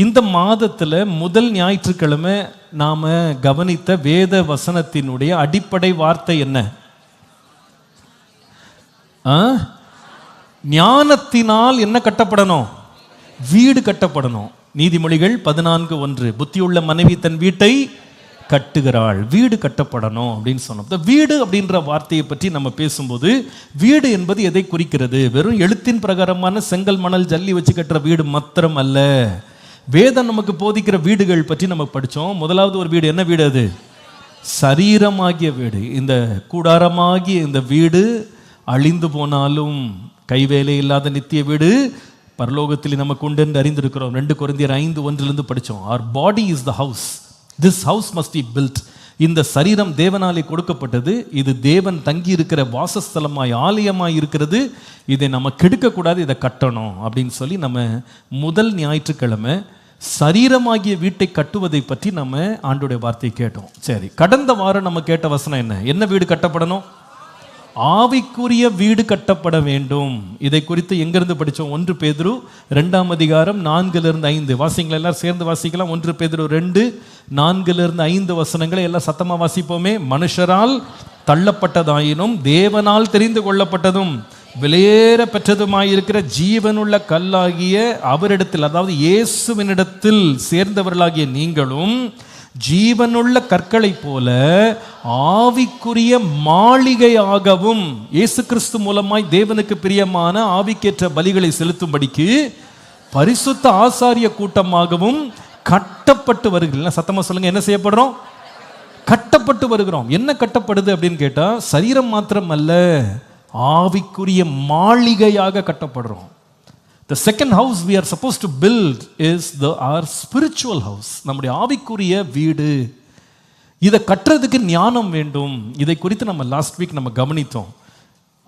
இந்த மாதத்தில் முதல் ஞாயிற்றுக்கிழமை நாம் கவனித்த வேத வசனத்தினுடைய அடிப்படை வார்த்தை என்ன? ஞானத்தினால் என்ன கட்டப்படணும்? வீடு கட்டப்படணும். நீதிமொழிகள் 14:1, புத்தியுள்ள மனைவி தன் வீட்டை கட்டுகிறாள். வீடு கட்டப்படணும் அப்படின்னு சொன்னோம். வீடு அப்படின்ற வார்த்தையை பற்றி நம்ம பேசும்போது வீடு என்பது எதை குறிக்கிறது? வெறும் எழுத்தின் பிரகாரமான செங்கல் மணல் ஜல்லி வச்சு கட்டுற வீடு மாத்திரம் அல்ல. வேதம் நமக்கு போதிக்கிற வீடுகள் பற்றி நம்ம படித்தோம். முதலாவது ஒரு வீடு, என்ன வீடு அது? சரீரமாகிய வீடு. இந்த கூடாரமாகிய இந்த வீடு அழிந்து போனாலும் கைவேலை இல்லாத நித்திய வீடு பரலோகத்தில் நமக்கு உண்டு என்று அறிந்திருக்கிறோம். 2 கொரிந்தியர் 5:1 படித்தோம். Our body is the house. This house must be built. இந்த சரீரம் தேவனாலே கொடுக்கப்பட்டது. இது தேவன் தங்கி இருக்கிற வாசஸ்தலமாய் ஆலயமாய் இருக்கிறது. இதை நம்ம கெடுக்கக்கூடாது, இதை கட்டணும் அப்படின்னு சொல்லி நம்ம முதல் ஞாயிற்றுக்கிழமை சரீரமாகிய வீட்டை கட்டுவதை பற்றி நம்ம ஆண்டோடைய வார்த்தையை கேட்டோம். சரி, கடந்த வாரம் நம்ம கேட்ட வசனம் என்ன? என்ன வீடு கட்டப்படணும்? ஆவிக்குரிய வீடு கட்டப்பட வேண்டும். இதை குறித்து எங்கிருந்து படித்தோம்? 1 பேதுரு 2:4-5 வாசிங்களா? எல்லாரும் சேர்ந்து வாசிக்கலாம். 1 பேதுரு 2:4-5 வசனங்களை எல்லாம் சத்தமா வாசிப்போமே. மனுஷரால் தள்ளப்பட்டதாயினும் தேவனால் தெரிந்து கொள்ளப்பட்டதும் விலையேற பெற்றதுமாயிருக்கிற ஜீவனுள்ள கல்லாகிய அவரிடத்தில், அதாவது இயேசுவினிடத்தில் சேர்ந்தவர்களாகிய நீங்களும் ஜீவனுள்ள கற்களை போல ஆவிக்குரிய மாளிகையாகவும் இயேசு கிறிஸ்து மூலமாய் தேவனுக்கு பிரியமான ஆவிக்கேற்ற பலிகளை செலுத்தும்படிக்கு பரிசுத்த ஆசாரிய கூட்டமாகவும் கட்டப்பட்டு வருகிறீர்கள். சத்தமா சொல்லுங்க, என்ன செய்யப்படுறோம்? கட்டப்பட்டு வருகிறோம். என்ன கட்டப்படுது அப்படின்னு கேட்டா, சரீரம் மாத்திரம் அல்ல, ஆவிக்குரிய மாளிகையாக கட்டப்படுறோம். The second house we are supposed to build is our spiritual house. நம்முடைய ஆவிக்குரிய வீடு. இதை கட்டுறதுக்கு ஞானம் வேண்டும். இதை குறித்து நம்ம லாஸ்ட் வீக் நம்ம கவனித்தோம்.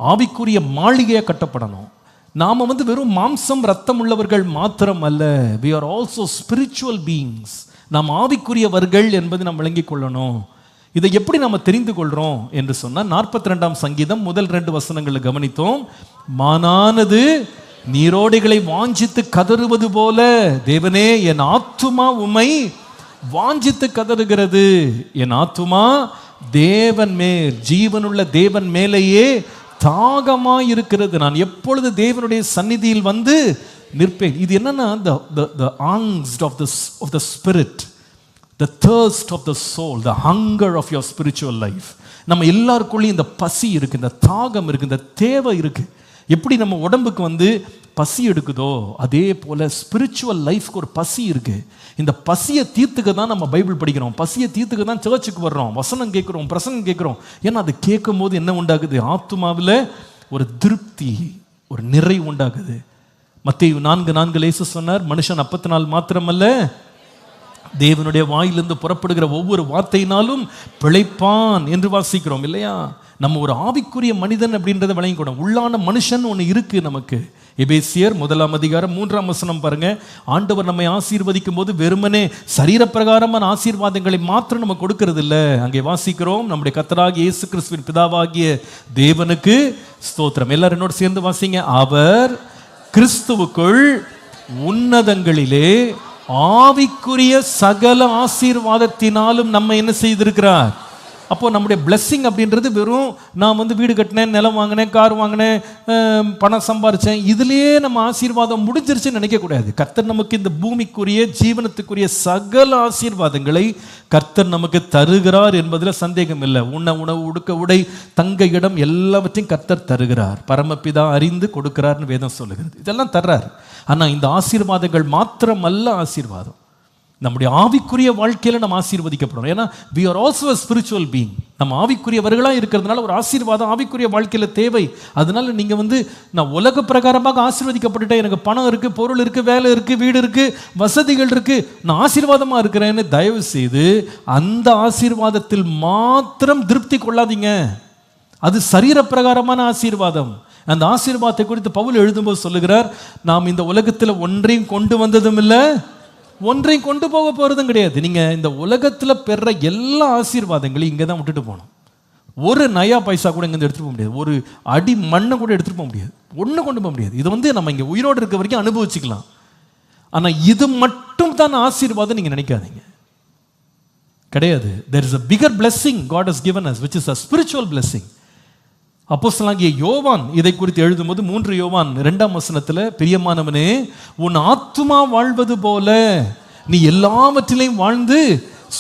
ஆவிக்குரிய மாளிகையை கட்டப்படணும். நாம வெறும் மாம்சம் ரத்தம் உள்ளவர்கள் மாத்திரம் அல்ல, we are also spiritual beings. நாம் ஆவிக்குரியவர்கள் என்பது நாம் விளங்கிக் கொள்ளணும். இதை எப்படி நம்ம தெரிந்து கொள்றோம் என்று சொன்னால் 42ஆம் சங்கீதம் முதல் 2 வசனங்களை கவனித்தோம். மானானது நீரோடைகளை வாஞ்சித்து கதறுவது போல தேவனே என் ஆத்துமா உம்மை வாஞ்சித்து கதறுகிறது. என் ஆத்துமா தேவன் மேல், ஜீவனுள்ள தேவன் மேலேயே தாகமாய் இருக்கிறது. நான் எப்பொழுது தேவனுடைய சந்நிதியில் வந்து நிற்பேன். இது என்னன்னா the angst of the spirit, the thirst of the soul, the hunger of your spiritual life. நம்ம எல்லாருக்குள்ளேயும் இந்த பசி இருக்கு, இந்த தாகம் இருக்கு, இந்த தேவை இருக்கு. எப்படி நம்ம உடம்புக்கு பசி எடுக்குதோ அதே போல ஸ்பிரிச்சுவல் லைஃப்க்கு ஒரு பசி இருக்கு. இந்த பசியை தீர்த்துக்க தான் நம்ம பைபிள் படிக்கிறோம். பசியை தீர்த்துக்க தான் சர்ச்சுக்கு வர்றோம், வசனம் கேட்குறோம், பிரசங்கம் கேட்குறோம். ஏன்னா அது கேட்கும் போது என்ன உண்டாகுது? ஆத்துமாவில் ஒரு திருப்தி, ஒரு நிறை உண்டாகுது. மத்தேயு 4:4 இயேசு சொன்னார், மனுஷன் அப்பத்தினால் மாத்திரமல்ல தேவனுடைய வாயிலிருந்து புறப்படுகிற ஒவ்வொரு வார்த்தையினாலும் பிழைப்பான் என்று வாசிக்கிறோம் இல்லையா? நம்ம ஒரு ஆவிக்குரிய மனிதன் அப்படின்றத விளங்கிக்கணும். உள்ளான மனுஷன் ஒன்று இருக்கு நமக்கு. எபேசியர் 1:3 வசனம் பாருங்க. ஆண்டவர் நம்மை ஆசீர்வதிக்கும் போது வெறுமனே சரீரப்பிரகாரமான ஆசீர்வாதங்களை மாத்திரம் நம்ம கொடுக்கறது இல்லை. அங்கே வாசிக்கிறோம், நம்முடைய கர்த்தராகிய இயேசு கிறிஸ்துவின் பிதாவாகிய தேவனுக்கு ஸ்தோத்திரம். எல்லாரும் என்னோட சேர்ந்து வாசிங்க. அவர் கிறிஸ்துவுக்குள் உன்னதங்களிலே ஆவிக்குரிய சகல ஆசீர்வாதத்தினாலும் நம்ம என்ன செய்திருக்கிறார்? அப்போ நம்முடைய பிளெஸ்ஸிங் அப்படின்றது வெறும் நான் வீடு கட்டினேன், நிலம் வாங்கினேன், கார் வாங்கினேன், பணம் சம்பாரிச்சேன், இதுலேயே நம்ம ஆசீர்வாதம் முடிஞ்சிருச்சுன்னு நினைக்கக்கூடாது. கர்த்தர் நமக்கு இந்த பூமிக்குரிய ஜீவனத்துக்குரிய சகல ஆசீர்வாதங்களை கர்த்தர் நமக்கு தருகிறார் என்பதில் சந்தேகம் இல்லை. உணவு, உடுக்க, உடை, தங்க இடம் எல்லாவற்றையும் கர்த்தர் தருகிறார். பரமபிதா அறிந்து கொடுக்கிறார்னு வேதம் சொல்லுகிறது. இதெல்லாம் தர்றார். ஆனால் இந்த ஆசீர்வாதங்கள் மாத்திரமல்ல ஆசீர்வாதம். நம்முடைய ஆவிக்குரிய வாழ்க்கையில் நம்ம ஆசீர்வதிக்கப்படணும். ஏன்னா we are also a spiritual being. நம்ம ஆவிக்குரியவர்களாக இருக்கிறதுனால ஒரு ஆசீர்வாதம் ஆவிக்குரிய வாழ்க்கையில் தேவை. அதனால நீங்கள் நான் உலக பிரகாரமாக ஆசீர்வதிக்கப்பட்டுட்டேன், எனக்கு பணம் இருக்குது, பொருள் இருக்குது, வேலை இருக்குது, வீடு இருக்குது, வசதிகள் இருக்குது, நான் ஆசீர்வாதமாக இருக்கிறேன்னு தயவு செய்து அந்த ஆசீர்வாதத்தில் மாத்திரம் திருப்தி கொள்ளாதீங்க. அது சரீர பிரகாரமான ஆசீர்வாதம். அந்த ஆசீர்வாதத்தை குறித்து பவுல் எழுதும்போது சொல்லுகிறார், நாம் இந்த உலகத்தில் ஒன்றையும் கொண்டு வந்ததும் இல்லை, ஒன்றையும் கொண்டு போக போகிறதும் கிடையாது. நீங்கள் இந்த உலகத்தில் பெற எல்லா ஆசீர்வாதங்களையும் இங்கே தான் விட்டுட்டு போகணும். ஒரு நயா பைசா கூட இங்கே எடுத்துகிட்டு போக முடியாது, ஒரு அடி மண்ணை கூட எடுத்துகிட்டு போக முடியாது, ஒன்றும் கொண்டு போக முடியாது. இதை நம்ம இங்கே உயிரோடு இருக்க வரைக்கும் அனுபவிச்சுக்கலாம். ஆனா இது மட்டும் தான் ஆசீர்வாதம் நீங்க நினைக்காதீங்க, கிடையாது. there is a bigger blessing God has given us, which is a spiritual blessing. அப்போஸ்தலனாகிய யோவான் இதை குறித்து எழுதும்போது 3 யோவான் 2ஆம் வசனத்துல, பிரியமானவனே உன் ஆத்துமா வாழ்வது போல நீ எல்லாவற்றிலையும் வாழ்ந்து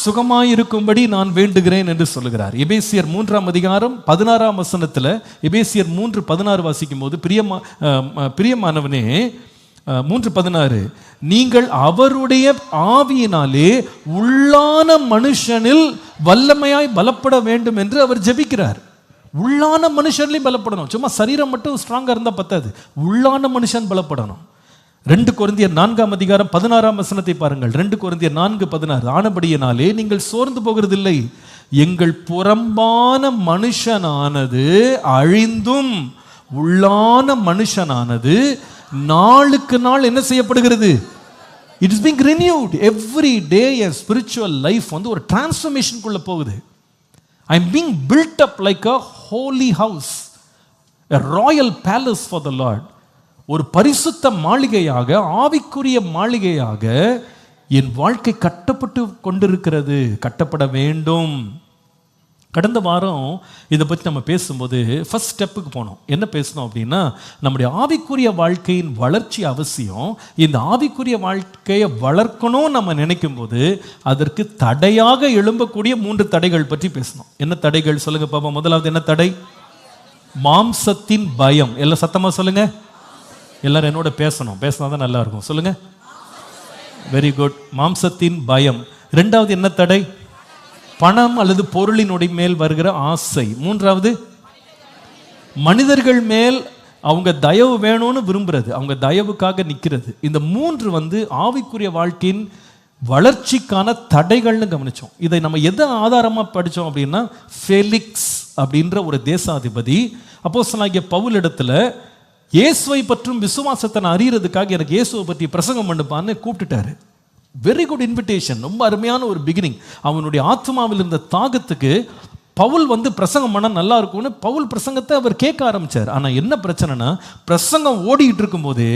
சுகமாயிருக்கும்படி நான் வேண்டுகிறேன் என்று சொல்லுகிறார். எபேசியர் 3ஆம் அதிகாரம் 16ஆம் வசனத்துல, எபேசியர் 3:16 வாசிக்கும் போது, பிரியமானவனே 3:16, நீங்கள் அவருடைய ஆவியினாலே உள்ளான மனுஷனில் வல்லமையாய் பலப்பட வேண்டும் என்று அவர் ஜெபிக்கிறார். உள்ளான மனுஷன்லையும் பலப்படணும். சும்மா சரீரம் மட்டும் ஸ்ட்ராங்கா இருந்தா பத்தாது, உள்ளான மனுஷன் பலப்படணும். 2 கொரிந்தியர் 4ஆம் அதிகாரம் 16ஆம் வசனத்தை பாருங்கள். 2 கொரிந்தியர் 4:16, ஆனபடியினாலே நீங்கள் சோர்ந்து போகிறதில்லை, எங்கள் புறம்பான மனுஷனானது அழிந்தும் உள்ளான மனுஷனானது நாளுக்கு நாள் என்ன செய்யப்படுகிறது? It is being renewed every day. A spiritual life வந்து ஒரு டிரான்ஸ்ஃபர்மேஷனுக்குள்ள போகுது. I am being built up like a holy house, a royal palace for the Lord. ஒரு பரிசுத்த மாளிகையாக, ஆவிக்குரிய மாளிகையாக என் வாழ்க்கை கட்டப்பட்டு கொண்டிருக்கிறது, கட்டப்பட வேண்டும். கடந்த வாரம் இதை பற்றி நம்ம பேசும்போது ஃபர்ஸ்ட் ஸ்டெப்புக்கு போனோம். என்ன பேசணும் அப்படின்னா, நம்முடைய ஆவிக்குரிய வாழ்க்கையின் வளர்ச்சி அவசியம். இந்த ஆவிக்குரிய வாழ்க்கையை வளர்க்கணும் நம்ம நினைக்கும் போது அதற்கு தடையாக எழும்பக்கூடிய 3 தடைகள் பற்றி பேசணும். என்ன தடைகள் சொல்லுங்க பாப்பா? முதலாவது என்ன தடை? மாம்சத்தின் பயம். எல்லாம் சத்தமா சொல்லுங்க. எல்லாரும் என்னோட பேசணும், பேசினா தான் நல்லா இருக்கும். சொல்லுங்க. Very good. மாம்சத்தின் பயம். 2வது என்ன தடை? பணம் அல்லது பொருளினுடைய மேல் வருகிற ஆசை. 3வது மனிதர்கள் மேல் அவங்க தயவு வேணும்னு விரும்புறது, அவங்க தயவுக்காக நிற்கிறது. இந்த 3 வந்து ஆவிக்குரிய வாழ்க்கையின் வளர்ச்சிக்கான தடைகள்னு கவனிச்சோம். இதை நம்ம எதை ஆதாரமாக படித்தோம் அப்படின்னா, ஃபெலிக்ஸ் அப்படின்ற ஒரு தேசாதிபதி அப்போஸ்தலனாகிய பவுல் இடத்துல இயேசுவை பற்றும் விசுவாசத்தை நான் அறியறதுக்காக எனக்கு இயேசுவை பற்றி பிரசங்கம் பண்ணுப்பான்னு கூப்பிட்டுட்டாரு. வெரி குட் இன்விடேஷன், ரொம்ப அருமையான ஒரு பிகினிங். அவனுடைய ஆத்மாவில் இருந்த தாகத்துக்கு பவுல் வந்து பிரசங்கம் பண்ண நல்லா இருக்கும்னு பவுல் பிரசங்கத்தை அவர் கேட்க ஆரம்பிச்சார். ஆனால் என்ன பிரச்சனைனா, பிரசங்கம் ஓடிக்கிட்டு இருக்கும்போதே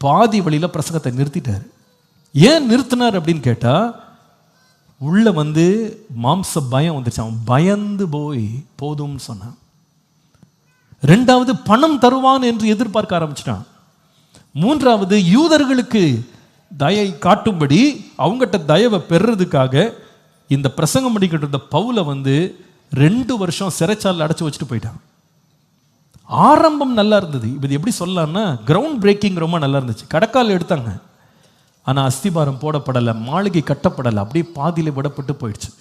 பாதி வழியில் பிரசங்கத்தை நிறுத்திட்டார். ஏன் நிறுத்தினார் அப்படின்னு கேட்டால், உள்ள வந்து மாம்ச பயம் வந்துச்சு. அவன் பயந்து போய் போதும்னு சொன்னான். 2வது பணம் தருவான் என்று எதிர்பார்க்க ஆரம்பிச்சிட்டான். 3வது யூதர்களுக்கு தயை காட்டும்படி அவங்ககிட்ட தயவை பெறுறதுக்காக இந்த பிரசங்கம் பண்ணிக்கிட்டு இருந்த பவுலை வந்து 2 வருஷம் சிறைச்சாலையில் அடைச்சி வச்சுட்டு போயிட்டான். ஆரம்பம் நல்லா இருந்தது. இது எப்படி சொல்லலாம்னா, கிரவுண்ட் பிரேக்கிங் ரொம்ப நல்லா இருந்துச்சு. கடக்கால் எடுத்தாங்க, ஆனால் அஸ்திபாரம் போடப்படலை, மாளிகை கட்டப்படலை, அப்படியே பாதியில் விடப்பட்டு போயிடுச்சு.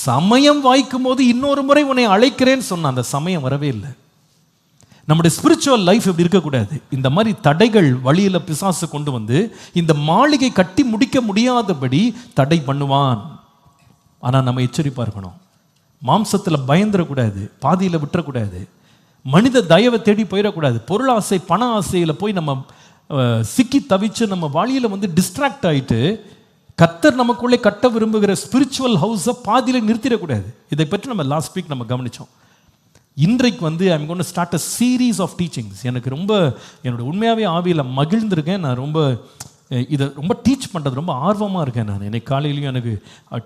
சமயம் வாய்க்கும் போது இன்னொரு முறை உன்னை அழைக்கிறேன்னு சொன்ன அந்த சமயம் வரவே இல்லை. நம்முடைய ஸ்பிரிச்சுவல் லைஃப் இப்படி இருக்கக்கூடாது. இந்த மாதிரி தடைகள் வழியில் பிசாசு கொண்டு வந்து இந்த மாளிகை கட்டி முடிக்க முடியாதபடி தடை பண்ணுவான். ஆனால் நம்ம எச்சரிப்பாக இருக்கணும். மாம்சத்தில் பயந்துடக்கூடாது, பாதியில் விட்டுறக்கூடாது, மனித தயவை தேடி போயிடக்கூடாது. பொருளாசை பண ஆசையில் போய் நம்ம சிக்கி தவிச்சு நம்ம வாழ்க்கையில் வந்து டிஸ்ட்ராக்ட் ஆகிட்டு கர்த்தர் நமக்குள்ளே கட்ட விரும்புகிற ஸ்பிரிச்சுவல் ஹவுஸை பாதியில் நிறுத்திடக்கூடாது. இதை பற்றி நம்ம லாஸ்ட் வீக் நம்ம கவனித்தோம். இன்றைக்கு வந்து I am going to start a series of teachings. எனக்கு ரொம்ப என்னோட உண்மையாகவே ஆவியில் மகிழ்ந்திருக்கேன். நான் ரொம்ப இதை ரொம்ப டீச் பண்ணுறது ரொம்ப ஆர்வமாக இருக்கேன். நான் எனக்கு காலையிலையும் எனக்கு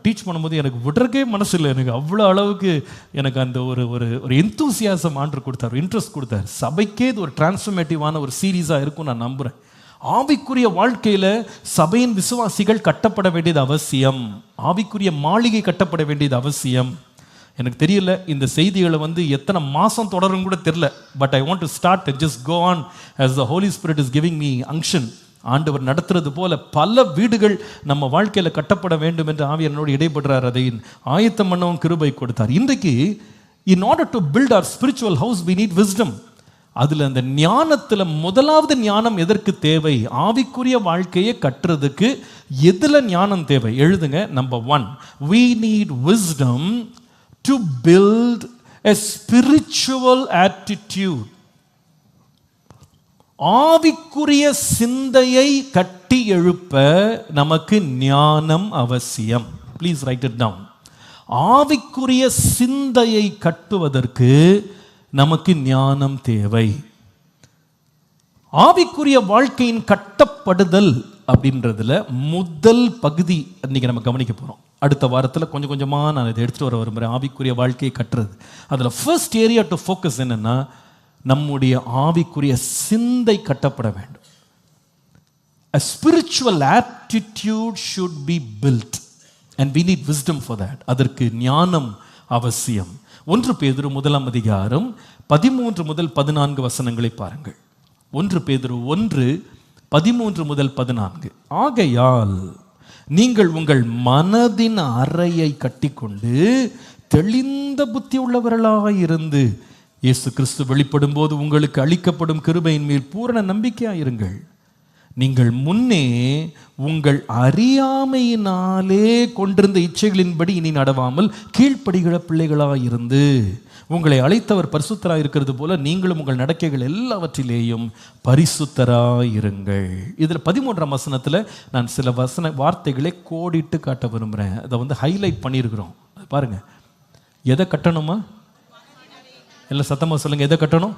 டீச் பண்ணும்போது எனக்கு விடுறக்கே மனசு இல்லை. எனக்கு அவ்வளோ அளவுக்கு எனக்கு அந்த ஒரு ஒரு ஒரு எந்தூசியாசம் ஆண்டு கொடுத்தார், இன்ட்ரெஸ்ட் கொடுத்தார். சபைக்கே இது ஒரு டிரான்ஸ்ஃபர்மேட்டிவான ஒரு சீரீஸாக இருக்கும் நான் நம்புகிறேன். ஆவிக்குரிய வாழ்க்கையில் சபையின் விசுவாசிகள் கட்டப்பட வேண்டியது அவசியம். ஆவிக்குரிய மாளிகை கட்டப்பட வேண்டியது அவசியம். எனக்கு தெரியல இந்த செய்திகளை வந்து எத்தனை மாதம் தொடரும் கூட தெரியல. But I want to start and just go on as the Holy Spirit is giving me unction. ஆண்டவர் நடத்துறது போல பல வீடுகள் நம்ம வாழ்க்கையில் கட்டப்பட வேண்டும் என்று ஆவியானவரோடு இடைப்படுறார். அதை ஆயத்தம் பண்ணவும் கிருபை கொடுத்தார். இன்றைக்கு in order to build our spiritual house we need wisdom. அதில் அந்த ஞானத்தில் முதலாவது ஞானம் எதற்கு தேவை? ஆவிக்குரிய வாழ்க்கையை கட்டுறதுக்கு எதில் ஞானம் தேவை? எழுதுங்க. Number 1, we need wisdom to build a spiritual attitude. ஆவிக்குரிய சிந்தையை கட்டி எழுப்ப நமக்கு ஞானம் அவசியம். Please write it down. ஆவிக்குரிய சிந்தையை கட்டுவதற்கு நமக்கு ஞானம் தேவை. ஆவிக்குரிய வாழ்க்கையின் கட்டப்படுதல் அப்படின்றதுல முதல் பகுதி இன்னைக்கு நம்ம கவனிக்க போகிறோம். அடுத்த வாரத்தில் கொஞ்சம் கொஞ்சமாக நான் இதை எடுத்துகிட்டு வர விரும்புகிறேன். ஆவிக்குரிய வாழ்க்கையை கட்டுறது. அதில் ஃபர்ஸ்ட் ஏரியா டு ஃபோக்கஸ் என்னென்னா, நம்முடைய ஆவிக்குரிய சிந்தை கட்டப்பட வேண்டும். A spiritual attitude should be built and we need wisdom for that. அதற்கு ஞானம் அவசியம். 1 பேதுரு 1 அதிகாரம் 13 முதல் 14 வசனங்களை பாருங்கள். 1 பேதுரு 1 13 முதல் 14. ஆகையால் நீங்கள் உங்கள் மனதின் அறையை கட்டிக்கொண்டு தெளிந்த புத்தி உள்ளவர்களாக இருந்து இயேசு கிறிஸ்து வெளிப்படும் போது உங்களுக்கு அளிக்கப்படும் கிருபையின் மேல் பூரண நம்பிக்கையாயிருங்கள். நீங்கள் முன்னே உங்கள் அறியாமையினாலே கொண்டிருந்த இச்சைகளின்படி இனி நடவாமல் கீழ்ப்படுகிற பிள்ளைகளாக இருந்து உங்களை அழைத்தவர் பரிசுத்தராக இருக்கிறது போல நீங்களும் உங்கள் நடக்கைகள் எல்லாவற்றிலேயும் பரிசுத்தராயிருங்கள். இதில் 13ஆம் வசனத்தில் நான் சில வார்த்தைகளை கோடிட்டு காட்ட விரும்புகிறேன். அதை ஹைலைட் பண்ணியிருக்கிறோம். பாருங்க, எதை கட்டணுமா? எல்லாம் சத்தமாக சொல்லுங்க, எதை கட்டணும்?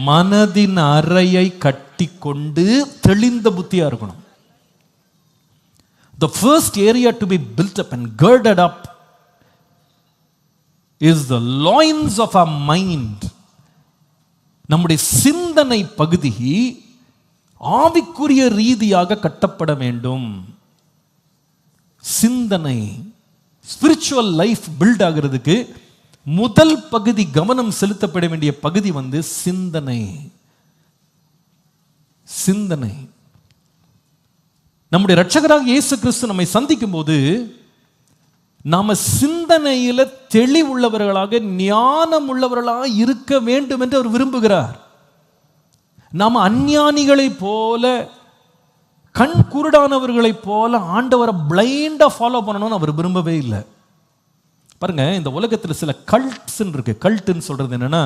மனதின் அறையை கட்டி கொண்டு தெளிந்த புத்தியா இருக்கணும். The first area to be built up and girded up is the loins of our mind. நம்முடைய சிந்தனை பகுதி ஆவிக்குரிய ரீதியாக கட்டப்பட வேண்டும். சிந்தனை ஸ்பிரிச்சுவல் லைஃப் பில்ட் ஆகிறதுக்கு முதல் பகுதி, கவனம் செலுத்தப்பட வேண்டிய பகுதி சிந்தனை. சிந்தனை. நம்முடைய இரட்சகராக இயேசு கிறிஸ்து நம்மை சந்திக்கும் போது நாம சிந்தனையில தெளிவுள்ளவர்களாக ஞானம் உள்ளவர்களாக இருக்க வேண்டும் என்று அவர் விரும்புகிறார். நாம அஞ்ஞானிகளை போல, கண் குருடானவர்களை போல ஆண்டவரை பிளைண்டா ஃபாலோ பண்ணணும்னு அவர் விரும்பவே இல்லை. பாருங்க, இந்த உலகத்தில் சில கல்ட்ஸ் இருக்கு. கல்ட்டுன்னு சொல்றது என்னன்னா,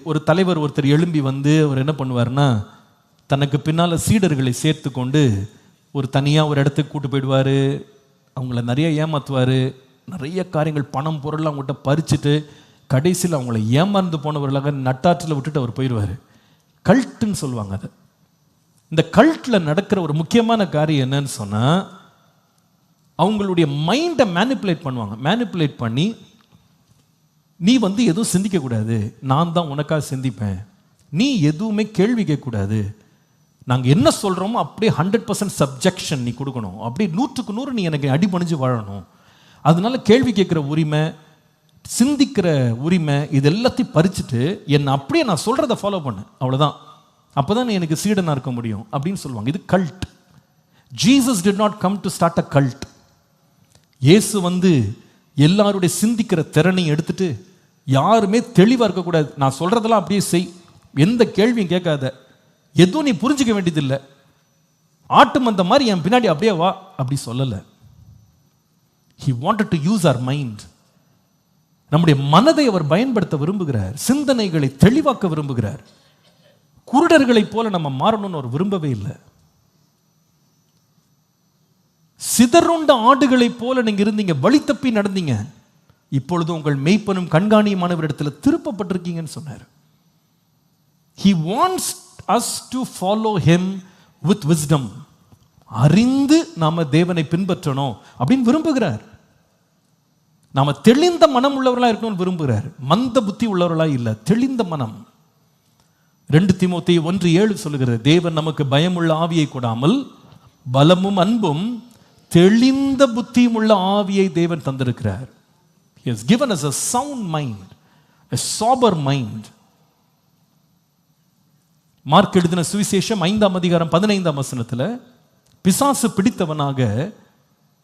ஒரு தலைவர் ஒருத்தர் எழும்பி அவர் என்ன பண்ணுவார்னா, தனக்கு பின்னால் சீடர்களை சேர்த்து கொண்டு ஒரு தனியாக ஒரு இடத்துக்கு கூட்டு போயிடுவார். அவங்கள நிறைய ஏமாற்றுவார். நிறைய காரியங்கள், பணம் பொருள் அவங்கள்ட்ட பறிச்சுட்டு கடைசியில் அவங்கள ஏமாந்து போனவர்களாக நட்டாற்றில் விட்டுட்டு அவர் போயிடுவார். கல்ட்டுன்னு சொல்லுவாங்க. அது இந்த கல்ட்டில் நடக்கிற ஒரு முக்கியமான காரியம் என்னன்னு சொன்னால், அவங்களுடைய மைண்டை மேனிப்புலேட் பண்ணுவாங்க. மேனிப்புலேட் பண்ணி நீ எதுவும் சிந்திக்கக்கூடாது, நான் தான் உனக்காக சிந்திப்பேன், நீ எதுவுமே கேள்வி கேட்கக்கூடாது, நாங்கள் என்ன சொல்கிறோமோ அப்படியே 100% சப்ஜெக்ஷன் நீ கொடுக்கணும், அப்படியே 100க்கு 100 நீ எனக்கு அடிபணிஞ்சு வாழணும், அதனால கேள்வி கேட்குற உரிமை, சிந்திக்கிற உரிமை, இது எல்லாத்தையும் பறிச்சுட்டு என்னை அப்படியே நான் சொல்கிறத ஃபாலோ பண்ணு, அவ்வளோதான், அப்போ தான் நீ எனக்கு சீடனாக இருக்க முடியும் அப்படின்னு சொல்லுவாங்க. இது cult. Jesus did not come to start a cult. இயேசு எல்லாருடைய சிந்திக்கிற திறனையும் எடுத்துட்டு, யாருமே தெளிவாக இருக்கக்கூடாது, நான் சொல்கிறதெல்லாம் அப்படியே செய், எந்த கேள்வியும் கேட்காத, எதுவும் நீ புரிஞ்சிக்க வேண்டியதில்லை, ஆட்டு மந்த மாதிரி என் பின்னாடி அப்படியே வா, அப்படி சொல்லலை. He wanted to use our mind. நம்முடைய மனதை அவர் பயன்படுத்த விரும்புகிறார். சிந்தனைகளை தெளிவாக்க விரும்புகிறார். குருடர்களை போல நம்ம மாறணும்னு அவர் விரும்பவே இல்லை. சிதறுண்ட ஆடுகளை போல நீங்க இருந்தீங்க, வழி தப்பி நடந்தீங்க, இப்பொழுது உங்கள் மெய்ப்பனும் கண்காணியுமானவரிடத்தில் திருப்பப்பட்டிருக்கீங்கன்னு சொன்னார். He wants us to follow him with wisdom. அறிந்து நாம தேவனை பின்பற்றணும் அப்படின்னு விரும்புகிறார். நாம தெளிந்த மனம் உள்ளவர்களா இருக்கணும்னு விரும்புகிறார். மந்த புத்தி உள்ளவர்களா இல்லை, தெளிந்த மனம். 2 தீமோத்தேயு 1:7 சொல்லுகிறது, தேவன் நமக்கு பயமுள்ள ஆவியை கொடாமல் பலமும் அன்பும் தெளிந்த புத்தியும் உள்ள ஆவியை தேவன் தந்திருக்கிறார். He has given us a sound mind, a sober mind. Mark எழுதின சுவிசேஷம் 5ஆம் அதிகாரம் 15ஆம் வசனத்தில், பிசாசு பிடித்தவனாக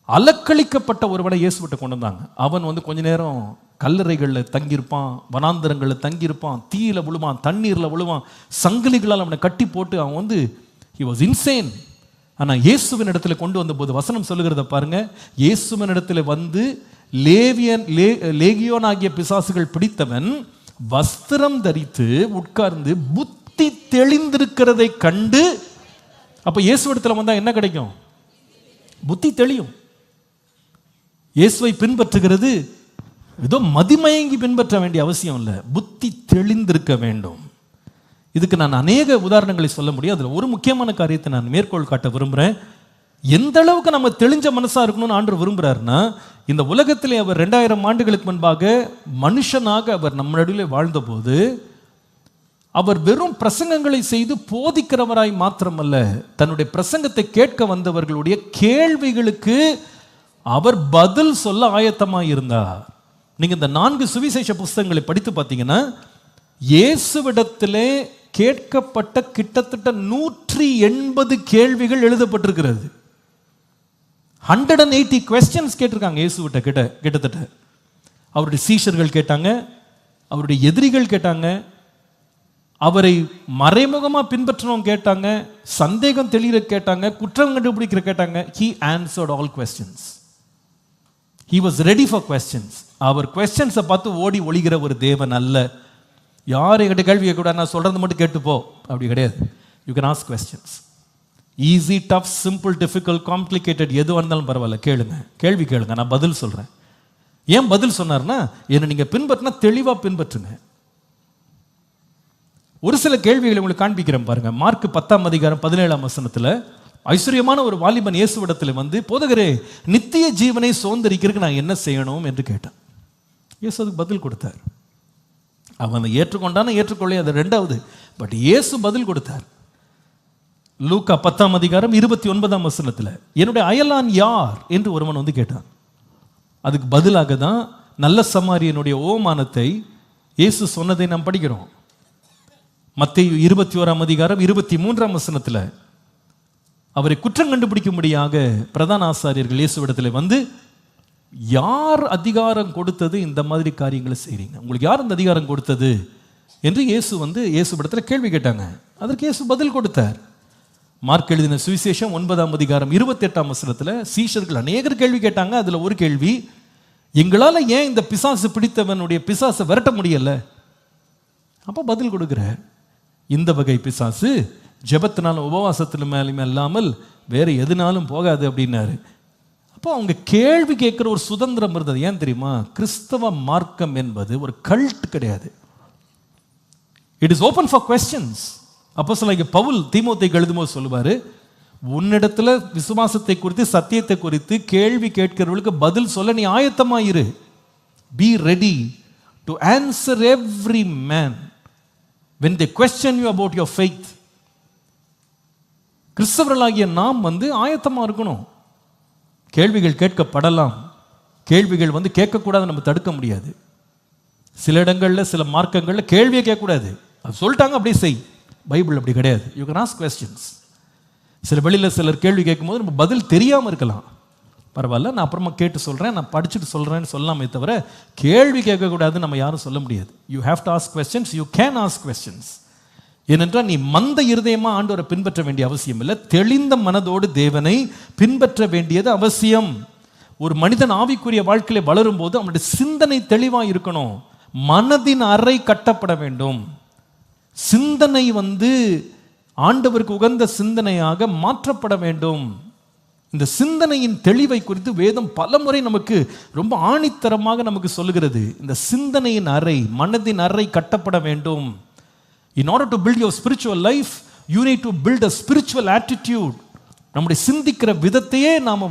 அலக்களிக்கப்பட்ட ஒருவனை இயேசுவிட்ட கொண்டு வந்தாங்க. அவன் கொஞ்ச நேரம் கல்லறைகளில் தங்கியிருப்பான், வனாந்தரங்களில் தங்கியிருப்பான், தீயில விழுவான், தண்ணீரில் விழுவான், சங்கிலிகளால் அவனை கட்டி போட்டு அவன் he was insane. ஆனால் இயேசுவின் இடத்துல கொண்டு வந்தபோது வசனம் சொல்லுகிறத பாருங்க, இயேசுவின் இடத்துல லேகியோன் ஆகிய பிசாசுகள் பிடித்தவன் வஸ்திரம் தரித்து உட்கார்ந்து புத்தி தெளிந்திருக்கிறதை கண்டு, அப்ப இயேசு இடத்துல வந்தா என்ன கிடைக்கும்? புத்தி தெளியும். இயேசுவை பின்பற்றுகிறது ஏதோ மதிமயங்கி பின்பற்ற வேண்டிய அவசியம் இல்லை, புத்தி தெளிந்திருக்க வேண்டும். இதுக்கு நான் அநேக உதாரணங்களை சொல்ல முடியும். அதில் ஒரு முக்கியமான காரியத்தை நான் மேற்கோள் காட்ட விரும்புகிறேன். எந்த அளவுக்கு நம்ம தெளிஞ்ச மனசா இருக்கணும்னு ஆண்டவர் விரும்புகிறாருன்னா, இந்த உலகத்திலே அவர் 2000 ஆண்டுகளுக்கு முன்பாக மனுஷனாக அவர் நம்ம நடுவில் வாழ்ந்தபோது அவர் வெறும் பிரசங்கங்களை செய்து போதிக்கிறவராய் மாத்திரமல்ல, தன்னுடைய பிரசங்கத்தை கேட்க வந்தவர்களுடைய கேள்விகளுக்கு அவர் பதில் சொல்ல ஆயத்தமாக இருந்தார். நீங்க இந்த 4 சுவிசேஷ புஸ்தகங்களை படித்து பார்த்தீங்கன்னா, இயேசுவிடத்திலே கேட்கப்பட்ட கிட்டத்தட்ட 180 கேள்விகள் எழுதப்பட்டிருக்கிறது. 180 questions கேட்டிருக்காங்க இயேசுவிட்ட கிட்டத்தட்ட. அவருடைய சீஷர்கள் கேட்டாங்க, அவருடைய எதிரிகள் கேட்டாங்க, அவரை மறைமுகமா பின்பற்றணும் கேட்டாங்க, சந்தேகம் தெளிய கேட்டாங்க, குற்றம் கண்டுபிடிக்கிற கேட்டாங்க. He answered all questions. He was ready for questions. Our questions பார்த்து ஓடி ஒளிகிற ஒரு தேவன் அல்ல. யார் என்கிட்ட கேள்வி கேட்கக்கூடாது, நான் சொல்றது மட்டும் கேட்டுப்போ, அப்படி கிடையாது. You can ask questions. Easy, tough, simple, difficult, complicated எதுவாக இருந்தாலும் பரவாயில்ல, கேளுங்க, கேள்வி கேளுங்க, நான் பதில் சொல்றேன். ஏன் பதில் சொன்னார்னா, என்னை நீங்க பின்பற்றினா தெளிவா பின்பற்றுங்க. ஒரு சில கேள்விகளை உங்களுக்கு காண்பிக்கிறேன் பாருங்க. மார்க் 10:17 ஐஸ்வர்யமான ஒரு வாலிபன் இயேசுவிடத்தில் வந்து, போதகரே, நித்திய ஜீவனை சுதந்தரிக்கிறதுக்கு நான் என்ன செய்யணும் என்று கேட்டான். இயேசு அதுக்கு பதில் கொடுத்தார். அவன் ஏற்றுக்கொண்டான ஏற்றுக்கொள்ளே, அது ரெண்டாவது. பட் இயேசு பதில் கொடுத்தார். லூக்கா 10:29 என்னுடைய அயலான் யார் என்று ஒருவன் வந்து கேட்டான். அதுக்கு பதிலாக தான் நல்ல சமாரியனுடைய ஓமானத்தை இயேசு சொன்னதை நாம் படிக்கிறோம். மத்தேயு 21:23 அவரை குற்றம் கண்டுபிடிக்கும்படியாக பிரதான ஆசாரியர்கள் இயேசுவிடத்தில் வந்து, யார் அதிகாரம் கொடுத்தது இந்த மாதிரி காரியங்களை செய்றீங்க, உங்களுக்கு யார் அந்த அதிகாரம் கொடுத்தது என்று இயேசுவிடத்தில் கேள்வி கேட்டாங்க. அதற்கு இயேசு பதில் கொடுத்தார். மார்க் எழுதின சுவிசேஷம் 9:28 சீஷர்கள் அநேகர் கேள்வி கேட்டாங்க. அதுல ஒரு கேள்வி, எங்களால ஏன் இந்த பிசாசு பிடித்தவனுடைய பிசாசை விரட்ட முடியல? அப்ப பதில் கொடுக்கிறார், இந்த வகை பிசாசு ஜெபத்தினாலும் உபவாசத்திலும் மேலுமே இல்லாமல் வேற எதுனாலும் போகாது அப்படின்னாரு. அப்போ அவங்க கேள்வி கேட்கிற ஒரு சுதந்திரம் இருந்தது. ஏன் தெரியுமா? கிறிஸ்தவ மார்க்கம் என்பது ஒரு கல்ட் கிடையாது. It is open for questions. அப்போஸ்தலனாகிய பவுல் தீமோத்தேயுக்கு எழுதும்போது சொல்லுவாரு, உன்னிடத்துல விசுவாசத்தை குறித்து, சத்தியத்தை குறித்து கேள்வி கேட்கிறவர்களுக்கு பதில் சொல்ல நீ ஆயத்தமாயிரு. Be ready to answer every man when they question you about your faith. கிறிஸ்தவர்களாகிய நாம் ஆயத்தமா இருக்கணும். கேள்விகள் கேட்கப்படலாம், கேள்விகள் கேட்கக்கூடாது, நம்ம தடுக்க முடியாது. சில இடங்கள்ல சில மார்க்கங்கள்ல கேள்வியே கேட்கக்கூடாது, அது சொல்லிட்டாங்க அப்படியே செய். பைபிள் அப்படி கிடையாது. You can ask questions. சில வெளியில் சிலர் கேள்வி கேட்கும்போது நம்ம பதில் தெரியாமல் இருக்கலாம், பரவாயில்ல, நான் அப்புறமா கேட்டு சொல்கிறேன், நான் படிச்சுட்டு சொல்கிறேன்னு சொல்லாமே தவிர கேள்வி கேட்கக்கூடாதுன்னு நம்ம யாரும் சொல்ல முடியாது. You have to ask questions, you can ask questions. ஏனென்றால் நீ மந்த இருதயமா ஆண்டவரை பின்பற்ற வேண்டிய அவசியம் இல்லை, தெளிந்த மனதோடு தேவனை பின்பற்ற வேண்டியது அவசியம். ஒரு மனிதன் ஆவிக்குரிய வாழ்க்கையில வளரும் போது அவனுடைய சிந்தனை தெளிவாக இருக்கணும். மனதின் அறை கட்டப்பட வேண்டும். சிந்தனை ஆண்டவருக்கு உகந்த சிந்தனையாக மாற்றப்பட வேண்டும். இந்த சிந்தனையின் தெளிவை குறித்து வேதம் பலமுறை நமக்கு ரொம்ப ஆணித்தரமாக நமக்கு சொல்லுகிறது. இந்த சிந்தனையின் அறை, மனதின் அறை கட்டப்பட வேண்டும். In order to build your spiritual life, you need to build a spiritual attitude. நம்முடைய சிந்திக்கிற விதத்தையே நாம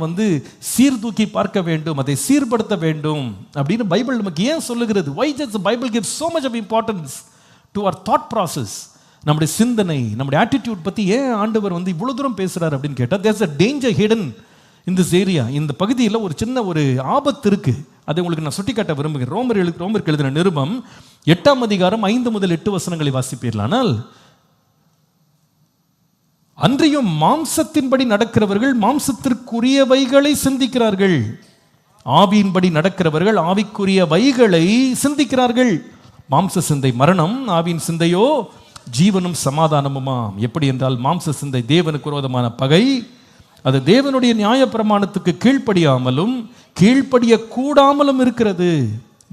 சீர்தூக்கி பார்க்க வேண்டும், அதை சீர்படுத்த வேண்டும் அப்படின்னு பைபிள் நமக்கு ஏன் சொல்லுகிறது? Why does the Bible give so much of importance to our thought process? நம்முடைய சிந்தனை, நம்முடைய ஆட்டிடியூட் பத்தி ஏன் ஆண்டவர் இவ்வளவு தூரம் பேசுறாரு அப்படின்னு கேட்டா, there's a danger hidden in this area. இந்த பகுதியில் ஒரு சின்ன ஒரு ஆபத்து இருக்கு. அதை உங்களுக்கு நான் சுட்டிக்காட்ட விரும்புகிறேன். ரோமருக்கு எழுதின நிருபம் 8:5-8 வாசிப்பீர்களானால், அன்றியும் மாம்சத்தின்படி நடக்கிறவர்கள் மாம்சத்திற்குரியவைகளை சிந்திக்கிறார்கள், ஆவியின்படி நடக்கிறவர்கள் ஆவிக்குரியவைகளை சிந்திக்கிறார்கள். மாம்ச சிந்தை மரணம், ஆவியின் சிந்தையோ ஜீவனும் சமாதானமுமாம். எப்படி என்றால், மாம்ச சிந்தை தேவனுக்கு விரோதமான பகை, அது தேவனுடைய நியாய பிரமாணத்துக்கு கீழ்ப்படியாமலும் கீழ்ப்படிய கூடாமலும் இருக்கிறது.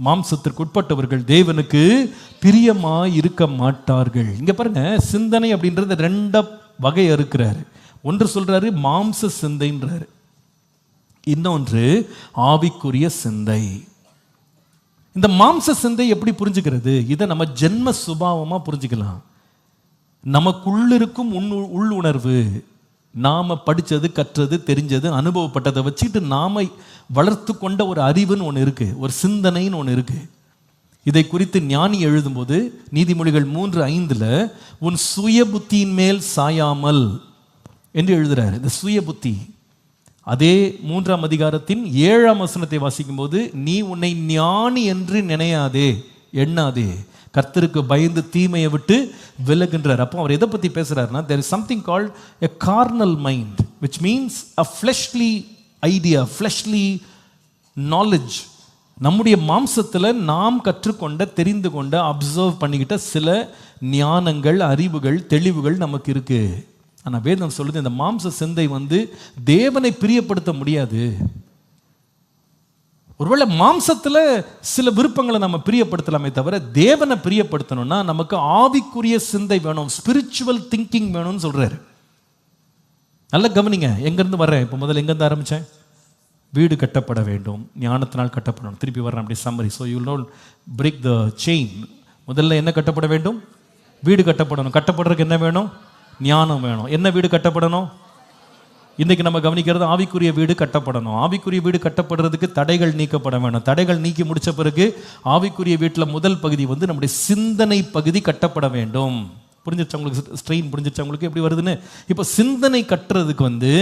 மாம்சத்திற்கு உட்பட்டவர்கள் தேவனுக்கு பிரியமாய் இருக்க மாட்டார்கள். இங்க பாருங்க, சிந்தனை அப்படின்றது 2 வகை இருக்கிறாரு. ஒன்று சொல்றாரு மாம்ச சிந்தைன்றாரு, இன்னொன்று ஆவிக்குரிய சிந்தை. இந்த மாம்ச சிந்தை எப்படி புரிஞ்சுக்கிறது? இதை நம்ம ஜென்ம சுபாவமா புரிஞ்சுக்கலாம். நமக்குள்ளிருக்கும் உள்ளுணர்வு, நாம படித்தது, கற்றது, தெரிஞ்சது, அனுபவப்பட்டதை வச்சுட்டு நாம வளர்த்து கொண்ட ஒரு அறிவுன்னு ஒன்று இருக்கு, ஒரு சிந்தனைன்னு ஒன்று இருக்கு. இதை குறித்து ஞானி எழுதும்போது நீதிமொழிகள் 3:5 உன் சுய புத்தியின் மேல் சாயாமல் என்று எழுதுறாரு. இந்த சுய புத்தி அதே 3ஆம் அதிகாரத்தின் 7ஆம் வசனத்தை வாசிக்கும் போது, நீ உன்னை ஞானி என்று நினையாதே, எண்ணாதே, கர்த்தருக்கு பயந்து தீமையை விட்டு விலகுன்றார். அப்போ அவர் எதை பற்றி பேசுகிறாருன்னா, there is something called a carnal mind, which means a fleshly idea, fleshly knowledge. நம்முடைய மாம்சத்தில் நாம் கற்றுக்கொண்ட, தெரிந்து கொண்ட, அப்சர்வ் பண்ணிக்கிட்ட சில ஞானங்கள், அறிவுகள், தெளிவுகள் நமக்கு இருக்கு. ஆனால் வேதம் சொல்லுது, இந்த மாம்ச சிந்தை தேவனை பிரியப்படுத்த முடியாது. ஒருவேளை மாம்சத்தில் சில விருப்பங்களை நம்ம பிரியப்படுத்தலாமே தவிர, தேவனை பிரியப்படுத்தணும்னா நமக்கு ஆவிக்குரிய சிந்தை வேணும், ஸ்பிரிச்சுவல் திங்கிங் வேணும்னு சொல்றாரு. நல்ல கவனிங்க, எங்கேருந்து வர்றேன் இப்போ, முதல்ல எங்கேருந்து ஆரம்பித்தேன்? வீடு கட்டப்பட வேண்டும், ஞானத்தினால் கட்டப்படணும். திருப்பி வர்றேன் அப்படி summary. So you will not break the chain. முதல்ல என்ன கட்டப்பட வேண்டும்? வீடு கட்டப்படணும். கட்டப்படுறதுக்கு என்ன வேணும்? ஞானம் வேணும். என்ன வீடு கட்டப்படணும்? இன்றைக்கி நம்ம கவனிக்கிறது ஆவிக்குரிய வீடு கட்டப்படணும். ஆவிக்குரிய வீடு கட்டப்படுறதுக்கு தடைகள் நீக்கப்பட வேணும். தடைகள் நீக்கி முடித்த பிறகு ஆவிக்குரிய வீட்டில் முதல் பகுதி நம்முடைய சிந்தனை பகுதி கட்டப்பட வேண்டும். புரிஞ்சிருச்சா உங்களுக்கு? ஸ்ட்ரெயின் புரிஞ்சிருச்சா உங்களுக்கு எப்படி வருதுன்னு? இப்போ சிந்தனை கட்டுறதுக்கு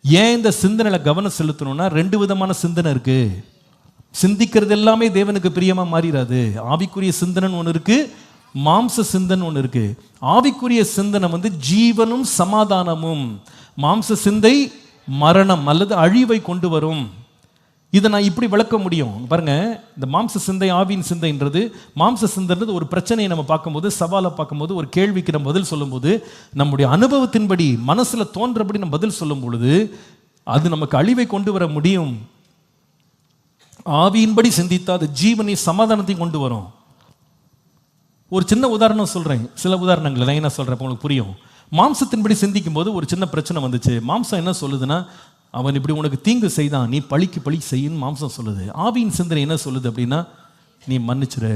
ஏன் இந்த சிந்தனையில் கவனம் செலுத்தணும்னா, 2 விதமான சிந்தனை இருக்கு. சிந்திக்கிறது எல்லாமே தேவனுக்கு பிரியமா மாறிடாது. ஆவிக்குரிய சிந்தனைன்னு ஒன்று இருக்கு, மாம்ச சிந்தனை ஒன்று இருக்கு. ஆவிக்குரிய சிந்தனை ஜீவனும் சமாதானமும், மாம்ச சிந்தை மரணம் அல்லது அழிவை கொண்டு வரும். இதை நான் இப்படி விளக்க முடியும் பாருங்க. இந்த மாம்ச சிந்தை, ஆவியின் சிந்தைன்றது, மாம்ச சிந்தைன்றது ஒரு பிரச்சனையை நம்ம பார்க்கும்போது, சவாலை பார்க்கும்போது, ஒரு கேள்விக்கு நம்ம பதில் சொல்லும்போது, நம்முடைய அனுபவத்தின்படி மனசில் தோன்றபடி நம்ம பதில் சொல்லும் பொழுது அது நமக்கு அழிவை கொண்டு வர முடியும். ஆவியின்படி சிந்தித்தா அது ஜீவனை, சமாதானத்தையும் கொண்டு வரும். ஒரு சின்ன உதாரணம் சொல்கிறேன், சில உதாரணங்கள் லைனாக சொல்கிறேன், உங்களுக்கு புரியும். மாம்சத்தின்படி சிந்திக்கும் போது ஒரு சின்ன பிரச்சனை வந்துச்சு. மாம்சம் என்ன சொல்லுதுன்னா, அவன் இப்படி உனக்கு தீங்கு செய்தான், நீ பழிக்கு பழி செய்யின்னு மாம்சம் சொல்லுது. ஆவியின் சிந்தனை என்ன சொல்லுது அப்படின்னா, நீ மன்னிச்சிரு,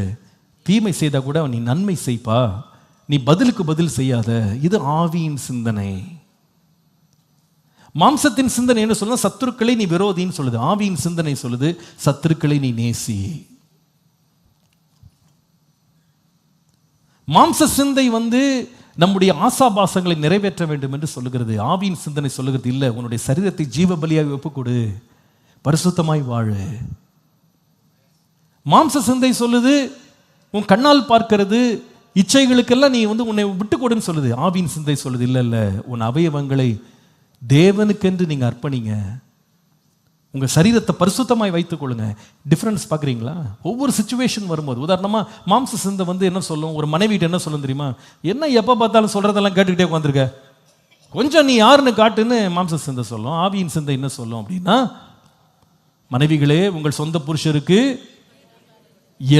தீமை செய்தா கூட நீ நன்மை செய்ப்பா, நீ பதிலுக்கு பதில் செய்யாத. இது ஆவியின் சிந்தனை. மாம்சத்தின் சிந்தனை என்ன சொல்லுது? சத்துருக்களை நீ விரோதின்னு சொல்லுது. ஆவியின் சிந்தனை சொல்லுது, சத்துருக்களை நீ நேசி. மாம்ச சிந்தை நம்முடைய ஆசாபாசங்களை நிறைவேற்ற வேண்டும் என்று சொல்லுகிறது. ஆவியின் சிந்தனை சொல்லுகிறது, இல்லை, உன்னுடைய சரீரத்தை ஜீவ பலியாக ஒப்புக்கொடு, பரிசுத்தமாய் வாழு. மாம்ச சிந்தை சொல்லுது, உன் கண்ணால் பார்க்கிறது இச்சைகளுக்கெல்லாம் நீ உன்னை விட்டு கொடுன்னு சொல்லுது. ஆவியின் சிந்தை சொல்லுது, இல்லை இல்லை, உன் அவயவங்களை தேவனுக்கென்று நீங்கள் அர்ப்பணிங்க, உங்கள் சரீரத்தை பரிசுத்தமாய் வைத்துக் கொள்ளுங்க. டிஃப்ரென்ஸ் பார்க்குறீங்களா? ஒவ்வொரு சுச்சுவேஷன் வரும்போது, உதாரணமாக மாம்ச சிந்தை என்ன சொல்லும்? ஒரு மனைவிட்டு என்ன சொல்லும் தெரியுமா? என்ன எப்போ பார்த்தாலும் சொல்கிறதெல்லாம் கேட்டுக்கிட்டே உட்காந்துருக்க, கொஞ்சம் நீ யாருன்னு காட்டுன்னு மாம்ச சிந்தை சொல்லும். ஆவியின் சிந்தை என்ன சொல்லும் அப்படின்னா, மனைவிகளே உங்கள் சொந்த புருஷருக்கு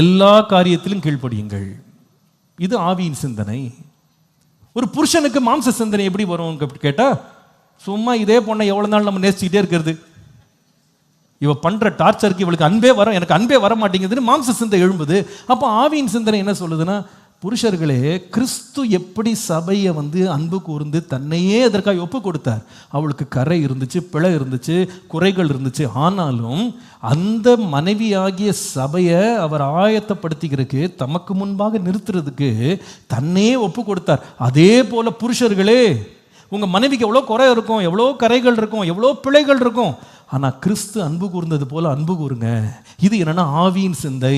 எல்லா காரியத்திலும் கீழ்ப்படியுங்கள். இது ஆவியின் சிந்தனை. ஒரு புருஷனுக்கு மாம்ச சிந்தனை எப்படி வரும் கேட்டால், சும்மா இதே பொண்ணை எவ்வளோ நாள் நம்ம நேசிச்சுக்கிட்டே இருக்கிறது, இவ பண்ற டார்ச்சருக்கு இவளுக்கு அன்பே வர, எனக்கு அன்பே வர மாட்டேங்குதுன்னு மாம்ச சிந்தை எழும்புது. அப்போ ஆவியின் சிந்தனை என்ன சொல்லுதுன்னா, புருஷர்களே, கிறிஸ்து எப்படி சபையை அன்பு கூர்ந்து தன்னையே அதற்காக ஒப்பு கொடுத்தார். அவளுக்கு கரை இருந்துச்சு, பிழை இருந்துச்சு, குறைகள் இருந்துச்சு. ஆனாலும் அந்த மனைவியாகிய சபையை அவர் ஆயத்தப்படுத்திக்கிறதுக்கு, தமக்கு முன்பாக நிறுத்துறதுக்கு தன்னையே ஒப்பு கொடுத்தார். அதே போல புருஷர்களே, உங்க மனைவிக்கு எவ்வளோ குறை இருக்கும், எவ்வளோ கரைகள் இருக்கும், எவ்வளோ பிழைகள் இருக்கும், ஆனால் கிறிஸ்து அன்பு கூர்ந்தது போல அன்பு கூறுங்க. இது என்னன்னா ஆவியின் சிந்தை.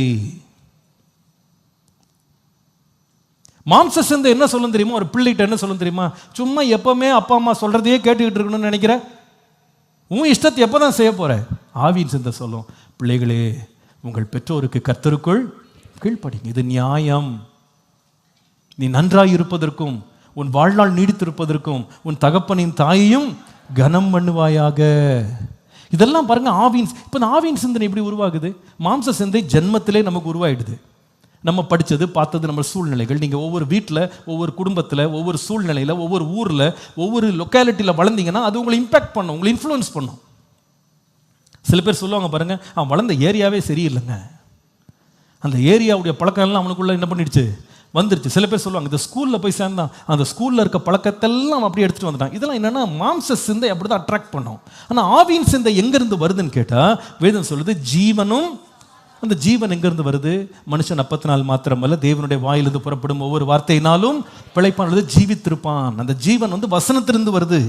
மாம்ச சிந்தை என்ன சொல்லும் தெரியுமா? ஒரு பிள்ளைகிட்ட என்ன சொல்லும் தெரியுமா? சும்மா எப்பவுமே அப்பா அம்மா சொல்றதையே கேட்டுக்கிட்டு இருக்கணும்னு நினைக்கிற, உன் இஷ்டத்தை எப்போதான் செய்ய போற? ஆவியின் சிந்தை சொல்லும், பிள்ளைகளே, உங்கள் பெற்றோருக்கு கர்த்தருக்குள் கீழ்ப்படிங்க, இது நியாயம். நீ நன்றாய் இருப்பதற்கும் உன் வாழ்நாள் நீடித்திருப்பதற்கும் உன் தகப்பனின் தாயையும் கனம் பண்ணுவாயாக. இதெல்லாம் பாருங்க ஆவியின். இப்போ இந்த ஆவியின் சிந்தனை எப்படி உருவாகுது? மாம்ச சிந்தை ஜென்மத்திலே நமக்கு உருவாயிடுது. நம்ம படித்தது, பார்த்தது, நம்ம சூழ்நிலைகள். நீங்கள் ஒவ்வொரு வீட்டில், ஒவ்வொரு குடும்பத்தில், ஒவ்வொரு சூழ்நிலையில், ஒவ்வொரு ஊரில், ஒவ்வொரு லொக்காலிட்டியில் வளர்ந்தீங்கன்னா அது உங்களை இம்பேக்ட் பண்ணும், உங்களை இன்ஃப்ளூயன்ஸ் பண்ணும். சில பேர் சொல்லுவாங்க பாருங்கள், அவன் வளர்ந்த ஏரியாவே சரியில்லைங்க, அந்த ஏரியாவுடைய பழக்கம்லாம் அவனுக்குள்ளே என்ன பண்ணிடுச்சு, வந்துருச்சு. சில பேர் சொல்லுவாங்க இந்த ஸ்கூலில் போய் சேர்ந்தான், அந்த ஸ்கூலில் இருக்க பழக்கத்தெல்லாம் அப்படியே எடுத்துகிட்டு வந்துட்டான். இதெல்லாம் என்னென்னா மாம்ச சிந்தை அப்படி தான் அட்ராக்ட் பண்ணும். ஆனால் ஆவியின் சிந்தை எங்கேருந்து வருதுன்னு கேட்டால் வேதம் சொல்லுது ஜீவனும். அந்த ஜீவன் எங்கேருந்து வருது? மனுஷன் அப்பத்தினால் மாத்திரமல்ல தேவனுடைய வாயிலிருந்து புறப்படும் ஒவ்வொரு வார்த்தையினாலும் பிழைப்பான், ஜீவித்திருப்பான். அந்த ஜீவன் வசனத்திலிருந்து வருது.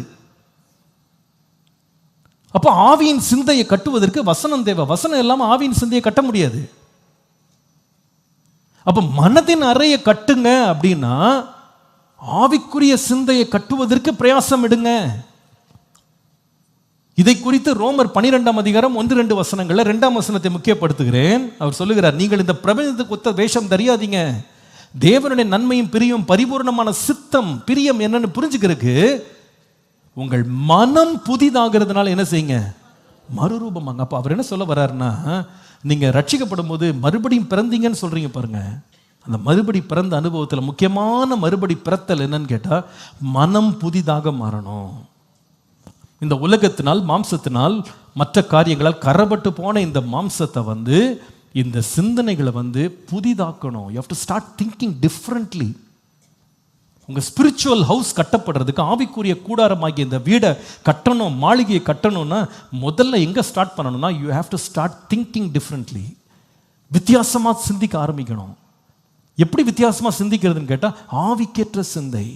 அப்போ ஆவியின் சிந்தையை கட்டுவதற்கு வசனம் தேவை. வசனம் இல்லாமல் ஆவியின் சிந்தையை கட்ட முடியாது. அப்போ மனதின் அறையை கட்டுங்க அப்படின்னா ஆவிக்குரிய சிந்தையை கட்டுவதற்கு பிரயாசம் எடுங்க. இதை குறித்து ரோமர் 12ஆம் அதிகாரம் 1-2 வசனங்கள்ல 2ஆம் வசனத்தை முக்கியப்படுத்துகிறேன். அவர் சொல்லுகிறார், நீங்கள் இந்த பிரபஞ்சத்துக்கு ஒத்த வேஷம் தெரியாதீங்க. தேவனுடைய நன்மையும் பிரியும் பரிபூர்ணமான சித்தம் பிரியம் என்னன்னு புரிஞ்சுக்கிறதுக்கு உங்கள் மனம் புதிதாகிறதுனால என்ன செய்யுங்க? மறுரூபமாங்க. அப்போ அவர் என்ன சொல்ல வர்றாருன்னா, நீங்கள் ரட்சிக்கப்படும் போது மறுபடியும் பிறந்தீங்கன்னு சொல்றீங்க பாருங்க. அந்த மறுபடி பிறந்த அனுபவத்தில் முக்கியமான மறுபடி பிறத்தல் என்னன்னு கேட்டால் மனம் புதிதாக மாறணும். இந்த உலகத்தினால் மாம்சத்தினால் மற்ற காரியங்களால் கரப்பட்டு போன இந்த மாம்சத்தை இந்த சிந்தனைகளை புதிதாக்கணும். You have to start thinking differently. உங்கள் ஸ்பிரிச்சுவல் ஹவுஸ் கட்டப்படுறதுக்கு, ஆவிக்குரிய கூடாரமாகிய இந்த வீடை கட்டணும், மாளிகையை கட்டணும்னா முதல்ல எங்கே ஸ்டார்ட் பண்ணணும்னா you have to start thinking differently. வித்தியாசமாக சிந்திக்க ஆரம்பிக்கணும். எப்படி வித்தியாசமாக சிந்திக்கிறதுன்னு கேட்டால் ஆவிக்கேற்ற சிந்தை.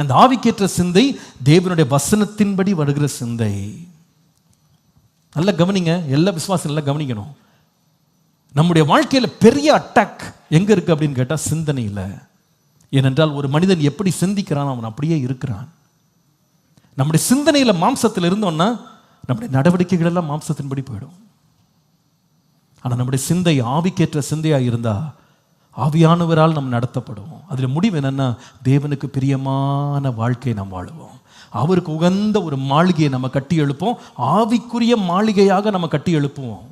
அந்த ஆவிக்கேற்ற சிந்தை தேவனுடைய வசனத்தின்படி வருகிற சிந்தை. நல்லா கவனிங்க, எல்லா விசுவாசம் நல்லா கவனிக்கணும். நம்முடைய வாழ்க்கையில் பெரிய அட்டாக் எங்கே இருக்குது அப்படின்னு கேட்டால் சிந்தனையில். ஏனென்றால் ஒரு மனிதன் எப்படி சிந்திக்கிறான் அவன் அப்படியே இருக்கிறான். நம்முடைய சிந்தனையில் மாம்சத்தில் இருந்தோம்னா நம்முடைய நடவடிக்கைகள் எல்லாம் மாம்சத்தின்படி போயிடும். ஆனால் நம்முடைய சிந்தை ஆவிக்கேற்ற சிந்தையாக இருந்தால் ஆவியானவரால் நாம் நடத்தப்படுவோம். அதில் முடிவு என்னன்னா தேவனுக்கு பிரியமான வாழ்க்கையை நாம் வாழுவோம். அவருக்கு உகந்த ஒரு மாளிகையை நம்ம கட்டி எழுப்போம். ஆவிக்குரிய மாளிகையாக நம்ம கட்டி எழுப்புவோம்.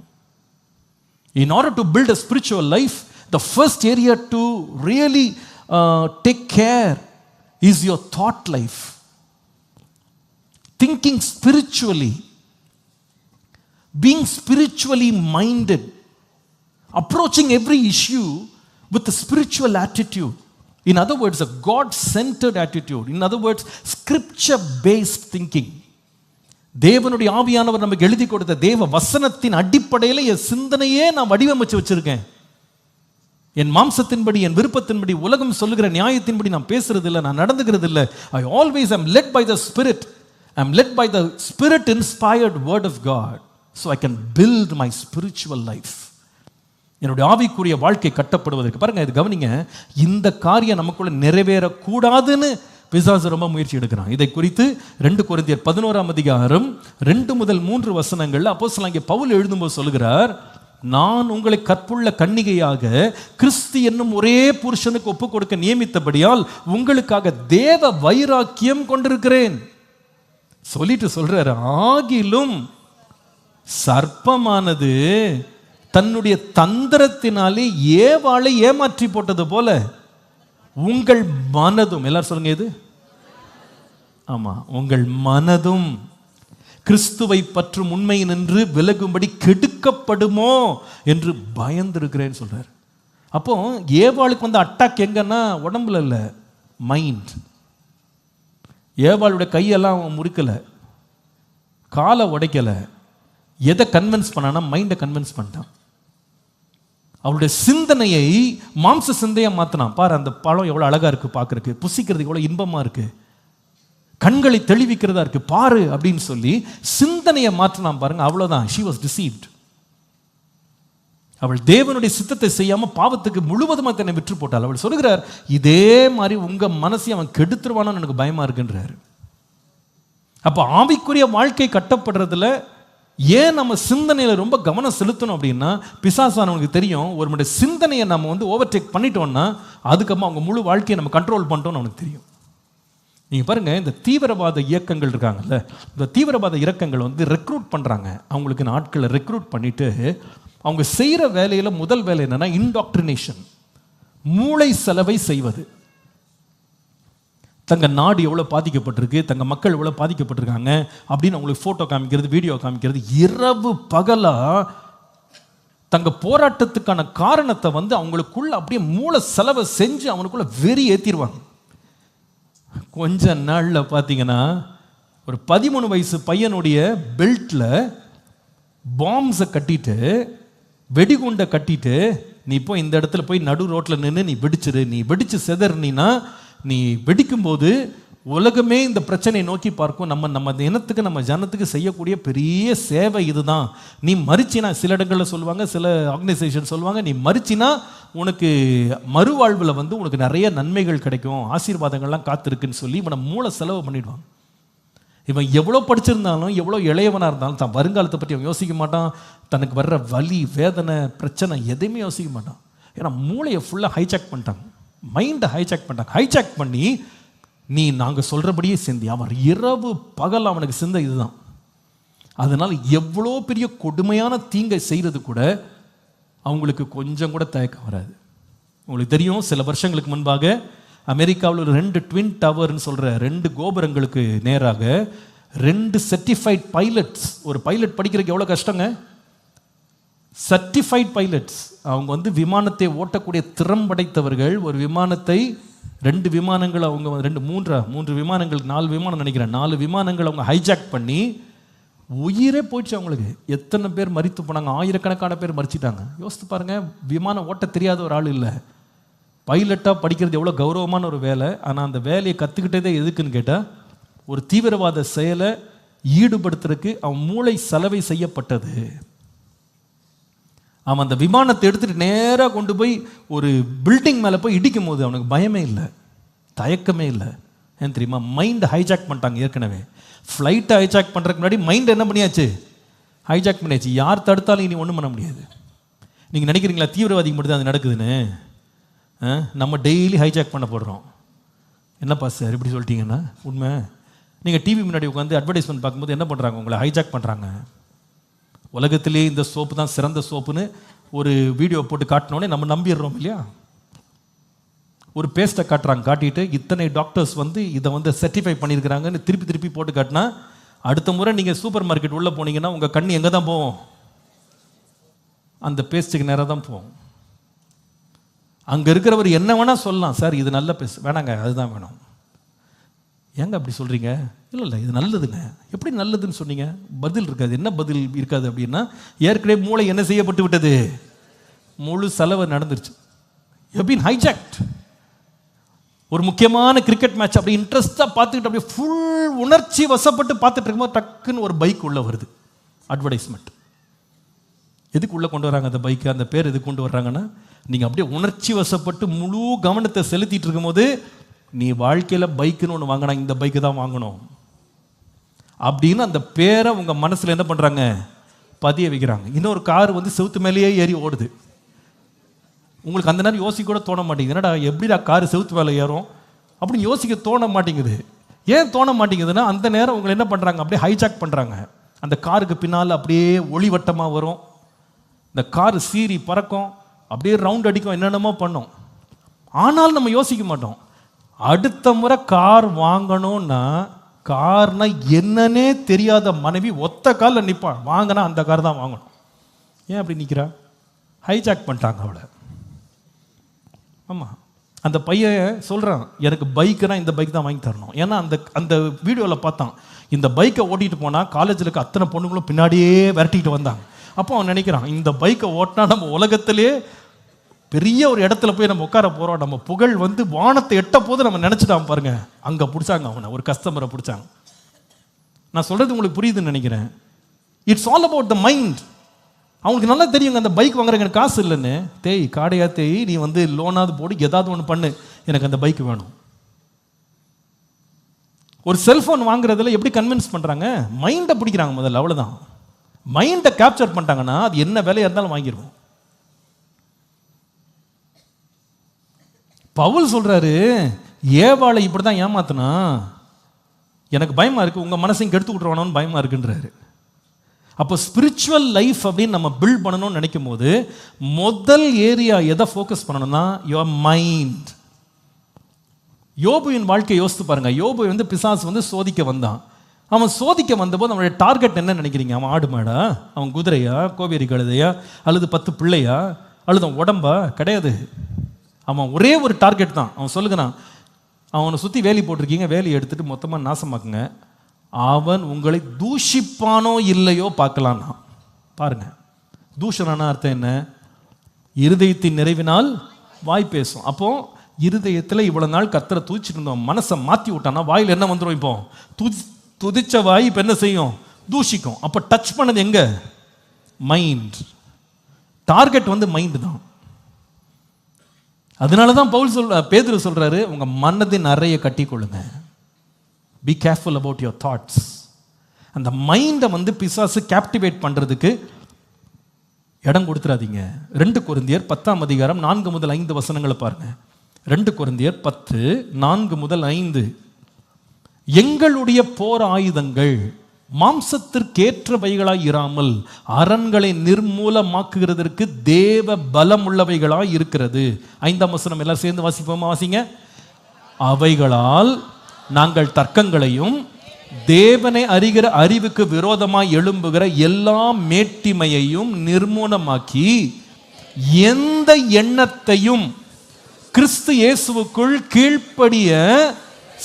In order to build a spiritual life, the first area to really take care is your thought life. Thinking spiritually, being spiritually minded, approaching every issue with a spiritual attitude. In other words, a God-centered attitude. In other words, scripture-based thinking. தேவனுடைய ஆவியானவர் நமக்கு எழுதி கொடுத்த தேவ வசனத்தின் அடிப்படையில் என் சிந்தனையே நான் வடிவமைச்சு வச்சிருக்கேன். என் மாம்சத்தின்படி, என் விருப்பத்தின்படி, உலகம் சொல்லுகிற நியாயத்தின்படி நான் பேசுறது இல்லை, நான் நடந்துக்கிறது இல்லை. I always am led by the Spirit. I am led by the Spirit-inspired Word of God, so I can build my spiritual life. என்னுடைய ஆவிக்குரிய வாழ்க்கை கட்டப்படுவதற்கு பாருங்க, இது கவனிங்க, இந்த காரியம் நமக்குள்ள நிறைவேறக்கூடாதுன்னு பிசாசு ரொம்ப முயற்சி எடுக்கிறான். இதை குறித்து 2 கொரிந்தியர் 11ஆம் அதிகாரம் 2 முதல் 3 வசனங்கள்ல அப்போஸ்தலனாகிய பவுல் எழுதும்போது சொல்லுகிறார், நான் உங்களை கற்புள்ள கன்னிகையாக கிறிஸ்து என்னும் ஒரே புருஷனுக்கு ஒப்பு கொடுக்க நியமித்தபடியால் உங்களுக்காக தேவ வைராக்கியம் கொண்டிருக்கிறேன் சொல்லிட்டு சொல்றாரு. ஆகிலும் சர்ப்பமானது தன்னுடைய தந்திரத்தினாலே ஏவாளை ஏமாற்றி போட்டது போல உங்கள் மனதும், எல்லாரும் சொல்லுங்க எது? ஆமா, உங்கள் மனதும் கிறிஸ்துவை பற்றும் உண்மை நின்று விலகும்படி கெடுக்கப்படுமோ என்று பயந்திருக்கிறேன்னு சொல்றார். அப்போ ஏவாளுக்கு அட்டாக் எங்கன்னா உடம்புல இல்ல, மைண்ட். ஏவாளுடைய கையெல்லாம் முறுக்கல, காலை உடைக்கல. எதை கன்வின்ஸ் பண்ணானா மைண்டை கன்வின்ஸ் பண்ணிட்டான். அவளுடைய சிந்தனையை மாம்ச சிந்தையை மாத்தினான். பாரு, அந்த பழம் எவ்வளவு அழகா இருக்கு பார்க்கறதுக்கு, புசிக்கிறதுக்கு எவ்வளவு இன்பமா இருக்கு, கண்களை தெளிவிக்கிறதா இருக்கு, பாரு அப்படின்னு சொல்லி சிந்தனையை மாற்றினான் பாருங்க. அவ்வளவுதான், she was deceived. அவள் தேவனுடைய சித்தத்தை செய்யாம பாவத்துக்கு முழுவதுமா தன்னை விற்று போட்டாள். அவள் சொல்லுகிறார், இதே மாதிரி உங்க மனசை அவன் கெடுத்துருவானு எனக்கு பயமா இருக்குன்றார். அப்ப ஆவிக்குரிய வாழ்க்கை கட்டப்படுறதுல ஏன் நம்ம சிந்தனையில ரொம்ப கவனம் செலுத்தணும் அப்படின்னா, பிசாசானவனுக்கு தெரியும் ஒரு சிந்தனையை நம்ம ஓவர்டேக் பண்ணிட்டோம்னா அதுக்கப்புறம் அவங்க முழு வாழ்க்கையை நம்ம கண்ட்ரோல் பண்ணிட்டோம்னு அவனுக்கு தெரியும். நீங்க பாருங்க, இந்த தீவிரவாத இயக்கங்கள் இருக்காங்கல்ல, இந்த தீவிரவாத இயக்கங்கள் ரெக்ரூட் பண்றாங்க. அவங்களுக்கு ஆட்களை ரெக்ரூட் பண்ணிட்டு அவங்க செய்யற வேலையில முதல் வேலை என்னன்னா இன்டாக்ட்ரினேஷன், மூளை செலவை செய்வது. தங்க நாடு எவ்வளோ பாதிக்கப்பட்டிருக்கு, தங்க மக்கள் எவ்வளோ பாதிக்கப்பட்டிருக்காங்க அப்படின்னு அவங்களுக்கு ஃபோட்டோ காமிக்கிறது, வீடியோ காமிக்கிறது, இரவு பகலா தங்க போராட்டத்துக்கான காரணத்தை வந்து அவங்களுக்குள்ள அப்படியே மூளை செலவை செஞ்சு அவனுக்குள்ள வெறி ஏற்றிடுவாங்க. கொஞ்ச நாளில் பார்த்தீங்கன்னா ஒரு 13 வயசு பையனுடைய பெல்ட்டில் பாம்ஸை கட்டிட்டு வெடிகுண்டை கட்டிட்டு, நீ இப்போ இந்த இடத்துல போய் நடு ரோட்டில் நின்று நீ வெடிச்சிரு, நீ வெடிச்சு செதறினா நீ வெடிக்கும்போது உலகமே இந்த பிரச்சனையை நோக்கி பார்க்கும். நம்ம இனத்துக்கு நம்ம ஜனத்துக்கு செய்யக்கூடிய பெரிய சேவை இதுதான். நீ மறிச்சினா, சில இடங்களில் சொல்லுவாங்க, சில ஆர்கனைசேஷன் சொல்லுவாங்க, நீ மறிச்சினா உனக்கு மறுவாழ்வில் வந்து உனக்கு நிறைய நன்மைகள் கிடைக்கும், ஆசீர்வாதங்கள்லாம் காத்திருக்குன்னு சொல்லி இவனை மூளை செலவு பண்ணிடுவான். இவன் எவ்வளோ படிச்சிருந்தாலும் எவ்வளோ இளையவனாக இருந்தாலும் தான் வருங்காலத்தை பற்றி அவன் யோசிக்க மாட்டான். தனக்கு வர்ற வலி, வேதனை, பிரச்சனை எதையுமே யோசிக்க மாட்டான். ஏன்னா மூளையை ஃபுல்லாக ஹைஜாக் பண்ணிட்டாங்க, மைண்டை ஹைஜாக் பண்ணிட்டாங்க. ஹைஜாக் பண்ணி நீ நாங்கள் சொல்கிறபடியே சிந்தி. அவன் இரவு பகல் அவனுக்கு சிந்தை இதுதான். அதனால் எவ்வளோ பெரிய கொடுமையான தீங்கை செய்கிறது கூட அவங்களுக்கு கொஞ்சம் கூட தயக்கம் வராது. உங்களுக்கு தெரியும், சில வருஷங்களுக்கு முன்பாக அமெரிக்காவில் ஒரு 2 ட்வின் டவர்னு சொல்கிற 2 கோபுரங்களுக்கு நேராக 2 சர்டிஃபைட் பைலட்ஸ், ஒரு பைலட் படிக்கிறதுக்கு எவ்வளோ கஷ்டங்க. சர்டிஃபைட் பைலட்ஸ், அவங்க வந்து விமானத்தை ஓட்டக்கூடிய திறம் படைத்தவர்கள். ஒரு விமானத்தை 2 விமானங்கள் அவங்க 3 விமானங்கள் 4 விமானம் நினைக்கிறேன், 4 விமானங்கள் அவங்க ஹைஜாக் பண்ணி உயிரே போயிடுச்சு அவங்களுக்கு. எத்தனை பேர் மரித்து போனாங்க, ஆயிரக்கணக்கான பேர் மறிச்சிட்டாங்க. யோசித்து பாருங்க, விமானம் ஓட்ட தெரியாத ஒரு ஆள் இல்லை. பைலட்டாக படிக்கிறது எவ்வளோ கௌரவமான ஒரு வேலை. ஆனால் அந்த வேலையை கற்றுக்கிட்டதே எதுக்குன்னு கேட்டால், ஒரு தீவிரவாத செயலை ஈடுபடுத்துறதுக்கு அவன் மூளை செலவை செய்யப்பட்டது. அவன் அந்த விமானத்தை எடுத்துகிட்டு நேராக கொண்டு போய் ஒரு பில்டிங் மேலே போய் இடிக்கும் போது அவனுக்கு பயமே இல்லை, தயக்கமே இல்லை. ஏன் தெரியுமா? மைண்டை ஹைஜாக் பண்ணிட்டாங்க. ஏற்கனவே ஃப்ளைட்டை ஹைஜாக் பண்ணுறதுக்கு முன்னாடி மைண்ட் என்ன பண்ணியாச்சு? ஹைஜாக் பண்ணியாச்சு. யார் தடுத்தாலும் இனி ஒன்றும் பண்ண முடியாது. நீங்கள் நினைக்கிறீங்களா தீவிரவாதிக்கு மட்டும் தான் அது நடக்குதுன்னு? நம்ம டெய்லி ஹைஜாக் பண்ண போடுறோம். என்னப்பா சார் இப்படி சொல்லிட்டீங்கன்னா உண்மை. நீங்கள் டிவி முன்னாடி உட்காந்து அட்வர்டைஸ்மெண்ட் பார்க்கும்போது என்ன பண்ணுறாங்க? உங்களை ஹைஜாக் பண்ணுறாங்க. உலகத்திலே இந்த சோப்பு தான் சிறந்த சோப்புன்னு ஒரு வீடியோ போட்டு காட்டினோடனே நம்ம நம்பிடுறோம் இல்லையா? ஒரு பேஸ்ட்டை காட்டுறாங்க, காட்டிட்டு இத்தனை டாக்டர்ஸ் வந்து இதை வந்து சர்டிஃபை பண்ணியிருக்கிறாங்கன்னு திருப்பி போட்டு காட்டினா, அடுத்த முறை நீங்கள் சூப்பர் மார்க்கெட் உள்ளே போனீங்கன்னா உங்கள் கண் எங்கே தான் போவோம்? அந்த பேஸ்ட்டுக்கு நேராக தான் போவோம். அங்கே இருக்கிறவர் என்ன வேணால் சொல்லலாம், சார் இது நல்ல பேஸ்ட் வேணாங்க, அதுதான் வேணும். ஏங்க அப்படி சொல்கிறீங்க? இல்லை இது நல்லதுங்க. எப்படி நல்லதுன்னு சொன்னீங்க? பதில் இருக்காது. என்ன பதில் இருக்காது அப்படின்னா, ஏற்கனவே மூளை என்ன செய்யப்பட்டு விட்டது? முழு செலவு நடந்துருச்சு. எப்படின் ஹைஜாக்ட். ஒரு முக்கியமான கிரிக்கெட் மேட்ச் அப்படி இன்ட்ரெஸ்டாக பார்த்துக்கிட்டு அப்படியே ஃபுல் உணர்ச்சி வசப்பட்டு பார்த்துட்டு இருக்கும்போது டக்குன்னு ஒரு பைக் உள்ளே வருது, அட்வர்டைஸ்மெண்ட். எதுக்கு உள்ளே கொண்டு வராங்க அந்த பைக்கு? அந்த பேர் எதுக்கு கொண்டு வர்றாங்கன்னா, நீங்கள் அப்படியே உணர்ச்சி வசப்பட்டு முழு கவனத்தை செலுத்திட்டு இருக்கும்போது, நீ வாழ்க்கையில் பைக்குன்னு ஒன்று வாங்கினா இந்த பைக்கு தான் வாங்கணும் அப்படின்னு அந்த பேரை உங்கள் மனசில் என்ன பண்ணுறாங்க? பதிய வைக்கிறாங்க. இன்னொரு கார் வந்து செவுத்து மேலேயே ஏறி ஓடுது. உங்களுக்கு அந்த நேரம் யோசிக்க கூட தோண மாட்டேங்குது. என்னடா எப்படிடா கார் செவுத்து மேலே ஏறும் அப்படின்னு யோசிக்க தோண மாட்டேங்குது. ஏன் தோண மாட்டேங்குதுன்னா, அந்த நேரம் உங்களை என்ன பண்ணுறாங்க? அப்படியே ஹைஜாக் பண்ணுறாங்க. அந்த காருக்கு பின்னால் அப்படியே ஒளிவட்டமாக வரும், இந்த கார் சீறி பறக்கும், அப்படியே ரவுண்ட் அடிக்கும், என்னென்னமோ பண்ணும். ஆனால் நம்ம யோசிக்க மாட்டோம். அடுத்த முறை கார் வாங்கணும்னா, கார்னா என்னன்னே தெரியாத மனைவி ஒத்த காலில் நிற்பான், வாங்கினா அந்த கார் தான் வாங்கணும். ஏன் அப்படி நிற்கிறா? ஹைஜாக் பண்ணிட்டாங்க அவளை. ஆமாம், அந்த பையன் சொல்கிறான், எனக்கு பைக்குனா இந்த பைக் தான் வாங்கி தரணும். ஏன்னா அந்த வீடியோவில் பார்த்தான், இந்த பைக்கை ஓட்டிகிட்டு போனால் காலேஜில் இருக்க அத்தனை பொண்ணுங்களும் பின்னாடியே விரட்டிக்கிட்டு வந்தாங்க. அப்போ அவன் நினைக்கிறான், இந்த பைக்கை ஓட்டினா நம்ம உலகத்திலே பெரிய ஒரு இடத்துல போய் நம்ம உட்கார போகிறோம், நம்ம புகழ் வந்து வானத்தை எட்ட போது நம்ம நினச்சிட்டான் பாருங்க. அங்கே பிடிச்சாங்க அவனை, ஒரு கஸ்டமரை பிடிச்சாங்க. நான் சொல்கிறது உங்களுக்கு புரியுதுன்னு நினைக்கிறேன். It's all about the mind. அவங்களுக்கு நல்லா தெரியுங்க, அந்த பைக் வாங்குறதுக்கு எனக்கு காசு இல்லைன்னு. தேய் காடையா தேய், நீ வந்து லோனாவது போடு, ஏதாவது ஒன்று பண்ணு, எனக்கு அந்த பைக் வேணும். ஒரு செல்ஃபோன் வாங்குறதுல எப்படி கன்வின்ஸ் பண்ணுறாங்க? மைண்டை பிடிக்கிறாங்க முதல்ல, அவ்வளோதான். மைண்டை கேப்சர் பண்ணிட்டாங்கன்னா அது என்ன வேலையாக இருந்தாலும் வாங்கிடுவோம். பவுல் சொல்கிறாரு, ஏவாளை இப்படி தான் ஏமாத்தினா, எனக்கு பயமாக இருக்குது, உங்கள் மனசையும் கெடுத்து விட்ருவானோன்னு பயமாக இருக்குன்றாரு. அப்போ ஸ்பிரிச்சுவல் லைஃப் அப்படின்னு நம்ம பில்ட் பண்ணணும்னு நினைக்கும் போது முதல் ஏரியா எதை ஃபோக்கஸ் பண்ணணும்னா, யுவர் மைண்ட். யோபுவின் வாழ்க்கையை யோசித்து பாருங்க. யோபு வந்து பிசாசு வந்து சோதிக்க வந்தான். அவன் சோதிக்க வந்தபோது அவனுடைய டார்கெட் என்ன நினைக்கிறீங்க? அவன் ஆடு மாடா, அவன் குதிரையா, கோவேரி கழுதையா, அல்லது 10 பிள்ளையா, அல்லது அவன் உடம்பா? கிடையாது. அவன் ஒரே ஒரு டார்கெட் தான். அவன் சொல்லுகிறான், அவனை சுற்றி வேலி போட்டிருக்கீங்க, வேலியை எடுத்துட்டு மொத்தமாக நாசமாக்குங்க, அவன் உங்களை தூஷிப்பானோ இல்லையோ பார்க்கலான்னா. பாருங்க, தூஷணான அர்த்தம் என்ன? இருதயத்தின் நிறைவினால் வாய் பேசும். அப்போ இருதயத்தில் இவ்வளவு நாள் கர்த்தரை தூச்சிட்டு இருந்தோம், மனசை மாற்றி விட்டானா வாயில் என்ன வந்துடும்? இப்போ துதிச்ச வாய் இப்போ என்ன செய்யும்? தூஷிக்கும். அப்போ டச் பண்ணது எங்க? மைண்ட். டார்கெட் வந்து மைண்ட் தான். அதனால தான் பேதுரு சொல்றாரு, உங்க மனதின் அறையை கட்டி கொள்ளுங்க. Be careful about your thoughts. அந்த மைண்டை வந்து பிசாசு கேப்டிவேட் பண்றதுக்கு இடம் கொடுத்துறாதீங்க. 2 கொரிந்தியர் 10ஆம் அதிகாரம் 4 முதல் 5 வசனங்களை பாருங்க. 2 கொரிந்தியர் 10 4 முதல் 5. எங்களுடைய போர் ஆயுதங்கள் மாம்சத்திற்கேற்றவைகளாய் இராமல் அரண்களை நிர்மூலமாக்குகிறதற்கு தேவ பலம் உள்ளவைகளாய் இருக்கிறது. 5ஆம் வசனம் எல்லாரும் சேர்ந்து வாசிப்போமா? வாசிங்க. அவைகளால் நாங்கள் தர்க்கங்களையும் தேவனை அறிகிற அறிவுக்கு விரோதமாய் எழும்புகிற எல்லா மேட்டிமையையும் நிர்மூலமாக்கி எந்த எண்ணத்தையும் கிறிஸ்து இயேசுவுக்குள் கீழ்ப்படிய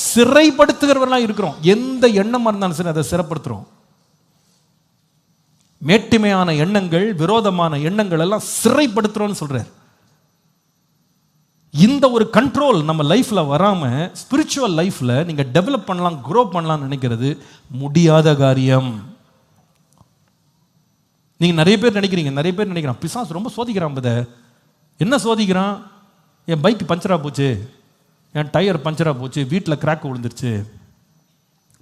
சிறைப்படுத்துகிறவர்களாக இருக்கிறோம். எந்த எண்ணமா இருந்தாலும் சரி அதை சிறைப்படுத்துறோம். மேட்டிமையான எண்ணங்கள், விரோதமான எண்ணங்கள் எல்லாம் சிறைப்படுத்துறோம்னு சொல்றார். இந்த ஒரு கண்ட்ரோல் நம்ம லைஃப்ல வராம ஸ்பிரிச்சுவல் லைஃப்ல நீங்க டெவலப் பண்ணலாம், க்ரோ பண்ணலாம் நினைக்கிறது முடியாத காரியம். நீங்க நிறைய பேர் நினைக்கிறான் பிசாசு ரொம்ப சோதிக்கிறான். என்ன சோதிக்கிறான்? என் பைக் பஞ்சரா போச்சு, என் டயர் பஞ்சரா போச்சு, வீட்டில் கிராக் விழுந்துருச்சு,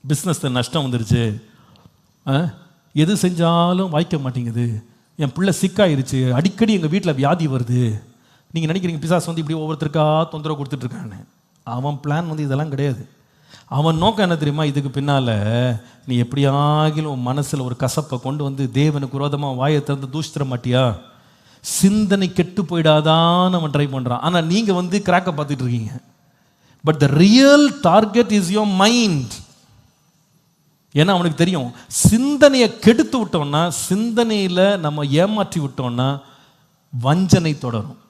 பிஸ்னஸ் நஷ்டம் வந்துருச்சு, எது செஞ்சாலும் வாய்க்க மாட்டேங்குது, என் பிள்ளை சிக்காயிருச்சு, அடிக்கடி எங்கள் வீட்டில் வியாதி வருது. நீங்கள் நினைக்கிறீங்க பிசாசு வந்து இப்படி ஒவ்வொருத்தருக்கா தொந்தரவு கொடுத்துட்ருக்கான்னு. அவன் பிளான் வந்து இதெல்லாம் கிடையாது. அவன் நோக்கம் என்ன தெரியுமா? இதுக்கு பின்னால் நீ எப்படியாகிலும் உன் மனசில் ஒரு கசப்பை கொண்டு வந்து தேவனுக்கு விரோதமாக வாயை திறந்து தூஷித்திர மாட்டியா, சிந்தனை கெட்டு போயிடாதான்னு அவன் ட்ரை பண்ணுறான். ஆனால் நீங்கள் வந்து கிராக்கை பார்த்துட்டு இருக்கீங்க. But the real target is your mind. ஏன்னா அவனுக்கு தெரியும், சிந்தனையை கெடுத்து விட்டோம்னா, சிந்தனையில் நம்ம ஏமாற்றி விட்டோம்னா வஞ்சனை தொடரும்.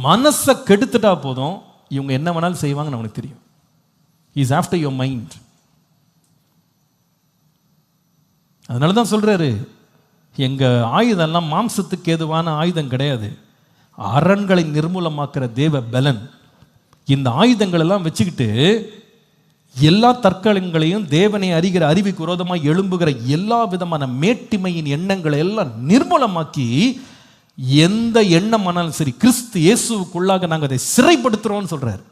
மனசை கெடுத்துட்டா போதும், இவங்க என்ன வேணாலும் செய்வாங்கன்னு அவனுக்கு தெரியும். Is after your mind. அதனால தான் சொல்றாரு, எங்க ஆயுதம்லாம் மாம்சத்துக்கு ஏதுவான ஆயுதம் கிடையாது, அரண்களை நிர்மூலமாக்குற தேவ பலன். இந்த ஆயுதங்கள் எல்லாம் வச்சுக்கிட்டு எல்லா தற்கொலைகளையும் தேவனை அறிகிற அறிவுக்கு விரோதமாக எழும்புகிற எல்லா விதமான மேட்டிமையின் எண்ணங்களை எல்லாம் நிர்மூலமாக்கி எந்த எண்ணம் ஆனாலும் சரி கிறிஸ்து இயேசுவுக்குள்ளாக நாங்கள் அதை சிறைப்படுத்துறோம்னு சொல்றாரு.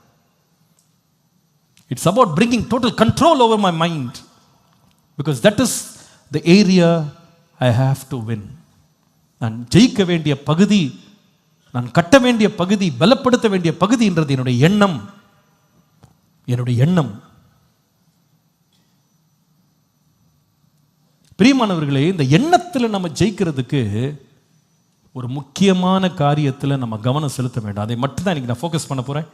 It's about bringing total control over my mind, because that is the area I have to win. நான் ஜெயிக்க வேண்டிய பகுதி, நான் கட்ட வேண்டிய பகுதி, பலப்படுத்த வேண்டிய பகுதின்றது என்னுடைய எண்ணம். என்னுடைய எண்ணம். பிரியமானவர்களே, இந்த எண்ணத்தில் நம்ம ஜெயிக்கிறதுக்கு ஒரு முக்கியமான காரியத்தில் நம்ம கவனம் செலுத்த வேண்டும். அதை மட்டும் தான் இன்னைக்கு நான் ஃபோக்கஸ் பண்ண போறேன்.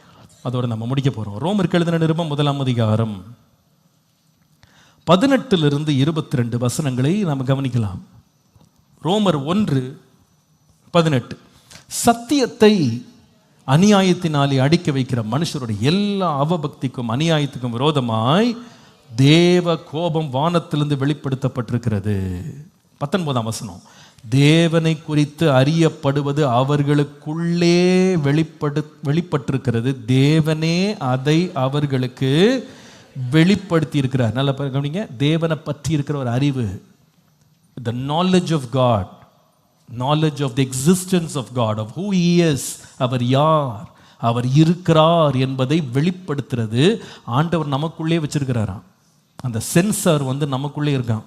அதோட நம்ம முடிக்க போறோம். ரோமருக்கு எழுதின நிருபம் 1ஆம் அதிகாரம் 18 - 22 வசனங்களை நாம் கவனிக்கலாம். ரோமர் 1:18. சத்தியத்தை அநியாயத்தினாலே அடிக்க வைக்கிற மனுஷருடைய எல்லா அவபக்திக்கும் அநியாயத்துக்கும் விரோதமாய் தேவ கோபம் வானத்திலிருந்து வெளிப்படுத்தப்பட்டிருக்கிறது. 19ஆம் வசனம். தேவனை குறித்து அறியப்படுவது அவர்களுக்குள்ளே வெளிப்பட்டிருக்கிறது, தேவனே அதை அவர்களுக்கு வெளிப்படுத்தி இருக்கிறார். நல்ல கவனிங்க, தேவனை பற்றி இருக்கிற ஒரு அறிவு, the knowledge of God, knowledge of the existence of God, of who he is, அவர் யார், அவர் இருக்கிறார் என்பதை வெளிப்படுத்துறது ஆண்டவர் நமக்குள்ளே வச்சிருக்கிறாராம். அந்த சென்சார் வந்து நமக்குள்ளே இருக்கான்.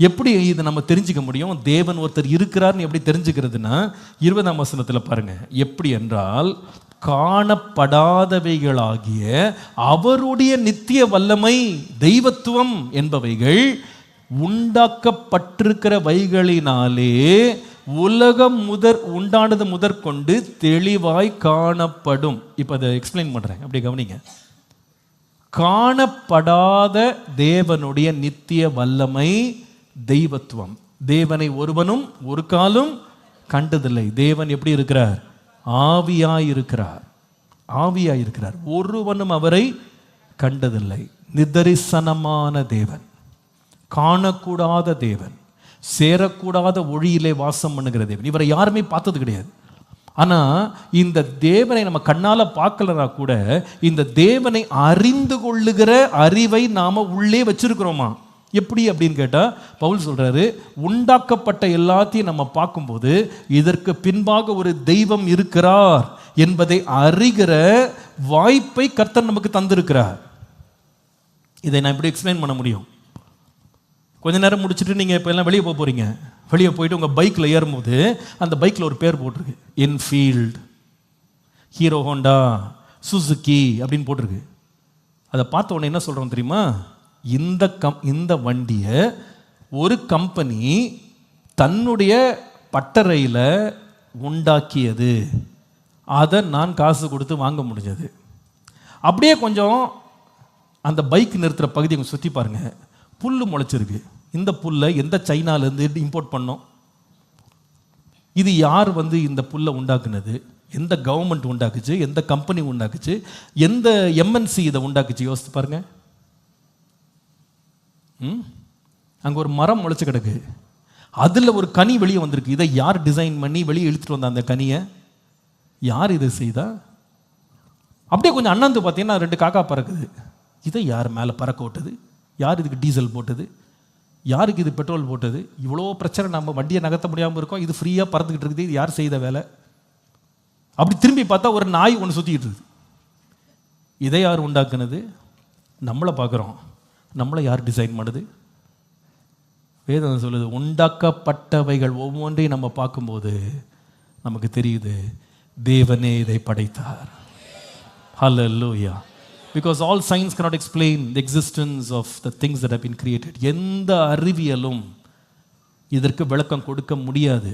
எப்படி இதை நம்ம தெரிஞ்சுக்க முடியும்? தேவன் ஒருத்தர் இருக்கிறார்னு எப்படி தெரிஞ்சுக்கிறதுனா 20ஆம் வசனத்தில் பாருங்க. எப்படி என்றால், காணப்படாதவைகளாகிய அவருடைய நித்திய வல்லமை, தெய்வத்துவம் என்பவைகள் உண்டாக்கப்பட்டிருக்கிற வைகளினாலே உலகம் உண்டானது முதற்கொண்டு தெளிவாய் காணப்படும். இப்போ அதை எக்ஸ்பிளைன் பண்றேன், அப்படி கவனிங்க. காணப்படாத தேவனுடைய நித்திய வல்லமை தெய்வத்துவம். தேவனை ஒருவனும் ஒரு காலும் கண்டதில்லை. தேவன் எப்படி இருக்கிறார்? ஆவியாயிருக்கிறார். ஆவியாயிருக்கிறார். ஒருவனும் அவரை கண்டதில்லை. நிதரிசனமான தேவன், காணக்கூடாத தேவன், சேரக்கூடாத ஒளியிலே வாசம் பண்ணுகிற தேவன். இவரை யாருமே பார்த்தது கிடையாது. ஆனா இந்த தேவனை நம்ம கண்ணால பார்க்கலனா கூட இந்த தேவனை அறிந்து கொள்ளுகிற அறிவை நாம உள்ளே வச்சிருக்கிறோமா? எப்படி அப்படின்னு கேட்டா பவுல் சொல்றாரு, உண்டாக்கப்பட்ட எல்லாத்தையும் நம்ம பார்க்கும்போது இதற்கு பின்பாக ஒரு தெய்வம் இருக்கிறார் என்பதை அறிகிற வாய்ப்பை கர்த்தர் நமக்கு தந்திருக்கிறார். இதை நான் எப்படி எக்ஸ்பிளைன் பண்ண முடியும்? கொஞ்ச நேரம் முடிச்சுட்டு நீங்கள் இப்போ எல்லாம் வெளியே போக போகிறீங்க. வெளியே போயிட்டு உங்கள் பைக்கில் ஏறும்போது அந்த பைக்கில் ஒரு பேர் போட்டிருக்கு, என்ஃபீல்டு, ஹீரோ ஹோண்டா, சுசுக்கி அப்படின்னு போட்டிருக்கு. அதை பார்த்த உடனே என்ன சொல்கிறோம் தெரியுமா? இந்த வண்டியை ஒரு கம்பெனி தன்னுடைய பட்டறையில் உண்டாக்கியது, அதை நான் காசு கொடுத்து வாங்க முடிஞ்சது. அப்படியே கொஞ்சம் அந்த பைக் நிறுத்துகிற பகுதியை கொஞ்சம் சுற்றி பாருங்கள். புல் முளைச்சிருக்கு. இந்த புல்லை எந்த சைனாலேருந்து இம்போர்ட் பண்ணோம்? இது யார் இந்த புல்லை உண்டாக்குனது? எந்த கவர்மெண்ட் உண்டாக்குச்சு? எந்த கம்பெனி உண்டாக்குச்சு? எந்த எம்என்சி இதை உண்டாக்குச்சு? யோசித்து பாருங்க. அங்கே ஒரு மரம் முளைச்சு கிடக்கு, அதில் ஒரு கனி வெளியே வந்திருக்கு. இதை யார் டிசைன் பண்ணி வெளியே இழுத்துட்டு வந்த? அந்த கனியை யார் இதை செய்தா? அப்படியே கொஞ்சம் அண்ணாந்து பார்த்தீங்கன்னா 2 காக்கா பறக்குது. இதை யார் மேலே பறக்க விட்டது? யார் இதுக்கு டீசல் போட்டது? யாருக்கு இது பெட்ரோல் போட்டது? இவ்வளோ பிரச்சனை, நம்ம வண்டியை நகர்த்த முடியாமல் இருக்கோம், இது ஃப்ரீயாக பறந்துக்கிட்டு இருக்குது. இது யார் செய்த வேலை? அப்படி திரும்பி பார்த்தா ஒரு நாய் ஒன்று சுற்றிக்கிட்டு இருக்குது. இதை யார் உண்டாக்குனது? நம்மளை பார்க்குறோம், நம்மளை யார் டிசைன் பண்ணுது? வேதம் சொல்லுது, உண்டாக்கப்பட்டவைகள் ஒவ்வொன்றையும் நம்ம பார்க்கும்போது நமக்கு தெரியுது தேவனே இதை படைத்தார். ஹல்லேலூயா. Because all science cannot explain the existence of the things that have been created. எந்த அறிவியலும் இதற்கு விளக்கம் கொடுக்க முடியாது.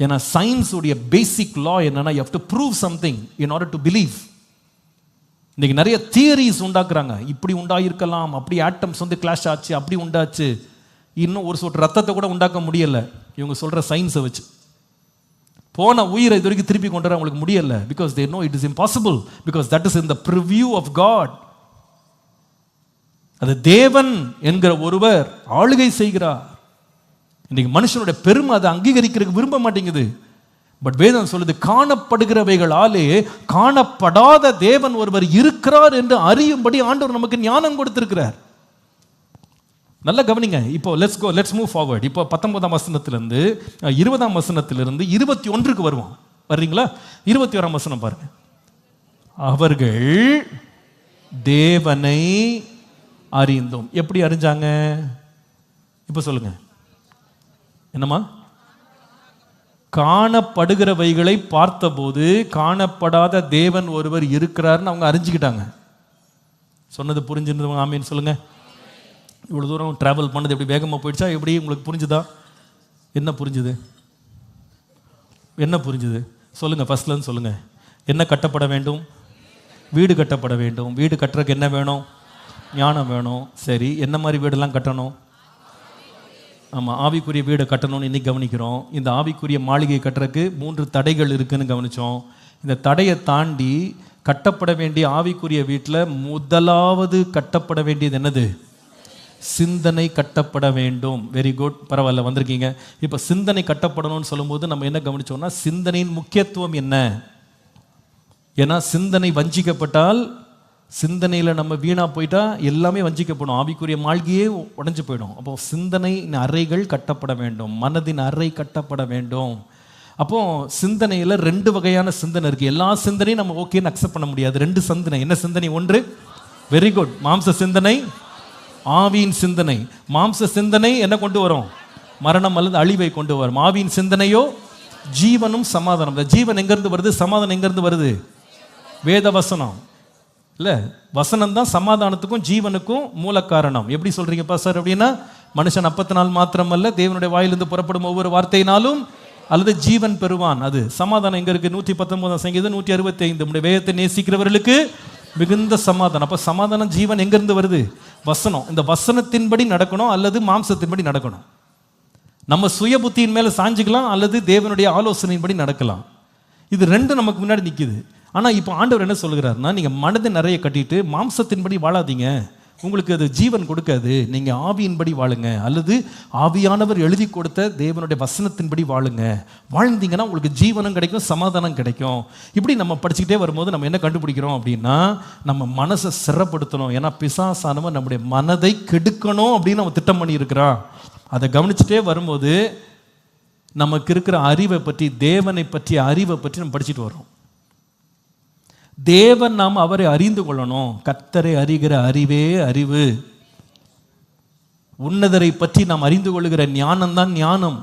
ஏன்னா சயின்ஸ் உடைய பேசிக் லா என்னன்னா, you have to prove something in order to believe. இன்னைக்கு நிறைய தியரிஸ் உண்டாக்குறாங்க. இப்படி உண்டாயிருக்கலாம், அப்படி ஆட்டம்ஸ் கிளாஷ் ஆச்சு, அப்படி உண்டாச்சு. இன்னும் ஒரு சொட்டு ரத்தத்தை கூட உண்டாக்க முடியல இவங்க சொல்ற சயின்ஸை வச்சு. போன உயிரை இது வரைக்கும் திருப்பி கொண்டு வர அவங்களுக்கு முடியல. Because they know it is impossible, because that is in the preview of God. அது தேவன் என்கிற ஒருவர் ஆளுகை செய்கிறார். இன்னைக்கு மனுஷனுடைய பெருமை அதை அங்கீகரிக்கிறதுக்கு விரும்ப மாட்டேங்குது. பட் வேதம் சொல்லுது, காணப்படுகிறவைகளாலே காணப்படாத தேவன் ஒருவர் இருக்கிறார் என்று அறியும்படி ஆண்டவர் நமக்கு ஞானம் கொடுத்திருக்கிறார். நல்லா கவனிங்க. இப்போ லெட்ஸ் மூவ் ஃபார்வர்ட். இப்போ 19ஆம் வசனத்திலிருந்து 20ஆம் வசனத்திலிருந்து 21க்கு வருவோம். வர்றீங்களா? 21ஆம் வசனம் பாருங்க. அவர்கள் தேவனை அறிந்தோம். எப்படி அறிஞ்சாங்க? இப்போ சொல்லுங்க, என்னம்மா? காணப்படுகிறவைகளை பார்த்தபோது காணப்படாத தேவன் ஒருவர் இருக்கிறார்னு அவங்க அறிஞ்சுக்கிட்டாங்க. சொன்னது புரிஞ்சுருந்தவங்க ஆமீன்னு சொல்லுங்க. இவ்வளோ தூரம் ட்ராவல் பண்ணது எப்படி வேகமாக போயிடுச்சா? எப்படி உங்களுக்கு புரிஞ்சுதா? என்ன புரிஞ்சுது? என்ன புரிஞ்சுது சொல்லுங்கள். ஃபர்ஸ்ட்லேருந்து சொல்லுங்கள். என்ன கட்டப்பட வேண்டும்? வீடு கட்டப்பட வேண்டும். வீடு கட்டுறதுக்கு என்ன வேணும்? ஞானம் வேணும். சரி, என்ன மாதிரி வீடெல்லாம் கட்டணும்? ஆமாம், ஆவிக்குரிய வீடை கட்டணும்னு இன்னைக்கு கவனிக்கிறோம். இந்த ஆவிக்குரிய மாளிகை கட்டுறதுக்கு 3 தடைகள் இருக்குன்னு கவனித்தோம். இந்த தடையை தாண்டி கட்டப்பட வேண்டிய ஆவிக்குரிய வீட்டில் முதலாவது கட்டப்பட வேண்டியது என்னது? சிந்தனை கட்டப்பட வேண்டும். வெரி குட், பரவாயில்ல, வந்திருக்கீங்க. இப்போ சிந்தனை கட்டப்படணும்னு சொல்லும்போது நம்ம என்ன கவனிச்சோம்னா, சிந்தனையின் முக்கியத்துவம் என்ன? ஏன்னா சிந்தனை வஞ்சிக்கப்பட்டால், சிந்தனையில் நம்ம வீணா போயிட்டா எல்லாமே வஞ்சிக்கப்படும். ஆவிக்குரிய மாளிகையே உடைஞ்சு போயிடும். அப்போ சிந்தனை அறைகள் கட்டப்பட வேண்டும், மனதின் அறை கட்டப்பட வேண்டும். அப்போ சிந்தனையில் 2 வகையான சிந்தனை இருக்கு. எல்லா சிந்தனையும் நம்ம ஓகேன்னு அக்செப்ட் பண்ண முடியாது. 2 சிந்தனை. என்ன சிந்தனை? ஒன்று, வெரி குட், மாம்ச சிந்தனை, ஆவியின் சிந்தனை. மாம்ச சிந்தனை என்ன கொண்டு வரும்? மரணம் அல்லது அழிவை கொண்டு வரும். ஆவியின் சிந்தனையோ ஜீவனும் சமாதானம். ஜீவன் எங்கிருந்து வருது? சமாதானம் எங்கிருந்து வருது? வேத வசனம் இல்லை, வசனம் தான் சமாதானத்துக்கும் ஜீவனுக்கும் மூல காரணம். எப்படி சொல்றீங்க பாஸ்டர்? அப்படின்னா மனுஷன் அப்பத்தினால் மாத்திரமல்ல, தேவனுடைய வாயிலிருந்து புறப்படும் ஒவ்வொரு வார்த்தையினாலும் அல்லது ஜீவன் பெறுவான். அது சமாதானம் எங்க இருக்கு? 119 சங்கீதம் 165. நம்முடைய வேதத்தை நேசிக்கிறவர்களுக்கு மிகுந்த சமாதானம். அப்போ சமாதானம் ஜீவன் எங்கேருந்து வருது? வசனம். இந்த வசனத்தின்படி நடக்கணும் அல்லது மாம்சத்தின்படி நடக்கணும். நம்ம சுய புத்தியின் மேலே சாஞ்சிக்கலாம் அல்லது தேவனுடைய ஆலோசனையின்படி நடக்கலாம். இது ரெண்டும் நமக்கு முன்னாடி நிற்கிது. ஆனால் இப்போ ஆண்டவர் என்ன சொல்கிறாருன்னா, நீங்கள் மனதை நிறைய கட்டிட்டு மாம்சத்தின்படி வாழாதீங்க, உங்களுக்கு அது ஜீவன் கொடுக்காது. நீங்கள் ஆவியின்படி வாழுங்க, அல்லது ஆவியானவர் எழுதி கொடுத்த தேவனுடைய வசனத்தின்படி வாழுங்க. வாழ்ந்தீங்கன்னா உங்களுக்கு ஜீவனும் கிடைக்கும், சமாதானம் கிடைக்கும். இப்படி நம்ம படிச்சுக்கிட்டே வரும்போது நம்ம என்ன கண்டுபிடிக்கிறோம் அப்படின்னா, நம்ம மனசை சிறப்படுத்தணும். ஏன்னா பிசாசானவன் நம்முடைய மனதை கெடுக்கணும் அப்படின்னு நம்ம திட்டம் பண்ணியிருக்கிறான். அதை கவனிச்சுட்டே வரும்போது நமக்கு இருக்கிற அறிவை பற்றி, தேவனை பற்றிய அறிவை பற்றி நம்ம படிச்சுட்டு வரோம். தேவன் நாம் அவரை அறிந்து கொள்ளணும். கர்த்தரை அறிகிற அறிவே அறிவு. உன்னதரை பற்றி நாம் அறிந்து கொள்ளுகிற ஞானம்தான் ஞானம்.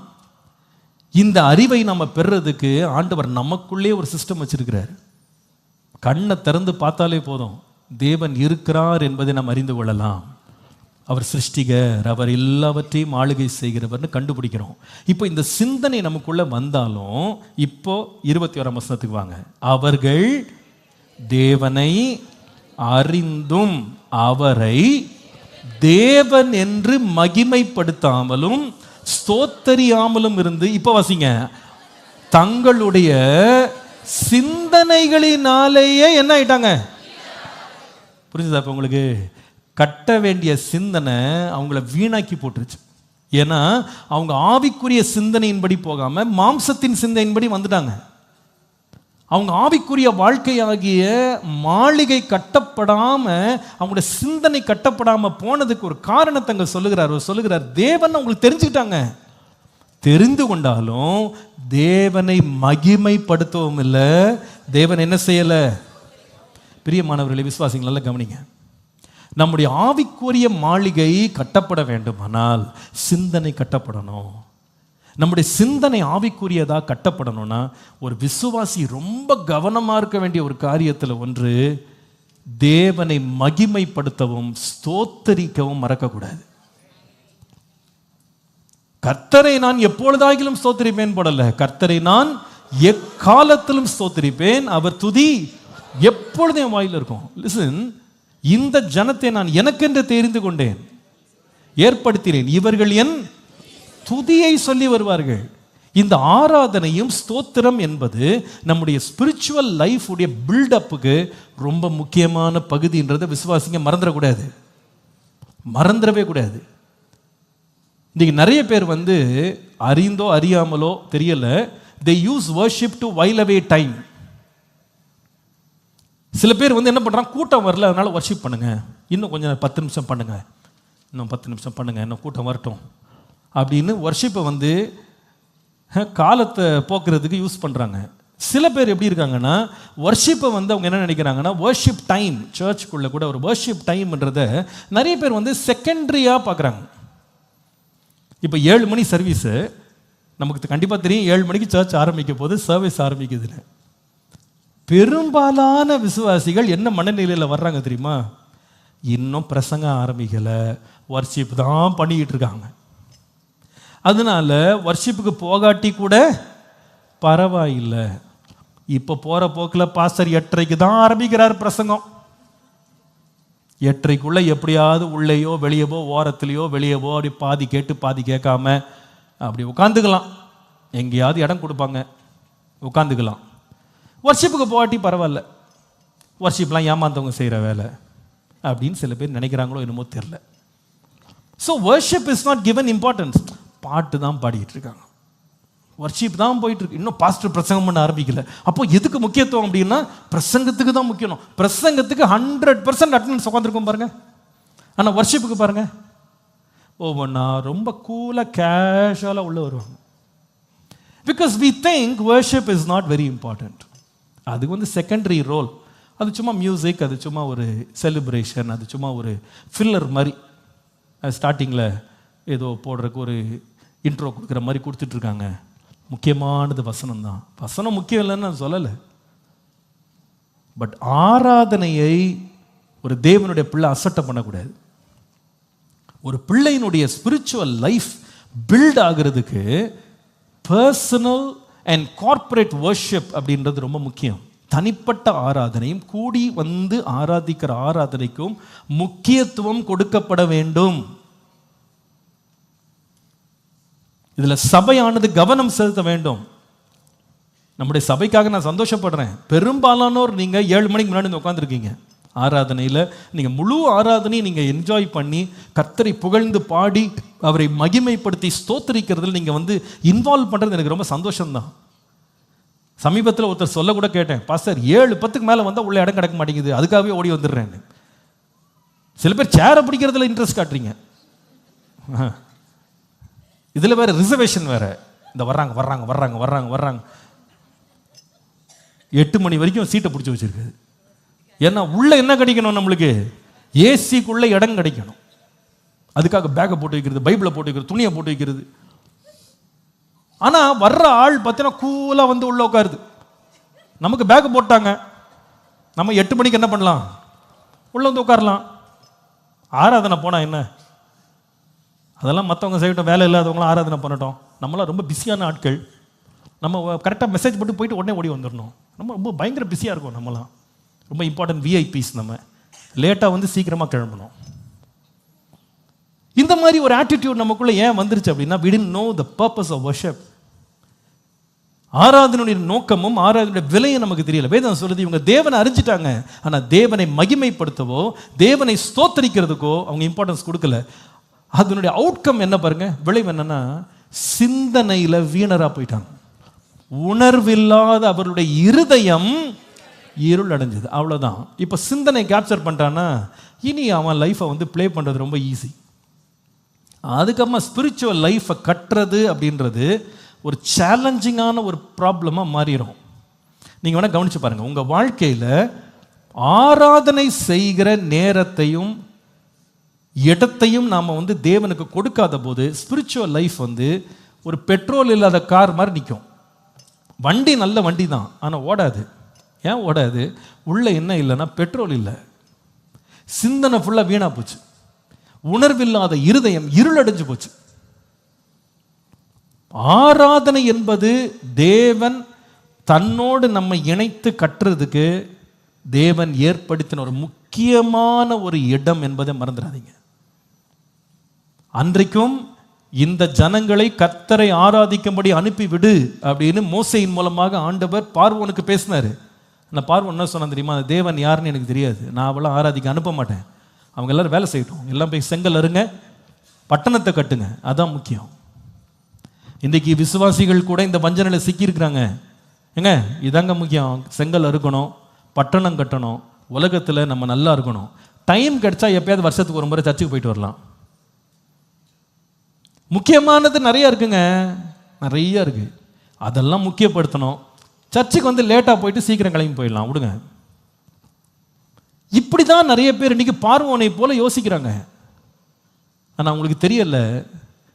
இந்த அறிவை நம்ம பெறுறதுக்கு ஆண்டவர் நமக்குள்ளே ஒரு சிஸ்டம் வச்சிருக்கிறார். கண்ணை திறந்து பார்த்தாலே போதும், தேவன் இருக்கிறார் என்பதை நாம் அறிந்து கொள்ளலாம். அவர் சிருஷ்டிகர், அவர் எல்லாவற்றையும் ஆளுகை செய்கிறவர்னு கண்டுபிடிக்கிறோம். இப்போ இந்த சிந்தனை நமக்குள்ள வந்தாலும், இப்போ 21ஆம் வசனத்துக்கு வாங்க. அவர்கள் தேவனை அறிந்தும் அவரை தேவன் என்று மகிமைப்படுத்தாமலும் ஸ்தோத்தரியாமலும் இருந்து, இப்போ வாசிங்க, தங்களுடைய சிந்தனைகளினாலேயே என்ன ஆயிட்டாங்க? புரிஞ்சுதா? இப்போ உங்களுக்கு கட்ட வேண்டிய சிந்தனை அவங்கள வீணாக்கி போட்டுருச்சு. ஏன்னா அவங்க ஆவிக்குரிய சிந்தனையின்படி போகாம மாம்சத்தின் சிந்தனையின்படி வந்துட்டாங்க. அவங்க ஆவிக்குரிய வாழ்க்கையாகிய மாளிகை கட்டப்படாம, அவங்களோட சிந்தனை கட்டப்படாம போனதுக்கு ஒரு காரணத்தை அங்க சொல்லுகிறார். தேவன் அவங்களுக்கு தெரிஞ்சுக்கிட்டாங்க. தெரிந்து கொண்டாலும் தேவனை மகிமைப்படுத்தவும் இல்லை. தேவன் என்ன செய்யல? பிரியமானவர்களே, விசுவாசிகள் நல்லா கவனிங்க. நம்முடைய ஆவிக்குரிய மாளிகை கட்டப்பட வேண்டுமானால் சிந்தனை கட்டப்படணும். நம்முடைய சிந்தனை ஆவிக்குரியதா கட்டப்படணும்னா ஒரு விசுவாசி ரொம்ப கவனமாக இருக்க வேண்டிய ஒரு காரியத்தில் ஒன்று, தேவனை மகிமைப்படுத்தவும் ஸ்தோத்தரிக்கவும் மறக்கக்கூடாது. கர்த்தரை நான் எப்பொழுதாகிலும் ஸ்தோத்தரிப்பேன் போடல, கர்த்தரை நான் எக்காலத்திலும் ஸ்தோத்தரிப்பேன், அவர் துதி எப்பொழுதும் என் வாயில் இருக்கும். லிசன், இந்த ஜனத்தை நான் எனக்கென்று தெரிந்து கொண்டேன், ஏற்படுத்தினேன், இவர்கள் என் துதியை சொல்லி வருவார்கள். இந்த ஆராதனையும் ஸ்தோத்திரம் என்பது நம்முடைய ஸ்பிரிச்சுவல் லைஃப் உடைய பில்டப்புக்கு ரொம்ப முக்கியமான பகுதின்றதை விசுவாசிங்க மறந்துடவே கூடாது. இன்னைக்கு நிறைய பேர் அறிந்தோ அறியாமலோ தெரியல, they use worship to while away time. சில பேர் என்ன பண்றாங்க, கூட்டம் வரல அதனால வர்ஷிப் பண்ணுங்க, இன்னும் கொஞ்சம் 10 நிமிஷம் பண்ணுங்க, இன்னும் 10 நிமிஷம் பண்ணுங்க, இன்னும் கூட்டம் வரட்டும் அப்படின்னு வர்ஷிப்பை காலத்தை போக்குறதுக்கு யூஸ் பண்ணுறாங்க. சில பேர் எப்படி இருக்காங்கன்னா, வர்ஷிப்பை அவங்க என்ன நினைக்கிறாங்கன்னா, வர்ஷிப் டைம், சர்ச்சுக்குள்ளே கூட ஒரு வர்ஷிப் டைம்ன்றதை நிறைய பேர் செகண்டரியாக பார்க்குறாங்க. இப்போ 7 மணி சர்வீஸு, நமக்கு கண்டிப்பாக தெரியும் 7 மணிக்கு சர்ச் ஆரம்பிக்க போது சர்வீஸ் ஆரம்பிக்குதுன்னு. பெரும்பாலான விசுவாசிகள் என்ன மனநிலையில் வர்றாங்க தெரியுமா? இன்னும் பிரசங்கம் ஆரம்பிக்கலை, வர்ஷிப் தான் பண்ணிக்கிட்டு இருக்காங்க. அதனால வர்ஷிப்புக்கு போகாட்டி கூட பரவாயில்லை, இப்போ போகிற போக்கில் பாஸ்டர் 8:30க்கு தான் ஆரம்பிக்கிறார் பிரசங்கம், 8:30க்குள்ளே எப்படியாவது உள்ளேயோ வெளியவோ ஓரத்துலையோ வெளியவோ அப்படி பாதி கேட்டு பாதி கேட்காம அப்படி உட்காந்துக்கலாம், எங்கேயாவது இடம் கொடுப்பாங்க உட்காந்துக்கலாம். வர்ஷிப்புக்கு போகாட்டி பரவாயில்ல, வர்ஷிப்லாம் ஏமாந்தவங்க செய்கிற வேலை அப்படின்னு சில பேர் நினைக்கிறாங்களோ என்னமோ தெரில. So worship is not given importance. பாட்டு தான் பாடிக்கிட்டு இருக்காங்க, வர்ஷிப் தான் போயிட்டு இருக்கு, இன்னும் பாஸ்டர் பிரசங்கம் பண்ண ஆரம்பிக்கல. அப்போ எதுக்கு முக்கியத்துவம் அப்படின்னா, பிரசங்கத்துக்கு தான் முக்கியம். பிரசங்கத்துக்கு 100% அட்டெண்டன்ஸ் உட்காந்துருக்கும் பாருங்க. ஆனால் வர்ஷிப்புக்கு பாருங்க, ஒவ்வொன்றா ரொம்ப கூலாக கேஷுவலாக உள்ள வருவாங்க. Because we think worship is not very important. அது செகண்டரி ரோல், அது சும்மா மியூசிக், அது சும்மா ஒரு செலிப்ரேஷன், அது சும்மா ஒரு ஃபில்லர் மாதிரி. ஸ்டார்டிங்கில் ஏதோ போடுறதுக்கு ஒரு இன்ட்ரோ கொடுக்குற மாதிரி கொடுத்துட்ருக்காங்க. முக்கியமானது வசனம் தான். வசனம் முக்கியம் இல்லைன்னு நான் சொல்லலை, பட் ஆராதனையை ஒரு தேவனுடைய பிள்ளை அசட்டை பண்ணக்கூடாது. ஒரு பிள்ளையினுடைய ஸ்பிரிச்சுவல் லைஃப் பில்ட் ஆகிறதுக்கு பர்சனல் அண்ட் கார்ப்பரேட் வர்ஷிப் அப்படின்றது ரொம்ப முக்கியம். தனிப்பட்ட ஆராதனையும் கூடி வந்து ஆராதிக்கிற ஆராதனைக்கும் முக்கியத்துவம் கொடுக்கப்பட வேண்டும். இதுல சபையானது கவனம் செலுத்த வேண்டும். நம்முடைய சபைக்காக நான் சந்தோஷப்படுறேன். பெரும்பாலானோர் நீங்க 7 மணிக்கு முன்னாடி உட்காந்துருக்கீங்க ஆராதனையில். நீங்கள் முழு ஆராதனையும் நீங்கள் என்ஜாய் பண்ணி கர்த்தரை புகழ்ந்து பாடி அவரை மகிமைப்படுத்தி ஸ்தோத்திரிக்கிறதுல நீங்கள் வந்து இன்வால்வ் பண்ணுறது எனக்கு ரொம்ப சந்தோஷம்தான். சமீபத்தில் ஒருத்தர் சொல்ல கூட கேட்டேன், பாஸ்டர் 7:10 மேலே வந்தால் உள்ள இடம் கிடக்க மாட்டேங்குது, அதுக்காகவே ஓடி வந்துடுறேன்னு. சில பேர் சேரை பிடிக்கிறதுல இன்ட்ரெஸ்ட் காட்டுறீங்க. இதில் வேற ரிசர்வேஷன் வேற. இந்த வர்றாங்க வர்றாங்க வர்றாங்க வர்றாங்க வர்றாங்க 8 மணி வரைக்கும் சீட்டை பிடிச்சி வச்சிருக்கு. ஏன்னா உள்ள என்ன கிடைக்கணும், நம்மளுக்கு ஏசிக்குள்ள இடம் கிடைக்கணும். அதுக்காக பேக்கை போட்டு வைக்கிறது, பைபிளை போட்டு வைக்கிறது, துணியை போட்டு வைக்கிறது. ஆனால் வர்ற ஆள் பார்த்தீங்கன்னா கூலாக வந்து உள்ள உட்காருது. நமக்கு பேக்கை போட்டாங்க, நம்ம 8 மணிக்கு என்ன பண்ணலாம், உள்ள வந்து உட்காரலாம். ஆராதனை போனால் என்ன, அதெல்லாம் மற்றவங்க செய்யட்டும், வேலை இல்லாதவங்களாம் ஆராதனை பண்ணட்டும். நம்மளாம் ரொம்ப பிஸியான ஆட்கள். நம்ம கரெக்டாக மெசேஜ் போட்டு போயிட்டு உடனே ஓடி வந்துடணும். நம்ம ரொம்ப பயங்கர பிஸியாக இருக்கும். நம்மளாம் ரொம்ப இம்பார்ட்டன்ட் விஐபிஸ். நம்ம லேட்டாக வந்து சீக்கிரமாக கிளம்பணும். இந்த மாதிரி ஒரு ஆட்டிடியூட் நமக்குள்ள ஏன் வந்துருச்சு அப்படின்னா, we didn't know the purpose of worship. ஆராதனுடைய நோக்கமும் ஆராதனுடைய விலையும் நமக்கு தெரியல. வேதம் சொல்லுது, இவங்க தேவனை அறிஞ்சிட்டாங்க, ஆனால் தேவனை மகிமைப்படுத்தவோ தேவனை ஸ்தோத்தரிக்கிறதுக்கோ அவங்க இம்பார்ட்டன்ஸ் கொடுக்கல. அதனுடைய அவுட்கம் என்ன பாருங்க, விளைவு என்னன்னா, சிந்தனையில் வீணராக போயிட்டாங்க. உணர்வில்லாத அவருடைய இருதயம் இருள் அடைஞ்சது. அவ்வளோதான். இப்போ சிந்தனை கேப்சர் பண்ணிட்டான்னா இனி அவன் லைஃப்பை வந்து ப்ளே பண்ணுறது ரொம்ப ஈஸி. அதுக்கப்புறமா ஸ்பிரிச்சுவல் லைஃப்பை கட்டுறது அப்படின்றது ஒரு சேலஞ்சிங்கான ஒரு ப்ராப்ளமாக மாறிடும். நீங்கள் வேணால் கவனித்து பாருங்கள், உங்கள் வாழ்க்கையில் ஆராதனை செய்கிற நேரத்தையும் இடத்தையும் நாம் வந்து தேவனுக்கு கொடுக்காத போது ஸ்பிரிச்சுவல் லைஃப் வந்து ஒரு பெட்ரோல் இல்லாத கார் மாதிரி நிற்கும். வண்டி நல்ல வண்டி தான், ஆனால் ஓடாது. ஏன் ஓடாது? உள்ள என்ன இல்லைன்னா பெட்ரோல் இல்லை. சிந்தனை ஃபுல்லாக வீணாக போச்சு. உணர்வில்லாத இருதயம் இருளடைஞ்சு போச்சு. ஆராதனை என்பது தேவன் தன்னோடு நம்மை இணைத்து கட்டுறதுக்கு தேவன் ஏற்படுத்தின ஒரு முக்கியமான ஒரு இடம் என்பதை மறந்துடாதீங்க. அன்றைக்கும் இந்த ஜனங்களை கர்த்தரை ஆராதிக்கும்படி அனுப்பிவிடு அப்படின்னு மோசையின் மூலமாக ஆண்டவர் பார்வோனுக்கு பேசினார். நான் பார்வோன் என்ன சொன்ன தெரியுமா, தேவன் யாருன்னு எனக்கு தெரியாது, நான் அவளை ஆராதிக்க அனுப்ப மாட்டேன், அவங்க எல்லாரும் வேலை செய்யட்டும், எல்லாம் போய் செங்கல் அருங்க, பட்டணத்தை கட்டுங்க, அதான் முக்கியம். இன்றைக்கி விசுவாசிகள் கூட இந்த வஞ்சனையில் சிக்கியிருக்கிறாங்க. ஏங்க இதாங்க முக்கியம், செங்கல் அறுக்கணும், பட்டணம் கட்டணும், உலகத்தில் நம்ம நல்லா இருக்கணும். டைம் கிடைச்சா எப்பயாவது வருஷத்துக்கு ஒரு முறை சர்ச்சுக்கு போயிட்டு வரலாம். முக்கியமானது நிறைய இருக்குங்க, நிறைய இருக்கு, அதெல்லாம் முக்கியப்படுத்தணும். சர்ச்சுக்கு வந்து லேட்டாக போயிட்டு சீக்கிரம் கிளம்பி போயிடலாம், விடுங்க. இப்படி தான் நிறைய பேர் இன்னைக்கு பார்வோனை போல யோசிக்கிறாங்க. ஆனால் உங்களுக்கு தெரியல,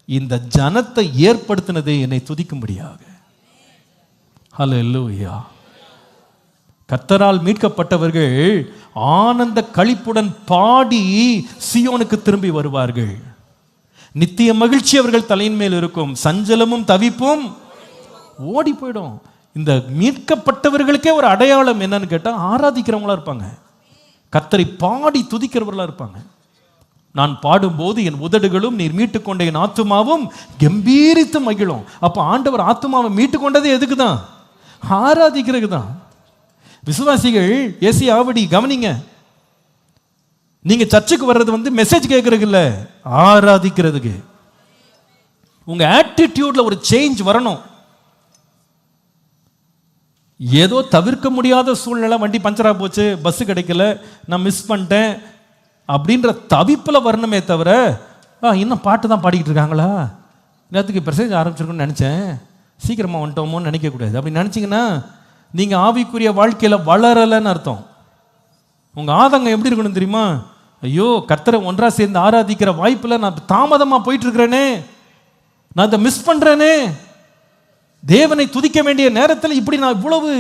இந்த ஜனத்தை ஏற்படுத்தினதே என்னை துதிக்கும்படியாக. ஹல்லேலூயா. கர்த்தரால் மீட்கப்பட்டவர்கள் ஆனந்த களிப்புடன் பாடி சீயோனுக்கு திரும்பி வருவார்கள். நித்திய மகிழ்ச்சி அவர்கள் தலையின் மேல் இருக்கும், சஞ்சலமும் தவிப்பும் ஓடி போயிடும். இந்த மீட்கப்பட்டவர்களுக்கே ஒரு அடையாளம் என்னன்னு கேட்டால் ஆராதிக்கிறவங்களா இருப்பாங்க, கர்த்தரை பாடி துதிக்கிறவர்களா இருப்பாங்க. நான் பாடும்போது என் உதடுகளும் நீர் மீட்டுக்கொண்ட என் ஆத்துமாவும் கம்பீரித்து மகிழும். அப்போ ஆண்டவர் ஆத்துமாவை மீட்டுக்கொண்டது எதுக்கு தான்? ஆராதிக்கிறதுக்கு தான். விசுவாசிகள் ஏசி ஆவடி கவனிங்க, நீங்க சர்ச்சுக்கு வர்றது வந்து மெசேஜ் கேட்கறதுக்கு இல்லை, ஆராதிக்கிறதுக்கு. உங்க ஆட்டிடியூட்ல ஒரு சேஞ்ச் வரணும். ஏதோ தவிர்க்க முடியாத சூழ்நிலை, வண்டி பஞ்சரா போச்சு, பஸ் கிடைக்கல, நான் மிஸ் பண்ணிட்டேன் அப்படின்ற தவிப்பில் வரணுமே தவிர, இன்னும் பாட்டு தான் பாடிக்கிட்டு இருக்காங்களா, நேற்றுக்கு மெசேஜ் ஆரம்பிச்சிருக்குன்னு நினச்சேன், சீக்கிரமாக வந்துட்டோமோன்னு நினைக்கக்கூடாது. அப்படி நினச்சிங்கன்னா நீங்கள் ஆவிக்குரிய வாழ்க்கையில் வளரலைன்னு அர்த்தம். உங்கள் ஆதங்கம் எப்படி இருக்கணும் தெரியுமா? ஐயோ கர்த்தரை ஒன்றா சேர்ந்து ஆராதிக்கிற வாய்ப்பில் நான் தாமதமாக போயிட்டு இருக்கிறேனே, நான் அதை மிஸ் பண்ணுறேனே, தேவனை துதிக்க வேண்டிய நேரத்தில் இப்படி நான் இவ்வளவு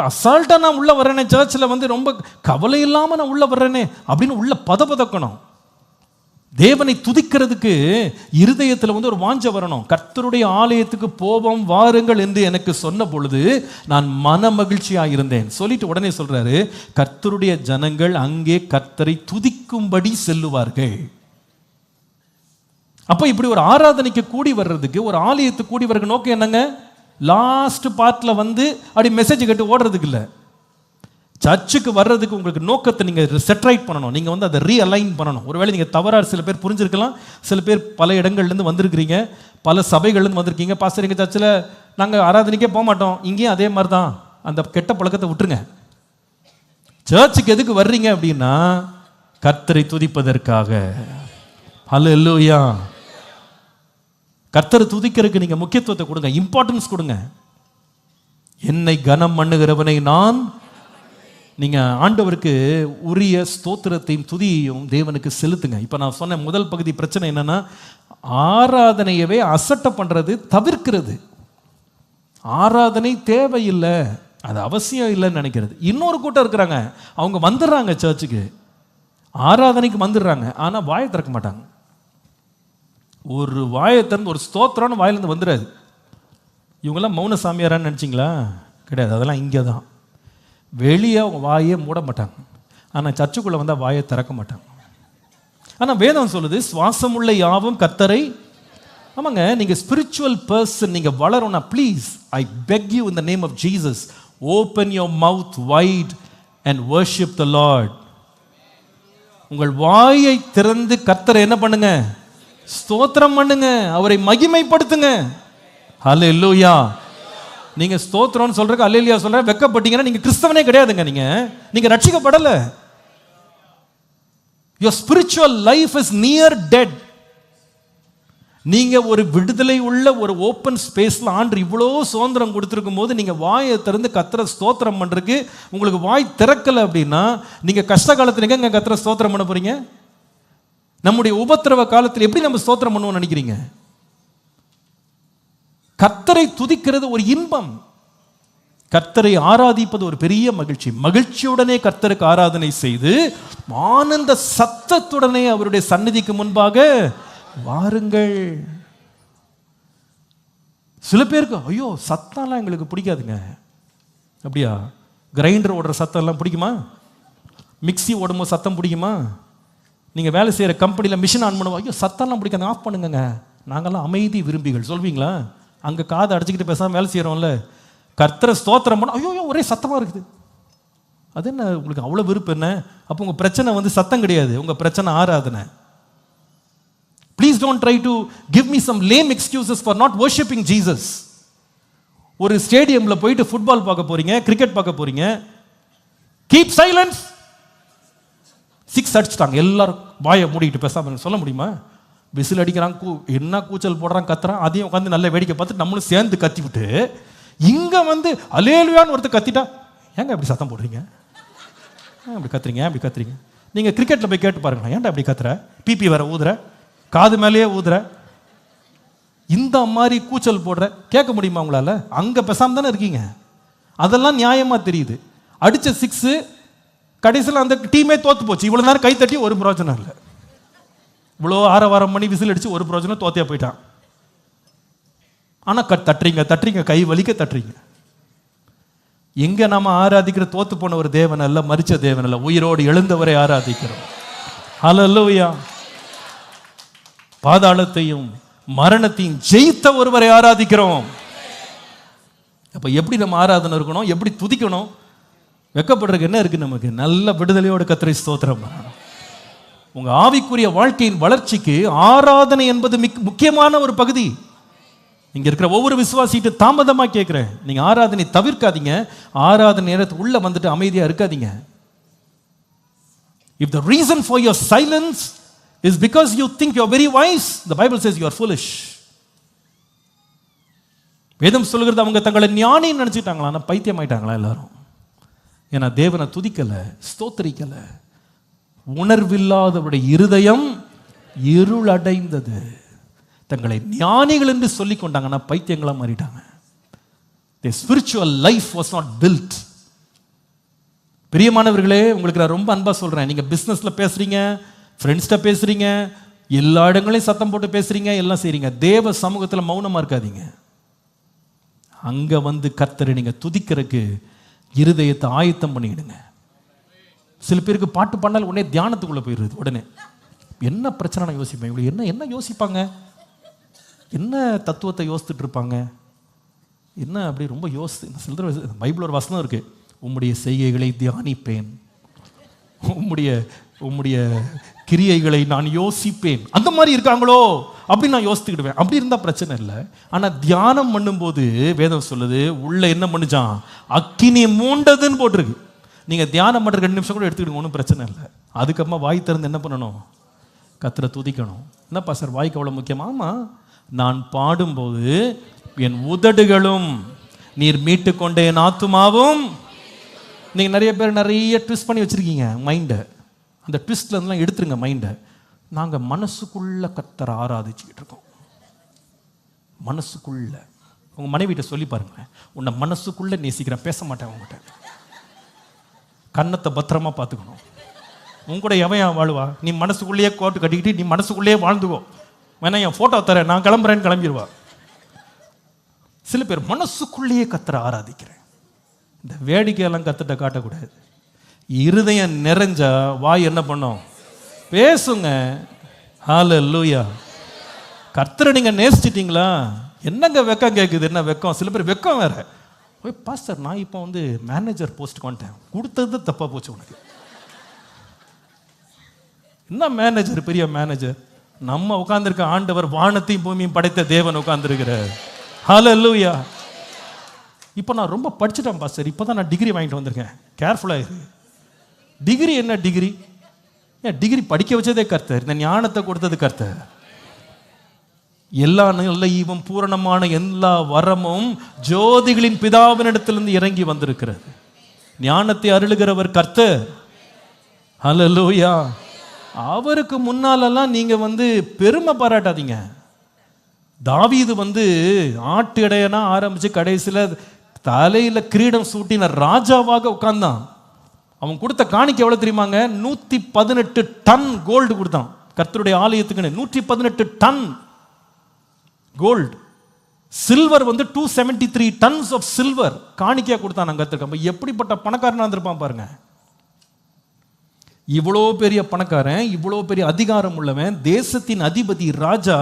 அசால்ட்டாக நான் உள்ளே வர்றேனே, சர்ச்சில் வந்து ரொம்ப கவலை இல்லாமல் நான் உள்ளே வர்றேனே அப்படின்னு உள்ள பதப்பதக்கணும். தேவனை துதிக்கிறதுக்கு இருதயத்தில் ஒரு வாஞ்சை வரணும். கர்த்தருடைய ஆலயத்துக்கு போவோம் வாருங்கள் என்று எனக்கு சொன்ன பொழுது நான் மன மகிழ்ச்சியாக இருந்தேன். சொல்லிட்டு உடனே சொல்றாரு, கர்த்தருடைய ஜனங்கள் அங்கே கர்த்தரை துதிக்கும்படி செல்லுவார்கள். அப்போ இப்படி ஒரு ஆராதனைக்கு கூடி வர்றதுக்கு, ஒரு ஆலயத்துக்கு கூடி வர்ற நோக்கம் என்னங்க? லாஸ்ட் பார்ட்ல அப்படி மெசேஜ் கேட்டு ஓடுறதுக்கு இல்லை. சர்ச்சுக்கு வர்றதுக்கு உங்களுக்கு நோக்கத்தை நீங்கள் செட்ரைட் பண்ணணும். நீங்கள் அதை ரீஅலைன் பண்ணணும். ஒருவேளை நீங்கள் தவறாக சில பேர் புரிஞ்சிருக்கலாம். சில பேர் பல இடங்கள்லேருந்து வந்திருக்கிறீங்க, பல சபைகள்லேருந்து வந்திருக்கீங்க. பாஸ்டர், எங்கள் சர்ச்சில் நாங்கள் ஆராதனைக்கே போக மாட்டோம். இங்கேயும் அதே மாதிரி தான். அந்த கெட்ட பழக்கத்தை விட்டுருங்க. சர்ச்சுக்கு எதுக்கு வர்றீங்க அப்படின்னா, கர்த்தரை துதிப்பதற்காக. ஹல்லேலூயா. கர்த்தரை துதிக்கிறதுக்கு நீங்கள் முக்கியத்துவத்தை கொடுங்க, இம்பார்ட்டன்ஸ் கொடுங்க. என்னை கனம் பண்ணுகிறவனை நான், நீங்கள் ஆண்டவருக்கு உரிய ஸ்தோத்திரத்தையும் துதியையும் தேவனுக்கு செலுத்துங்க. இப்போ நான் சொன்ன முதல் பகுதி பிரச்சனை என்னன்னா, ஆராதனையவே அசட்டை பண்ணுறது, தவிர்க்கிறது. ஆராதனை தேவையில்லை, அது அவசியம் இல்லைன்னு நினைக்கிறது. இன்னொரு கூட்டம் இருக்கிறாங்க, அவங்க வந்துடுறாங்க சர்ச்சுக்கு, ஆராதனைக்கு வந்துடுறாங்க, ஆனால் வாயை திறக்க மாட்டாங்க. ஒரு வாயை திறந்து ஒரு ஸ்தோத்திரம்னு வாயிலிருந்து வந்துடாது. இவங்கெல்லாம் மௌன சாமியாரான்னு நினச்சிங்களா? கிடையாது. அதெல்லாம் இங்கே தான். வெளியே அவங்க வாயே மூட மாட்டாங்க, ஆனால் சர்ச்சுக்குள்ளே வந்தால் வாயை திறக்க மாட்டாங்க. ஆனால் வேதம் சொல்லுது, சுவாசமுள்ள யாவும் கர்த்தரை. ஆமாங்க, நீங்கள் ஸ்பிரிச்சுவல் பர்சன் நீங்கள் வளரணும்னா, please I beg you in the name of Jesus, open your mouth wide and worship the Lord. உங்கள் வாயை திறந்து கர்த்தரை என்ன பண்ணுங்க? ஸ்தோத்திரம் பண்ணுங்க, அவரை மகிமைப்படுத்துங்க. ஹல்லேலூயா. நீங்க ஸ்தோத்திரம்னு சொல்றதுக்கு அல்லேலூயா சொல்ற வெக்கப்பட்டீங்கன்னா நீங்க கிறிஸ்தவனே கிடையாதுங்க. நீங்க ரட்சிக்கப்படல. your spiritual life is near dead. நீங்க ஒரு விடுதலை உள்ள ஒரு ஓப்பன் ஸ்பேஸ்ல ஆண்டு இவ்வளோ சுதந்திரம் கொடுத்துருக்கும் போது நீங்க வாயை திறந்து கர்த்தரை ஸ்தோத்திரம் பண்றதுக்கு உங்களுக்கு வாய் திறக்கல அப்படின்னா, நீங்க கஷ்ட காலத்துல எங்க கர்த்தரை ஸ்தோத்திரம் பண்ண போறீங்க? நம்முடைய உபத்திரவ காலத்தில் எப்படி நம்ம ஸ்தோத்திரம் பண்ணுவோம் நினைக்கிறீங்க? கர்த்தரை துதிக்கிறது ஒரு இன்பம், கர்த்தரை ஆராதிப்பது ஒரு பெரிய மகிழ்ச்சி. மகிழ்ச்சியுடனே கர்த்தருக்கு ஆராதனை செய்து ஆனந்த சத்தத்துடனே அவருடைய சந்நிதிக்கு முன்பாக வாருங்கள். சில பேருக்கு ஐயோ சத்தம்லாம் எங்களுக்கு பிடிக்காதுங்க. அப்படியா? கிரைண்டர் ஓடுற சத்தம் எல்லாம் பிடிக்குமா? மிக்சி ஓடும்போது சத்தம் பிடிக்குமா? நீங்கள் வேலை செய்கிற கம்பெனியில் மிஷின் ஆன் பண்ணுவோம், ஐயோ சத்தம்லாம் பிடிக்காது, ஆஃப் பண்ணுங்க. நாங்கள்லாம் அமைதி விரும்பிகள் சொல்வீங்களா? அங்கே காதை அடிச்சுக்கிட்டு பேசாமல் வேலை செய்கிறோம்ல, கர்த்தரை ஸ்தோத்திரம் பண்ண ஐயோ ஒரே சத்தமாக இருக்குது. அது என்ன உங்களுக்கு அவ்வளோ விருப்பம் என்ன? அப்போ உங்கள் பிரச்சனை சத்தம் கிடையாது, உங்கள் பிரச்சனை ஆராதனை. Please don't try to give me some lame excuses for not worshipping Jesus. ஒரு ஸ்டேடியமில் போயிட்டு ஃபுட்பால் பார்க்க போறீங்க, கிரிக்கெட் பார்க்க போறீங்க, கீப் சைலன்ஸ். 6 அடிச்சுட்டாங்க, எல்லாரும் வாயை மூடிக்கிட்டு பேசாம சொல்ல முடியுமா? விசில் அடிக்கிறான், என்ன கூச்சல் போடுறான், கத்துறான், அதையும் உட்காந்து நல்ல வேடிக்கை பார்த்துட்டு நம்மளும் சேர்ந்து கத்தி விட்டு இங்க அலேலுயான்னு ஒருத்தர் கத்திட்டா, ஏங்க அப்படி சத்தம் போடுறீங்க, அப்படி கத்துறீங்க, அப்படி கத்துறீங்க. நீங்க கிரிக்கெட்ல போய் கேட்டு பாருங்க, ஏன்டா அப்படி கத்துற, பிபி வேற ஊதுற, காது மேலேயே ஊதுற, இந்த மாதிரி கூச்சல் போடுற, கேட்க முடியுமா உங்களால? அங்க பேசாம தானே இருக்கீங்க. அதெல்லாம் நியாயமா தெரியுது. அடிச்ச 6 கடைசியில் அந்த டீமே தோத்து போச்சு. இவ்வளவு நேரம் கை தட்டி ஒரு பிரயோஜனம் இல்லை. இவ்வளோ ஆரவாரம் பண்ணி விசில் அடிச்சு ஒரு பிரயோஜனம், தோத்தியா போயிட்டான். ஆனா தட்டுறீங்க, கை வலிக்க தட்டுறீங்க. எங்க நாம ஆராதிக்கிற தோத்து போன ஒரு தேவன் அல்ல, மரிச்ச தேவன் அல்ல, உயிரோடு எழுந்தவரை ஆராதிக்கிறோம். ஹல்லேலூயா. பாதாளத்தையும் மரணத்தையும் ஜெயித்த ஒருவரை ஆராதிக்கிறோம். அப்ப எப்படி நம்ம ஆராதனை இருக்கணும், எப்படி துதிக்கணும்? வெக்கப்படுறதுக்கு என்ன இருக்கு? நமக்கு நல்ல விடுதலையோடு கர்த்தரை ஸ்தோத்திரம் பண்ணணும். உங்க ஆவிக்குரிய வாழ்க்கையின் வளர்ச்சிக்கு ஆராதனை என்பது முக்கியமான ஒரு பகுதி. இங்க இருக்கிற ஒவ்வொரு விசுவாசிட்டு தாமதமா கேட்கிறேன், நீங்க ஆராதனை தவிர்க்காதீங்க. ஆராதனை நேரத்துக்கு உள்ள வந்துட்டு அமைதியா இருக்காதீங்க. If the reason for your silence is because you think you are very wise, the Bible says you are foolish. வேதம் சொல்கிறது அவங்க தங்களை ஞானின்னு நினைச்சிட்டாங்களா? ஆனா பைத்தியம் ஆயிட்டாங்களா எல்லாரும்? ஏன்னா தேவனை துதிக்கல, ஸ்தோத்திரிக்கல. உணர்வில்லாதவருடைய இருதயம் இருள் அடைந்தது. தங்களை ஞானிகள் என்று சொல்லிக் கொண்டாங்கன்னா பைத்தியங்களா மாறிட்டாங்க. Their spiritual life was not built. பிரியமானவர்களே, உங்களுக்கு நான் ரொம்ப அன்பா சொல்றேன், நீங்க பிசினஸ்ல பேசுறீங்க, ஃப்ரெண்ட்ஸ்ட பேசுறீங்க, எல்லா இடங்களையும் சத்தம் போட்டு பேசுறீங்க, எல்லாம் செய்றீங்க. தேவ சமூகத்தில் மௌனமா இருக்காதீங்க. அங்க வந்து கர்த்தரை நீங்க துதிக்கிறதுக்கு இருதயத்தை ஆயத்தம் பண்ணிடுங்க. சில பேருக்கு பாட்டு பண்ணால் உடனே தியானத்துக்குள்ள போயிடுது. உடனே என்ன பிரச்சனை நான் யோசிப்பேன், இவங்க என்ன என்ன யோசிப்பாங்க, என்ன தத்துவத்தை யோசித்துட்டு இருப்பாங்க, என்ன அப்படி ரொம்ப சில பைபிள் ஒரு வசனம் இருக்கு, உம்முடைய செய்கைகளை தியானிப்பேன், உம்முடைய கிரியைகளை நான் யோசிப்பேன். அந்த மாதிரி இருக்காங்களோ அப்படின்னு நான் யோசித்துக்கிடுவேன். அப்படி இருந்தால் பிரச்சனை இல்லை. ஆனால் தியானம் பண்ணும்போது வேதம் சொல்லுது, உள்ள என்ன பண்ணுச்சான், அக்கினி மூண்டதுன்னு போட்டிருக்கு. நீங்கள் தியானம் பண்ணுற 2 நிமிஷம் கூட எடுத்துக்கிடுங்க, ஒன்றும் பிரச்சனை இல்லை. அதுக்கப்புறமா வாய் திறந்து என்ன பண்ணணும், கர்த்தரை துதிக்கணும். என்னப்பா சார் வாய்க்கு அவ்வளோ முக்கியமாமா? நான் பாடும்போது என் உதடுகளும் நீர் மீட்டு கொண்ட என் ஆத்துமாவும். நீங்கள் நிறைய பேர் நிறைய ட்விஸ்ட் பண்ணி வச்சுருக்கீங்க மைண்டை. அந்த ட்விஸ்ட்ல இருந்தெல்லாம் எடுத்துருங்க மைண்டை. நாங்கள் மனசுக்குள்ள கர்த்தரை ஆராதிச்சுக்கிட்டு இருக்கோம். மனசுக்குள்ள உங்கள் மனைவிட்ட சொல்லி பாருங்களேன், உன்னை மனசுக்குள்ள நேசிக்கிறேன், பேச மாட்டேன் உங்ககிட்ட. கன்னத்தை பத்திரமா பார்த்துக்கணும். உன் கூட எவன் வாழுவா? நீ மனசுக்குள்ளேயே கோட்டு கட்டிக்கிட்டு நீ மனசுக்குள்ளேயே வாழ்ந்துக்கோ. வேணா என் ஃபோட்டோ தரேன், நான் கிளம்புறேன்னு கிளம்பிடுவா. சில பேர் மனசுக்குள்ளேயே கர்த்தரை ஆராதிக்கிறேன். இந்த வேடிக்கையெல்லாம் கர்த்தர்ட்ட காட்டக்கூடாது. இருதயம் நிறைஞ்சா வாய் என்ன பண்ணும், பேசுங்க. ஹல்லேலூயா. கர்த்தரை நீங்கள் நேசிச்சிட்டிங்களா? என்னங்க வெக்கம் கேட்குது, என்ன வெக்கம்? சில பேர் வெக்கம் வேற. ஓய் பாஸ்டர், நான் இப்போ வந்து மேனேஜர் போஸ்ட்டுக்கு வந்துட்டேன், கொடுத்தது தப்பாக போச்சு உனக்கு. என்ன மேனேஜர், பெரிய மேனேஜர்? நம்ம உட்கார்ந்துருக்க ஆண்டவர் வானத்தையும் பூமியும் படைத்த தேவன் உட்கார்ந்துருக்கிறார். ஹல்லேலூயா. இப்போ நான் ரொம்ப படிச்சுட்டேன் பாஸ்டர், இப்போ தான் நான் டிகிரி வாங்கிட்டு வந்திருக்கேன். கேர்ஃபுல்லாக இரு. டிகிரி என்ன டிகிரி? ஏன் டிகிரி படிக்க வச்சதே கர்த்தர், இந்த ஞானத்தை கொடுத்தது கர்த்தர். எல்லா நல்ல ஈவும் பூரணமான எல்லா வரமும் ஜோதிகளின் பிதாவினிடத்திலிருந்து இறங்கி வந்திருக்கிறது. ஞானத்தை அருளுகிறவர் கர்த்தர். ஹல்லேலூயா. அவருக்கு முன்னாலெல்லாம் நீங்க வந்து பெருமை பாராட்டாதீங்க. தாவீது வந்து ஆட்டு இடையனா ஆரம்பிச்சு கடைசியில் தலையில கிரீடம் சூட்டின ராஜாவாக உட்கார்ந்தான். அவன் கொடுத்த காணிக்கை எவ்வளவு தெரியுமாங்க? 118 டன் கோல்டு கொடுத்தான் கர்த்தருடைய ஆலயத்துக்குன்னு. 118 டன் கோல்டு. சில்வர் வந்து 273 டன்ஸ் ஆஃப் சில்வர் காணிக்கையா கொடுத்தான் கர்த்தருக்கு. எப்படிப்பட்ட பணக்காரனா இருந்திருப்பான் பாருங்க. இவ்வளோ பெரிய பணக்காரன், இவ்வளோ பெரிய அதிகாரம் உள்ளவன், தேசத்தின் அதிபதி ராஜா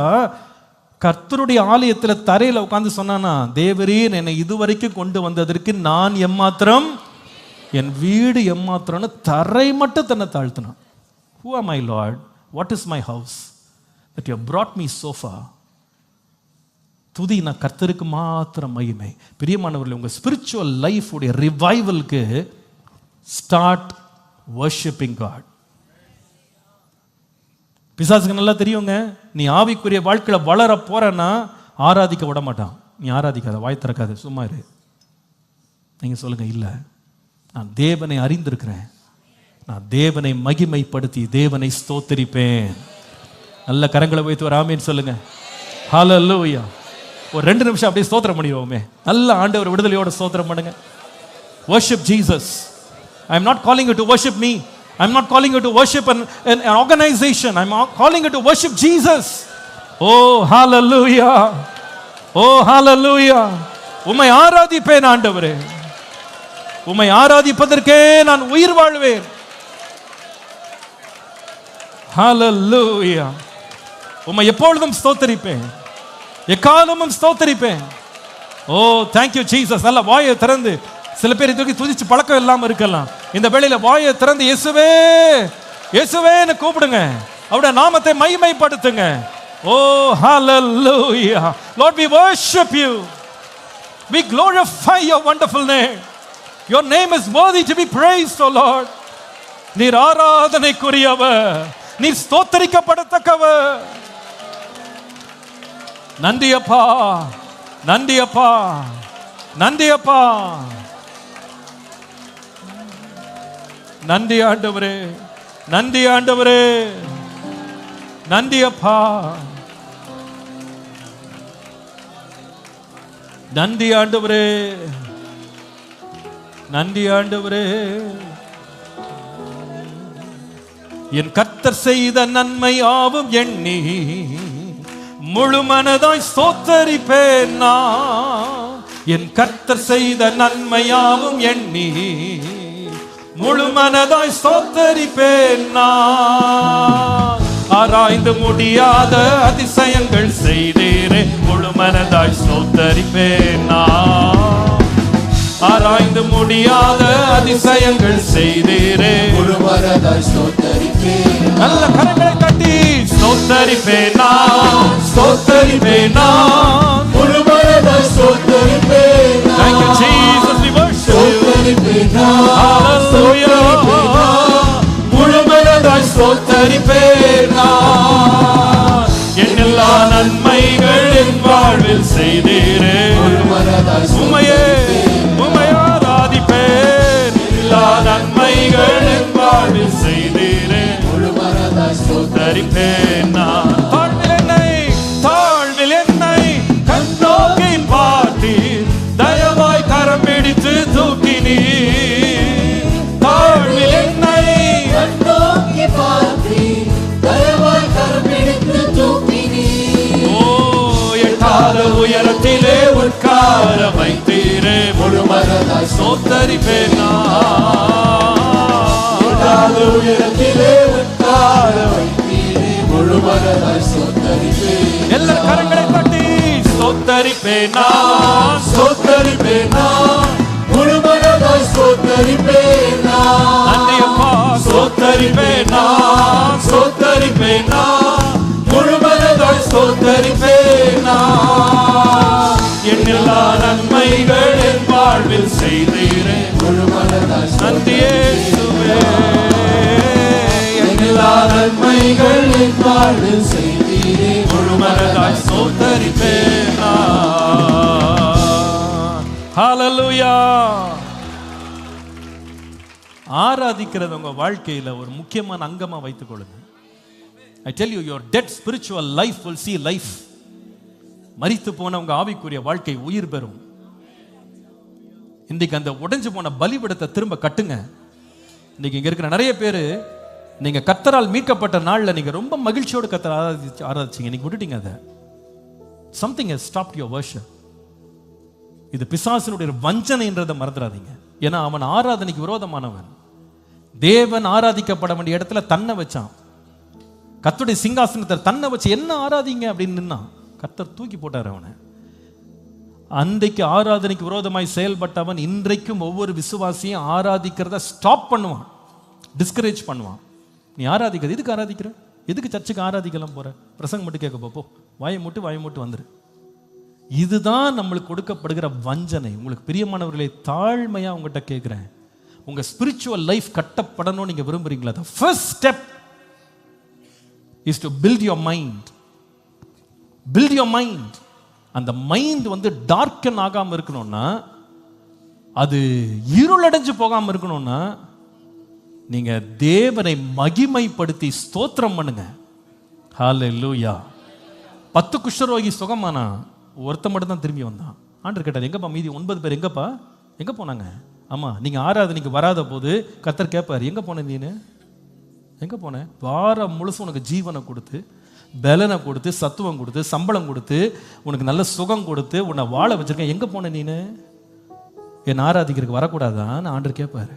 கர்த்தருடைய ஆலயத்தில் தரையில் உட்கார்ந்து சொன்னானா, தேவரீர் என்னை இதுவரைக்கும் கொண்டு வந்ததற்கு நான் எம்மாத்திரம், என் வீடு எம்மாத்திரம்னு தரை மட்டும் தன்னை தாழ்த்தினான். Who am I, Lord? What is my house that you have brought me so far? துதி நான் கர்த்தருக்கு மாத்திரம் மகிமை. பிரியமானவர்களே, உங்கள் ஸ்பிரிச்சுவல் லைஃப் உடைய ரிவைவலுக்கு ஸ்டார்ட் worshiping God. பிசாசுக்கு நல்லா தெரியுங்க, நீ ஆவிக்குரிய வாழ்க்கையில் வளர போறன்னா ஆராதிக்க விட மாட்டான். நீ ஆராதிக்காத, வாய் திறக்காத, சும்மா இரு. நீங்க சொல்லுங்க, இல்லை நான் தேவனை அறிந்திருக்கிறேன், நான் தேவனை மகிமைப்படுத்தி தேவனை ஸ்தோத்திரிப்பேன். நல்ல கரங்களை வைத்து ஒரு ஆமீன் சொல்லுங்க. ஹல்லேலூயா. ஒரு 2 நிமிஷம் அப்படியே ஸ்தோத்திரம் பண்ணிடுவோமே. நல்ல ஆண்டவர் விடுதலையோட ஸ்தோத்திரம் பண்ணுங்க. worship Jesus. I am not calling you to worship me. I am not calling you to worship an organization. I am calling you to worship Jesus. Oh hallelujah. Oh hallelujah. உம்மை ஆராதிப்பேன் ஆண்டவரே, உம்மை ஆராதிப்பதற்கே நான் உயிர் வாழ்வேன். Hallelujah. உம்மை எப்பொழுதும் ஸ்தோத்திரிப்பேன், எக்காலமும் ஸ்தோத்திரிப்பேன். Oh thank you Jesus. நல்ல வாயை திறந்து, சில பேர் இதுக்கு துதிச்சு பழக்கம் இல்லாம இருக்கலாம், இந்த வேளையில வாயை திறந்து இயேசுவே இயேசுவேன்னு கூப்பிடுங்க, அவருடைய நாமத்தை மகிமைப்படுத்துங்க. Oh hallelujah. Lord, we worship you. We glorify your wonderful name. Your name is worthy to be praised, oh Lord. நீர் ஆராதனைக்குரியவர், நீர் ஸ்தோத்திரிக்கப்படத்தக்கவர். நன்றி அப்பா, நன்றி அப்பா, நன்றி அப்பா, நன்றி ஆண்டவரே, நன்றி ஆண்டவரே, நன்றி அப்பா, நன்றி ஆண்டவரே, நன்றி ஆண்டவரே. என் கர்த்தர் செய்த நன்மை ஆவும் எண்ணி முழு மனதாய் ஸ்தோத்தரிப்பேன் நான். என் கர்த்தர் செய்த நன்மையாவும் எண்ணி முழு மனதாய் ஸ்தோத்தரிப்பேன் நான். ஆராய்ந்து முடியாத அதிசயங்கள் செய்தீரே, முழு மனதாய் ஸ்தோத்தரிப்பேன் நான். ஆராய்ந்து முடியாத அதிசயங்கள் செய்தீரே, முழு மனதாய் ஸ்தோத்தரிப்பேன். நல்ல கரங்களை தட்டி ஸ்தோத்தரிப்பேன் நான், ஸ்தோத்தரிப்பேன் நான், முழு மனதாய் ஸ்தோத்தரிப்பேன். Thank you Jesus, we worship you. ஸ்தோத்தரிப்பேன் நான், Hallelujah. முழு மனதாய் ஸ்தோத்தரிப்பேன் நான். என் எல்லா நன்மைகள் என் வாழ்வில் செய்தீரே, முழு மனதாய் உம்மையே ஆராதிப்பேன். எல்லா நன்மைகள் என் வாழ்வில் செய்தீரே, முழு மனதாய் ஸ்தோத்தரிப்பேன் நான். தாழ்வில் என்னை கண்ணோக்கி பார்த்தீர், தயவாய் கரம் பிடித்து தூக்கினீர். தாழ்வில் என்னை கண்ணோக்கி பார்த்தீர், தயவாய் கரம் பிடித்து தூக்கினீர். ஓ எட்டாத உயரத்திலே உட்கார வைத்தீரே, முழு மனதாய் ஸ்தோத்தரிப்பேன் நான். எட்டாத உயரத்திலே உட்கார வைத்தீரே, முழு மனதாய் ஸ்தோத்தரிப்பேன். எல்லா கரங்களை தட்டி ஸ்தோத்தரிப்பேன் நான், ஸ்தோத்தரிப்பேன் நான், முழு மனதாய் ஸ்தோத்தரிப்பேன் நான். நன்றி அப்பா. ஸ்தோத்தரிப்பேன் நான், ஸ்தோத்தரிப்பேன் நான், முழு மனதாய் ஸ்தோத்தரிப்பேன் நான். என் எல்லா நன்மைகள் என் வாழ்வில் செய்தீரே, முழு மனதாய் நன்றி இயேசுவே. என் எல்லா நன்மைகள் என் வாழ்வில் செய்தீரே, முழு மனதாய் ஸ்தோத்தரிப்பேன் நான். ஹல்லேலூயா. ஆராதிக்கிறது உங்க வாழ்க்கையில ஒரு முக்கியமான அங்கமா வைத்துக் கொள்ளுங்க. I tell you, your dead spiritual life will see life. மரித்து போன உங்க ஆவிக்குரிய வாழ்க்கை உயிர் பெறும். இன்னைக்கு அந்த உடைஞ்சு போன பலிபீடத்தை திரும்ப கட்டுங்க. இன்னைக்கு இங்க இருக்கிற நிறைய பேரு நீங்க கர்த்தரால் மீட்கப்பட்ட நாள்ல நீங்க ரொம்ப மகிழ்ச்சியோடு கர்த்தரை ஆராதிச்சீங்க, இன்னைக்கு விட்டுட்டீங்க. அதை something has stopped your worship. இது பிசாசினுடைய வஞ்சனைன்றதை மறந்துடாதீங்க. ஏன்னா அவன் ஆராதனைக்கு விரோதமானவன். தேவன் ஆராதிக்கப்பட வேண்டிய இடத்துல தன்னை வச்சான். கர்த்தருடைய சிங்காசனத்தை தன்னை வச்சு என்ன ஆராதிங்க அப்படின்னு நின்னா கர்த்தர் தூக்கி போட்டார் அவனை. அன்றைக்கு ஆராதனைக்கு விரோதமாய் செயல்பட்டவன் இன்றைக்கும் ஒவ்வொரு விசுவாசியும் ஆராதிக்கிறத ஸ்டாப் பண்ணுவான், டிஸ்கரேஜ் பண்ணுவான். நீ ஆராதிக்கிறது எதுக்கு ஆராதிக்கிற? எதுக்கு சர்ச்சுக்கு ஆராதிக்கலாம் போற? பிரசங்கம் மட்டும் கேட்க போ, வாயை மூட்டு வந்துரு. இதுதான் நம்மளுக்கு கொடுக்கப்படுகிற வஞ்சனை. உங்களுக்கு பிரியமானவர்களை தாழ்மையா உங்ககிட்ட கேட்கிறேன், உங்க ஸ்பிரிச்சுவல் லைஃப் கட்டப்படணும் நீங்க விரும்புறீங்களா? the first step is to build your mind. build your mind. அந்த மைண்ட் வந்து டார்க்கன் ஆகாம இருக்கணும்னா, அது இருளடைஞ்சு போகாம இருக்கணும்னா, நீங்க தேவனை மகிமைப்படுத்தி ஸ்தோத்திரம் பண்ணுங்க. ஹல்லேலூயா. 10 குஷ்டரோகி சுகமானா, ஒருத்த மட்டும் தான் திரும்பி வந்தான். ஆண்டவர் கேட்டார், எங்கப்பா மீதி 9 பேர் எங்கப்பா, எங்க போனாங்க? ஆமா, நீங்க ஆராதனைக்கு வராத போது கர்த்தர் கேட்பார், எங்க போன நீனு, எங்க போன? வாரம் முழுசும் உனக்கு ஜீவனை கொடுத்து, பலனை கொடுத்து, சத்துவம் கொடுத்து, சம்பளம் கொடுத்து, உனக்கு நல்ல சுகம் கொடுத்து, உன்னை வாழ வச்சிருக்கேன், எங்க போன நீனு? என் ஆராதிக்கிறதுக்கு வரக்கூடாதான்னு ஆண்டவர் கேட்பாரு.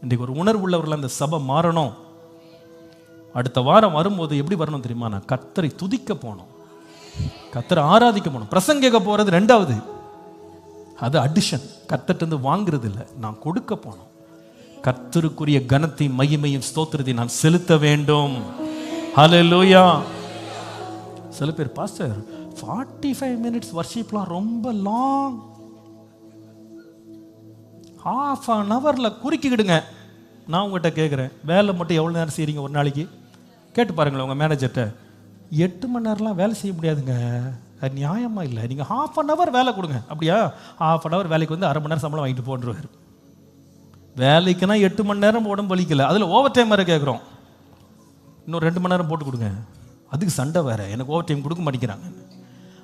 இன்றைக்கு ஒரு உணர்வு உள்ளவர்கள் அந்த சபை மாறணும். அடுத்த வாரம் வரும்போது எப்படி வரணும் தெரியுமா? நான் கர்த்தரை துதிக்க போனோம், கர்த்தரை ஆராதிக்க போனோம். பிரசங்க போறது 2வது, அது அடிஷன். கர்த்தர்ட்ட வாங்குறது இல்லை, நான் கொடுக்க போனோம். கர்த்தருக்குரிய கனத்தையும் மகிமையும் ஸ்தோத்திரத்தை நான் செலுத்த வேண்டும். ஹல்லேலூயா. சில பேர், பாஸ்டர் 45 minutes வர்ஷிப்லாம் ரொம்ப லாங், ½ an hour குறுக்கிக்கிடுங்க. நான் உங்கள்கிட்ட கேட்குறேன், வேலை மட்டும் எவ்வளோ நேரம் செய்கிறீங்க ஒரு நாளைக்கு? கேட்டு பாருங்களேன் உங்கள் மேனேஜர்கிட்ட. 8 மணி நேரம்லாம் வேலை செய்ய முடியாதுங்க, அது நியாயமாக இல்லை. நீங்கள் ½ an hour வேலை கொடுங்க. அப்படியா? ½ an hour வேலைக்கு வந்து 1/2 மணி நேரம் சம்பளம் வாங்கிட்டு போன்றுவார். வேலைக்குன்னா 8 மணி நேரம் உடம்பு வலிக்கல, அதில் ஓவர் டைம் வேறு கேட்குறோம். இன்னும் 2 மணி நேரம் போட்டு கொடுங்க. அதுக்கு சண்டை வேறு, எனக்கு ஓவர் டைம் கொடுக்க மாட்டேங்கிறாங்க.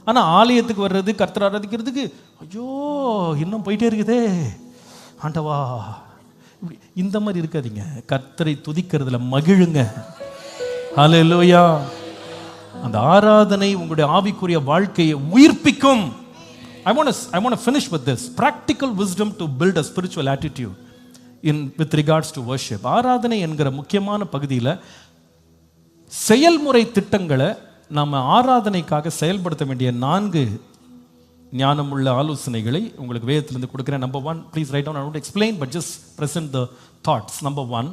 ஆனால் ஆலயத்துக்கு வர்றது, கர்த்தர் ஆராதிக்கிறதுக்கு ஐயோ இன்னும் போயிட்டே இருக்குதே. ஆண்டவா இந்த மாதிரி இருக்காதீங்க. கர்த்தரை துதிக்கிறதுல மகிழுங்க. ஹல்லேலூயா. அந்த ஆராதனை உங்களுடைய ஆவிக்குரிய வாழ்க்கையை உயிர்ப்பிக்கும். I want to finish with this practical wisdom to build a spiritual attitude with regards to worship. ஆராதனை என்கிற முக்கியமான பகுதியில் செயல்முறை திட்டங்களை நம்ம ஆராதனைக்காக செயல்படுத்த வேண்டிய 4 ஞானமுள்ள ஆலோசனைகளை உங்களுக்கு வேதத்திலிருந்து கொடுக்கிறேன். Number 1, please write down. I won't explain but just present the thoughts. Number 1,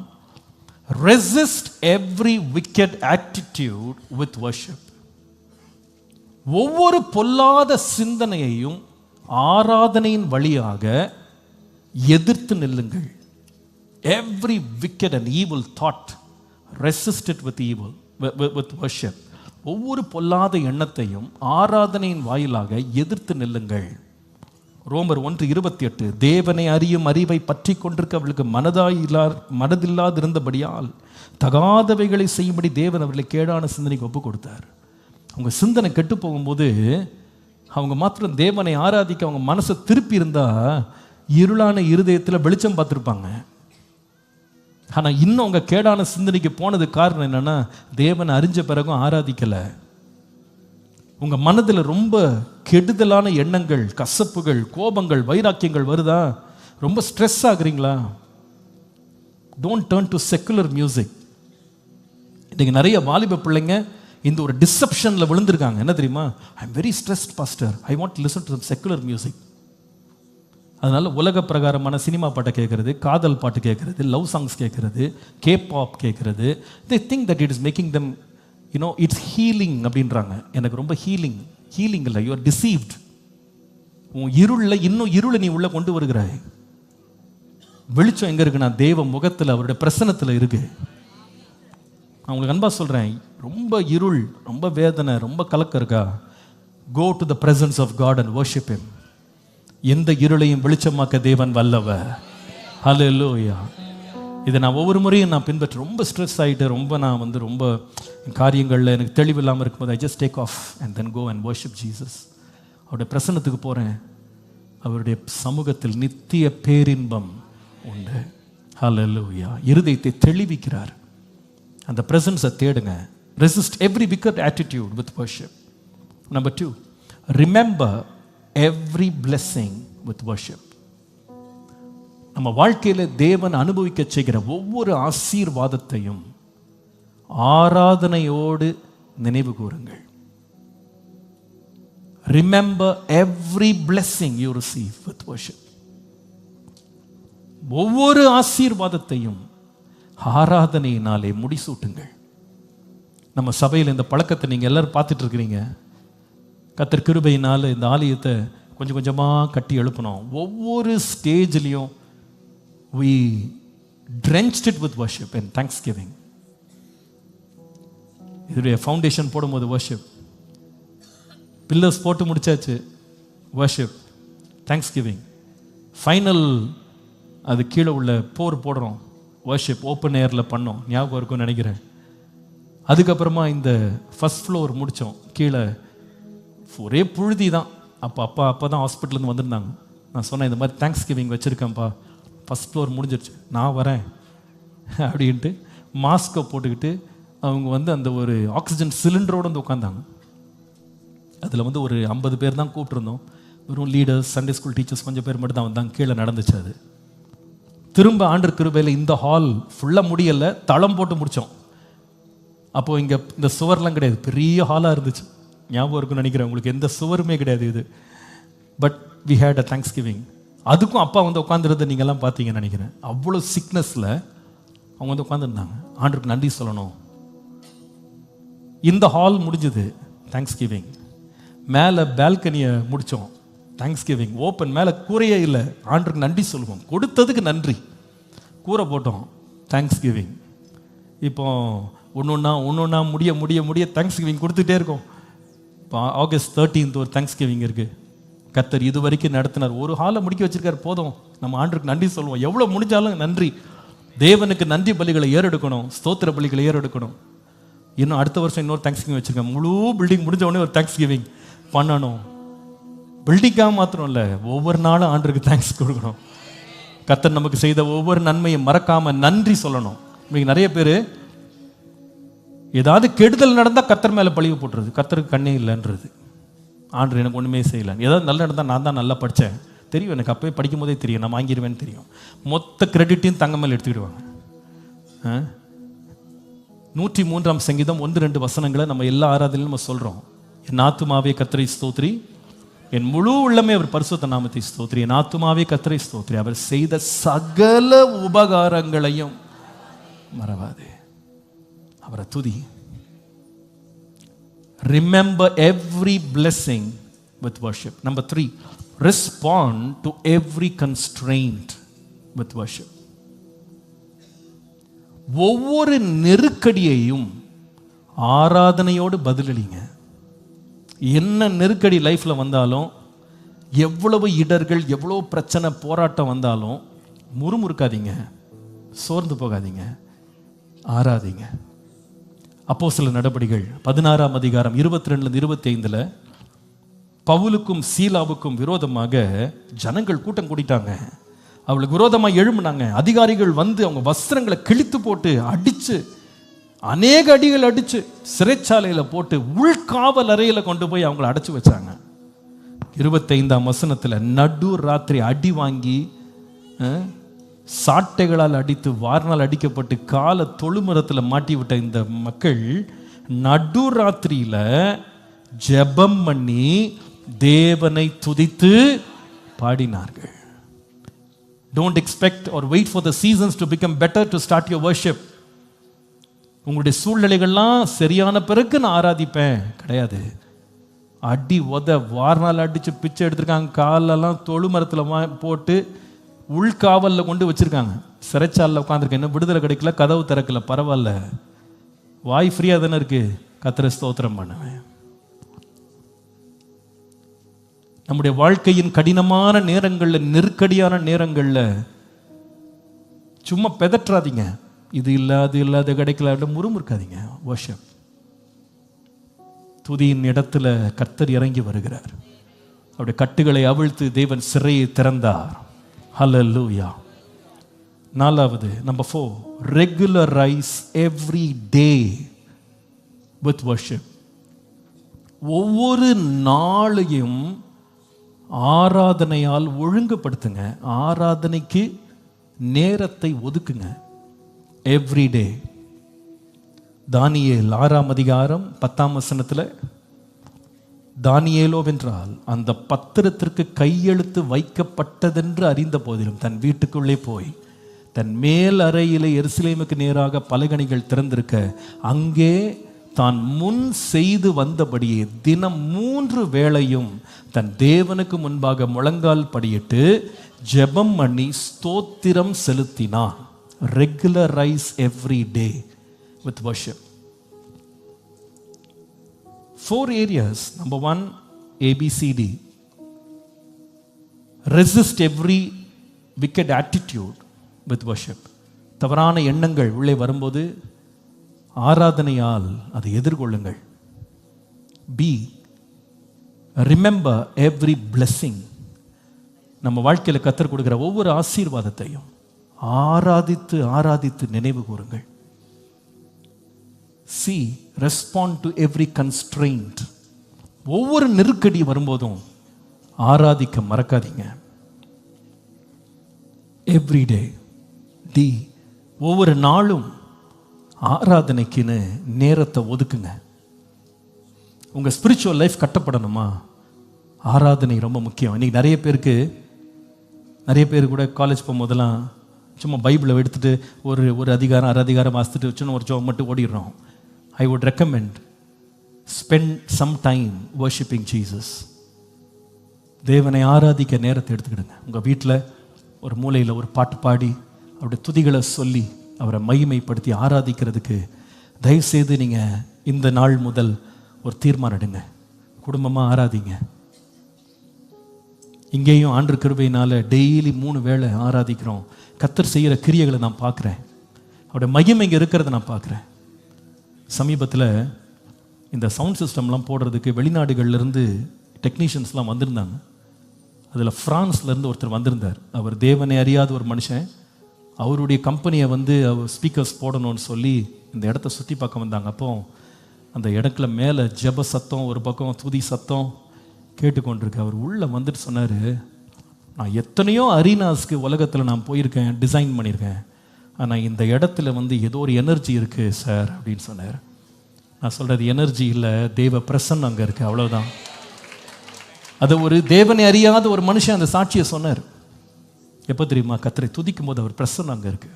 resist every wicked attitude with worship. ஒவ்வொரு பொல்லாத சிந்தனையையும் ஆராதனையின் வழியாக எதிர்த்து நில்லுங்கள். Every wicked and evil thought, resist it with evil, with worship. ஒவ்வொரு பொல்லாத எண்ணத்தையும் ஆராதனையின் வாயிலாக எதிர்த்து நில்லுங்கள். ரோமர் 1:28, தேவனை அறியும் அறிவை பற்றி கொண்டிருக்கவர்களுக்கு மனதில்லாதிருந்தபடியால் தகாதவைகளை செய்யும்படி தேவன் அவர்களை கேடான சிந்தனைக்கு ஒப்பு கொடுத்தார். அவங்க சிந்தனை கெட்டு போகும்போது அவங்க மாத்திரம் தேவனை ஆராதிக்க அவங்க மனசை திருப்பி இருந்தா இருளான இருதயத்தில் வெளிச்சம் பார்த்துருப்பாங்க. ஆனால் இன்னும் அவங்க கேடான சிந்தனைக்கு போனது காரணம் என்னன்னா, தேவனை அறிஞ்ச பிறகும் ஆராதிக்கலை. உங்கள் மனதில் ரொம்ப கெடுதலான எண்ணங்கள், கசப்புகள், கோபங்கள், வைராக்கியங்கள் வருதா? ரொம்ப ஸ்ட்ரெஸ் ஆகுறீங்களா? Don't turn to secular music. இன்றைக்கி நிறைய வாலிப பிள்ளைங்க இந்த ஒரு டிசப்ஷனில் விழுந்திருக்காங்க. என்ன தெரியுமா? I am very stressed pastor, I want to listen to secular music. அதனால் உலக பிரகாரமான சினிமா பாட்டை கேட்குறது, காதல் பாட்டு கேட்குறது, லவ் சாங்ஸ் கேட்குறது, கேபாப் கேட்குறது. They think that it is making them it's healing அப்படின்றாங்க. எனக்கு ரொம்ப ஹீலிங் இல்லை, யூ ஆர் டிசீவ்ட். உன் இருளில் இன்னும் இருளை நீ உள்ளே கொண்டு வருகிறாய். வெளிச்சம் எங்கே இருக்குன்னா தேவ முகத்தில், அவருடைய பிரசன்னத்தில் இருக்கு. நான் உங்களுக்கு அன்பா சொல்கிறேன், ரொம்ப இருள், ரொம்ப வேதனை, ரொம்ப கலக்கம் இருக்கா? Go to the presence of God and worship him. எந்த இருளையும் வெளிச்சமாக்க தேவன் வல்லவர். ஹல்லேலூயா. இதை நான் ஒவ்வொரு முறையும் நான் பின்பற்றி ரொம்ப ஸ்ட்ரெஸ் ஆகிட்டு, நான் ரொம்ப காரியங்களில் எனக்கு தெளிவு இல்லாமல் இருக்கும்போது I just take off and then go and worship Jesus. அவருடைய பிரசன்னத்துக்கு போகிறேன். அவருடைய சமூகத்தில் நித்திய பேரின்பம் உண்டு. ஹல்லேலூயா. இருதயத்தை தெளிவிக்கிறார். அந்த பிரசன்ஸை தேடுங்க. Resist every wicked attitude with worship. Number 2, remember every blessing with worship. நம்ம வாழ்க்கையில் தேவன் அனுபவிக்க செய்கிற ஒவ்வொரு ஆசீர்வாதத்தையும் ஆராதனையோடு நினைவு கூறுங்கள். Remember every blessing you receive with worship. ஒவ்வொரு ஆசீர்வாதத்தையும் ஆராதனையினாலே முடிசூட்டுங்கள். நம்ம சபையில் இந்த பழக்கத்தை நீங்கள் எல்லாரும் பார்த்துட்டு இருக்கிறீங்க. கர்த்தர் கிருபையினால் இந்த ஆலயத்தை கொஞ்சம் கொஞ்சமாக கட்டி எழுப்பணும். ஒவ்வொரு ஸ்டேஜ்லேயும் we drenched it with worship and thanksgiving. இதோடைய ஃபவுண்டேஷன் போடும்போது worship, பில்லர்ஸ் போட்டு முடிச்சாச்சு worship, thanksgiving, ஃபைனல் அது கீழே உள்ள போர் போடுறோம் worship, ஓப்பன் ஏரில் பண்ணோம், ஞாபகம் இருக்கும்னு நினைக்கிறேன். அதுக்கப்புறமா இந்த ஃபஸ்ட் ஃப்ளோர் முடித்தோம். கீழே ஒரே புழுதி தான். அப்போ தான் ஹாஸ்பிட்டலேருந்து வந்திருந்தாங்க. நான் சொன்னேன், இந்த மாதிரி தேங்க்ஸ்கிவிங் வச்சுருக்கேன்ப்பா, ஃபஸ்ட் ஃப்ளோர் முடிஞ்சிருச்சு, நான் வரேன் அப்படின்ட்டு மாஸ்கை போட்டுக்கிட்டு அவங்க அந்த ஒரு ஆக்சிஜன் சிலிண்டரோடு வந்து உட்காந்தாங்க. அதில் ஒரு 50 பேர் தான் கூப்பிட்ருந்தோம். வெறும் லீடர்ஸ், சண்டே ஸ்கூல் டீச்சர்ஸ் கொஞ்சம் பேர் மட்டும் தான் வந்தாங்க. கீழே நடந்துச்சு. அது திரும்ப ஆண்டவர் கிருபையில் இந்த ஹால் ஃபுல்லாக முடியலை, தளம் போட்டு முடித்தோம். அப்போது இங்கே இந்த சுவர்லாம் கிடையாது, பெரிய ஹாலாக இருந்துச்சு. ஞாபகம் இருக்குன்னு நினைக்கிறேன் உங்களுக்கு. எந்த சுவருமே கிடையாது இது. But we had a Thanksgiving. அதுக்கும் அப்பா உட்காந்துருந்த நீங்கள்லாம் பார்த்தீங்கன்னு நினைக்கிறேன். அவ்வளோ சிக்னஸில் அவங்க உட்காந்துருந்தாங்க. ஆண்டருக்கு நன்றி சொல்லணும். இந்த ஹால் முடிஞ்சது, தேங்க்ஸ்கிவிங். மேலே பால்கனியை முடித்தோம், தேங்க்ஸ்கிவிங். ஓப்பன், மேலே கூரையே இல்லை, ஆண்டருக்கு நன்றி சொல்லுவோம். கொடுத்ததுக்கு நன்றி. கூரை போட்டோம், தேங்க்ஸ்கிவிங். இப்போ ஒன்று முடிய தேங்க்ஸ்கிவிங் கொடுத்துட்டே இருக்கோம். இப்போ ஆகஸ்ட் 13th ஒரு தேங்க்ஸ்கிவிங் இருக்குது. கர்த்தர் இது வரைக்கும் நடத்தினார். ஒரு ஹாலை முடிக்க வச்சிருக்காரு. போதும், நம்ம ஆண்டருக்கு நன்றி சொல்லுவோம். எவ்வளோ முடிஞ்சாலும் நன்றி. தேவனுக்கு நன்றி பலிகளை ஏறெடுக்கணும், ஸ்தோத்திர பலிகளை ஏறெடுக்கணும். இன்னும் அடுத்த வருஷம் இன்னொரு தேங்க்ஸ்கிவிங் வச்சுருக்கேன். முழு பில்டிங் முடிஞ்ச உடனே ஒரு தேங்க்ஸ்கிவிங் பண்ணணும். பில்டிங்காக மாத்திரம் இல்லை, ஒவ்வொரு நாளும் ஆண்டருக்கு தேங்க்ஸ் கொடுக்கணும். கர்த்தர் நமக்கு செய்த ஒவ்வொரு நன்மையும் மறக்காம நன்றி சொல்லணும். இன்னைக்கு நிறைய பேர் ஏதாவது கெடுதல் நடந்தால் கர்த்தர் மேலே பழிவு போட்டுறது, கர்த்தருக்கு கண்ணே இல்லைன்றது, ஆண்டு எனக்கு ஒன்றுமே செய்யலை. ஏதாவது நல்லா நடந்தால் நான் தான் நல்லா படித்தேன் தெரியும், எனக்கு அப்போயே படிக்கும் போதே தெரியும், நான் வாங்கிடுவேன்னு தெரியும். மொத்த கிரெடிட்டையும் தங்க மேலே எடுத்துக்கிடுவாங்க. 103ஆம் சங்கீதம் 1-2 வசனங்களை நம்ம எல்லா ஆராதனையிலும் நம்ம சொல்கிறோம். என் ஆத்துமாவே கர்த்தரை ஸ்தோத்திரி, என் முழு உள்ளமே அவர் பரிசுத்த நாமத்தை ஸ்தோத்திரி, என் ஆத்துமாவே கர்த்தரை ஸ்தோத்திரி, அவர் செய்த சகல உபகாரங்களையும் மறவாதே, அவரை துதி. Remember every blessing with worship. Number 3, respond to every constraint with worship. ஒவ்வொரு நெருக்கடியையும் ஆராதனையோடு பதிலளிங்க. என்ன நெருக்கடி லைஃப்ல வந்தாலும், எவ்வளவு இடர்கள், எவ்வளவு பிரச்சனை, போராட்டம் வந்தாலும் முறுமுறுக்காதீங்க, சோர்ந்து போகாதீங்க, ஆராதிங்க. அப்போஸ்தலர் நடபடிகள் 16ஆம் அதிகாரம் 22-25 பவுலுக்கும் சீலாவுக்கும் விரோதமாக ஜனங்கள் கூட்டம் கூட்டிட்டாங்க. அவளுக்கு விரோதமாக எழும்பினாங்க. அதிகாரிகள் வந்து அவங்க வஸ்திரங்களை கிழித்து போட்டு அடிச்சு, அநேக அடிகள் அடிச்சு சிறைச்சாலையில் போட்டு உள்காவல் அறையில் கொண்டு போய் அவங்கள அடைச்சு வச்சாங்க. 25ஆம் வசனத்தில் நடு ராத்திரி அடி வாங்கி, சாட்டைகளால் அடித்து, வார்னால் அடிக்கப்பட்டு, காலை தொழுமரத்தில் மாட்டி விட்ட இந்த மக்கள் நடு ராத்திரியில் ஜெபம் பண்ணி தேவனை துதித்து பாடினார்கள். Don't expect or wait for the seasons to become better to start your worship. உங்களுடைய சூழ்நிலைகள்லாம் சரியான பிறகு நான் ஆராதிப்பேன் கிடையாது. அடி உத வார்னால் அடிச்சு பிச்சை எடுத்திருக்காங்க, காலெல்லாம் தொழுமரத்தில் போட்டு உள்காவலில் கொண்டு வச்சிருக்காங்க. சிறைச்சாலில் உட்காந்துருக்க, என்ன விடுதலை கிடைக்கல, கதவு திறக்கல, பரவாயில்ல, வாய் ஃப்ரீயாக தானே இருக்கு, கர்த்தரை ஸ்தோத்திரம் பண்ணுவேன். நம்முடைய வாழ்க்கையின் கடினமான நேரங்களில், நெருக்கடியான நேரங்களில் சும்மா பெதற்றாதீங்க. இது இல்லை, அது இல்லை, அது கிடைக்கல, முறுமுறுக்காதீங்க. வர்ஷிப். துதியின் இடத்துல கர்த்தர் இறங்கி வருகிறார். அவருடைய கட்டுகளை அவிழ்த்து தேவன் சிறையை திறந்தார். ஹல்லேலூயா. 4வது, number 4, regularise every day with worship. ஒவ்வொரு நாளையும் ஆராதனையால் ஒழுங்குபடுத்துங்க. ஆராதனைக்கு நேரத்தை ஒதுக்குங்க. Every day. தானியேல் 6ஆம் அதிகாரம் 10ஆம் வசனத்தில், தானியேலோ வென்றால் அந்த பத்திரத்திற்கு கையெழுத்து வைக்கப்பட்டதென்று அறிந்த போதிலும் தன் வீட்டுக்குள்ளே போய் தன் மேல் அறையிலே எருசலேமுக்கு நேராக பலகணிகள் திறந்திருக்க அங்கே தான் முன் செய்து வந்தபடியே தினம் 3 வேளையும் தன் தேவனுக்கு முன்பாக முழங்கால் படியிட்டு ஜெபம் பண்ணி ஸ்தோத்திரம் செலுத்தினான். Regularise every day with worship. 4 areas. Number 1, ABCD. Resist every wicked attitude with worship. தவறான எண்ணங்கள் உள்ளே வரும்போது ஆராதனையால் அதை எதிர்கொள்ளுங்கள். B, remember every blessing. நம்ம வாழ்க்கையில் கர்த்தர் கொடுக்கிற ஒவ்வொரு ஆசீர்வாதத்தையும் ஆராதித்து ஆராதித்து நினைவு கூறுங்கள். C, respond to every constraint. ஒவ்வொரு நெருக்கடி வரும்போதும் ஆராதிக்க மறக்காதீங்க. Every day. D, ஒவ்வொரு நாளும் ஆராதனைக்குன்னு நேரத்தை ஒதுக்குங்க. உங்கள் ஸ்பிரிச்சுவல் லைஃப் கட்டப்படணுமா? ஆராதனை ரொம்ப முக்கியம். இன்னைக்கு நிறைய பேர் கூட காலேஜ் போகும்போதெல்லாம் சும்மா பைபிளை எடுத்துட்டு ஒரு அதிகாரம் 6 அதிகாரம் வாசித்துட்டு வச்சுன்னு ஒரு ஜோம் மட்டும் ஓடிடுறோம். I would recommend spend some time worshiping Jesus. தேவனை ஆராதிக்க நேரத்தை எடுத்துக்கிடுங்க. உங்கள் வீட்டில் ஒரு மூலையில் ஒரு பாட்டு பாடி அவருடைய துதிகளை சொல்லி அவரை மகிமைப்படுத்தி ஆராதிக்கிறதுக்கு தயவுசெய்து நீங்கள் இந்த நாள் முதல் ஒரு தீர்மானம் எடுங்க. குடும்பமாக ஆராதிங்க. இங்கேயும் ஆண்டவர் கிருபையினால டெய்லி 3 வேளை ஆராதிக்கிறோம். கர்த்தர் செய்கிற கிரியைகளை நான் பார்க்குறேன். அவருடைய மகிமை இங்கே இருக்கிறத நான் பார்க்குறேன். சமீபத்தில் இந்த சவுண்ட் சிஸ்டம்லாம் போடுறதுக்கு வெளிநாடுகள்லேருந்து டெக்னீஷியன்ஸ்லாம் வந்திருந்தாங்க. அதில் ஃப்ரான்ஸ்லேருந்து ஒருத்தர் வந்திருந்தார். அவர் தேவனை அறியாத ஒரு மனுஷன். அவருடைய கம்பெனியை வந்து அவர் ஸ்பீக்கர்ஸ் போடணும்னு சொல்லி இந்த இடத்த சுற்றி பார்க்க வந்தாங்க. அப்போ அந்த இடத்துல மேலே ஜெப சத்தம், ஒரு பக்கம் துதி சத்தம் கேட்டுக்கொண்டிருக்கு. அவர் உள்ளே வந்துட்டு சொன்னார், நான் எத்தனையோ அரீனாஸ்க்கு உலகத்தில் நான் போயிருக்கேன், டிசைன் பண்ணியிருக்கேன், ஆனால் இந்த இடத்துல வந்து ஏதோ ஒரு எனர்ஜி இருக்குது சார் அப்படின்னு சொன்னார். நான் சொல்கிறது எனர்ஜி இல்லை, தேவ பிரசன்னம் அங்கே இருக்குது, அவ்வளோதான். அது ஒரு தேவனை அறியாத ஒரு மனுஷன் அந்த சாட்சியை சொன்னார். எப்போ தெரியுமா? கர்த்தரை துதிக்கும் போது அவர் பிரசன்னம் அங்கே இருக்கு.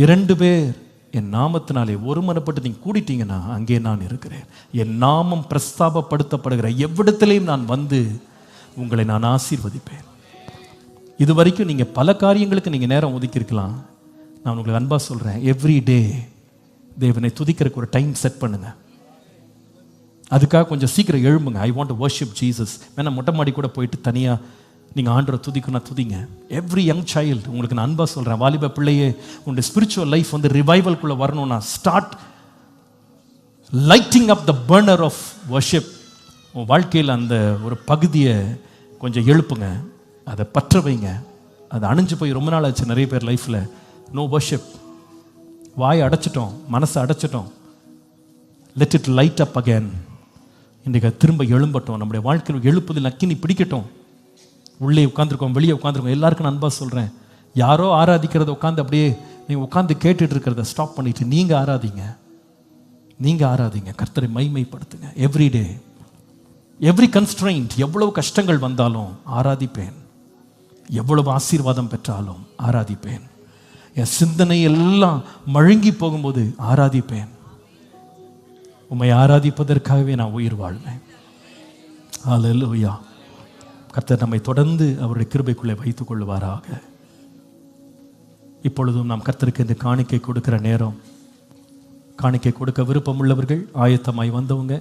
2 பேர் என் நாமத்தினாலே ஒருமனப்பட்டு நீங்கள் கூடிட்டீங்கன்னா அங்கே நான் இருக்கிறேன். என் நாமம் பிரஸ்தாபப்படுத்தப்படுகிற எவ்விடத்திலையும் நான் வந்து உங்களை நான் ஆசீர்வதிப்பேன். இது வரைக்கும் நீங்கள் பல காரியங்களுக்கு நீங்கள் நேரம் ஒதுக்கியிருக்கலாம். நான் உங்களுக்கு அன்பா சொல்கிறேன், எவ்ரி டே தேவனை துதிக்கிறதுக்கு ஒரு டைம் செட் பண்ணுங்க. அதுக்காக கொஞ்சம் சீக்கிரம் எழும்புங்க. I want to worship Jesus. வேணா மொட்டை மாடி கூட போயிட்டு தனியாக நீங்கள் ஆண்டரை துதிக்கணும், துதிங்க. எவ்ரி யங் சைல்டு, உங்களுக்கு நான் அன்பாக சொல்கிறேன், வாலிப பிள்ளையே, உங்களுடைய ஸ்பிரிச்சுவல் லைஃப் வந்து ரிவைவல்குள்ளே வரணும்னா start lighting up the burner of worship. உன் வாழ்க்கையில் அந்த ஒரு பகுதியை கொஞ்சம் எழுப்புங்க, அதை பற்ற வைங்க. அது அணிஞ்சு போய் ரொம்ப நாள் ஆச்சு நிறைய பேர் லைஃப்பில். No worship. வாயை அடைச்சிட்டோம், மனசை அடைச்சிட்டோம். Let it light up again. இன்றைக்கு திரும்ப எழும்பட்டோம். நம்முடைய வாழ்க்கையில் எழுப்புதல் நக்கினி பிடிக்கட்டும். உள்ளே உட்காந்துருக்கோம், வெளியே உட்காந்துருக்கோம், எல்லாருக்கும் நான் அன்பாக சொல்கிறேன், யாரோ ஆராதிக்கிறத உட்காந்து அப்படியே நீங்கள் உட்காந்து கேட்டுட்டு இருக்கிறத ஸ்டாப் பண்ணிட்டு நீங்கள் ஆராதிங்க. நீங்கள் ஆராதிங்க, கர்த்தரை மைமைப்படுத்துங்க. எவ்ரிடே, எவ்ரி கன்ஸ்ட்ரெயின்ட், எவ்வளவு கஷ்டங்கள் வந்தாலும் ஆராதிப்பேன், எவ்வளவு ஆசீர்வாதம் பெற்றாலும் ஆராதிப்பேன், என் சிந்தனை எல்லாம் மழுங்கி போகும்போது ஆராதிப்பேன். உம்மை ஆராதிப்பதற்காகவே நான் உயிர் வாழ்வேன். ஹல்லேலூயா. கர்த்தர் நம்மை தொடர்ந்து அவருடைய கிருபைக்குள்ளே வைத்துக் கொள்வாராக. இப்பொழுதும் நாம் கர்த்தருக்கு இந்த காணிக்கை கொடுக்கிற நேரம். காணிக்கை கொடுக்க விருப்பம் உள்ளவர்கள், ஆயத்தமாய் வந்தவங்க,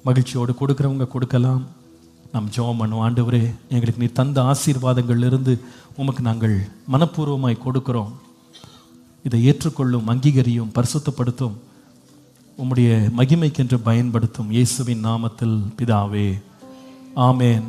மகிழ்ச்சியோடு கொடுக்குறவங்க கொடுக்கலாம். நாம் ஜெபம் பண்ணுவோம். ஆண்டவரே, எங்களுக்கு நீ தந்த ஆசீர்வாதங்கள் இருந்து உமக்கு நாங்கள் மனப்பூர்வமாய் கொடுக்கிறோம். இதை ஏற்றுக்கொள்ளும், அங்கீகரியும், பரிசுத்தப்படுத்தும், உம்முடைய மகிமைக்கென்று பயன்படுத்தும். இயேசுவின் நாமத்தில் பிதாவே, ஆமேன்.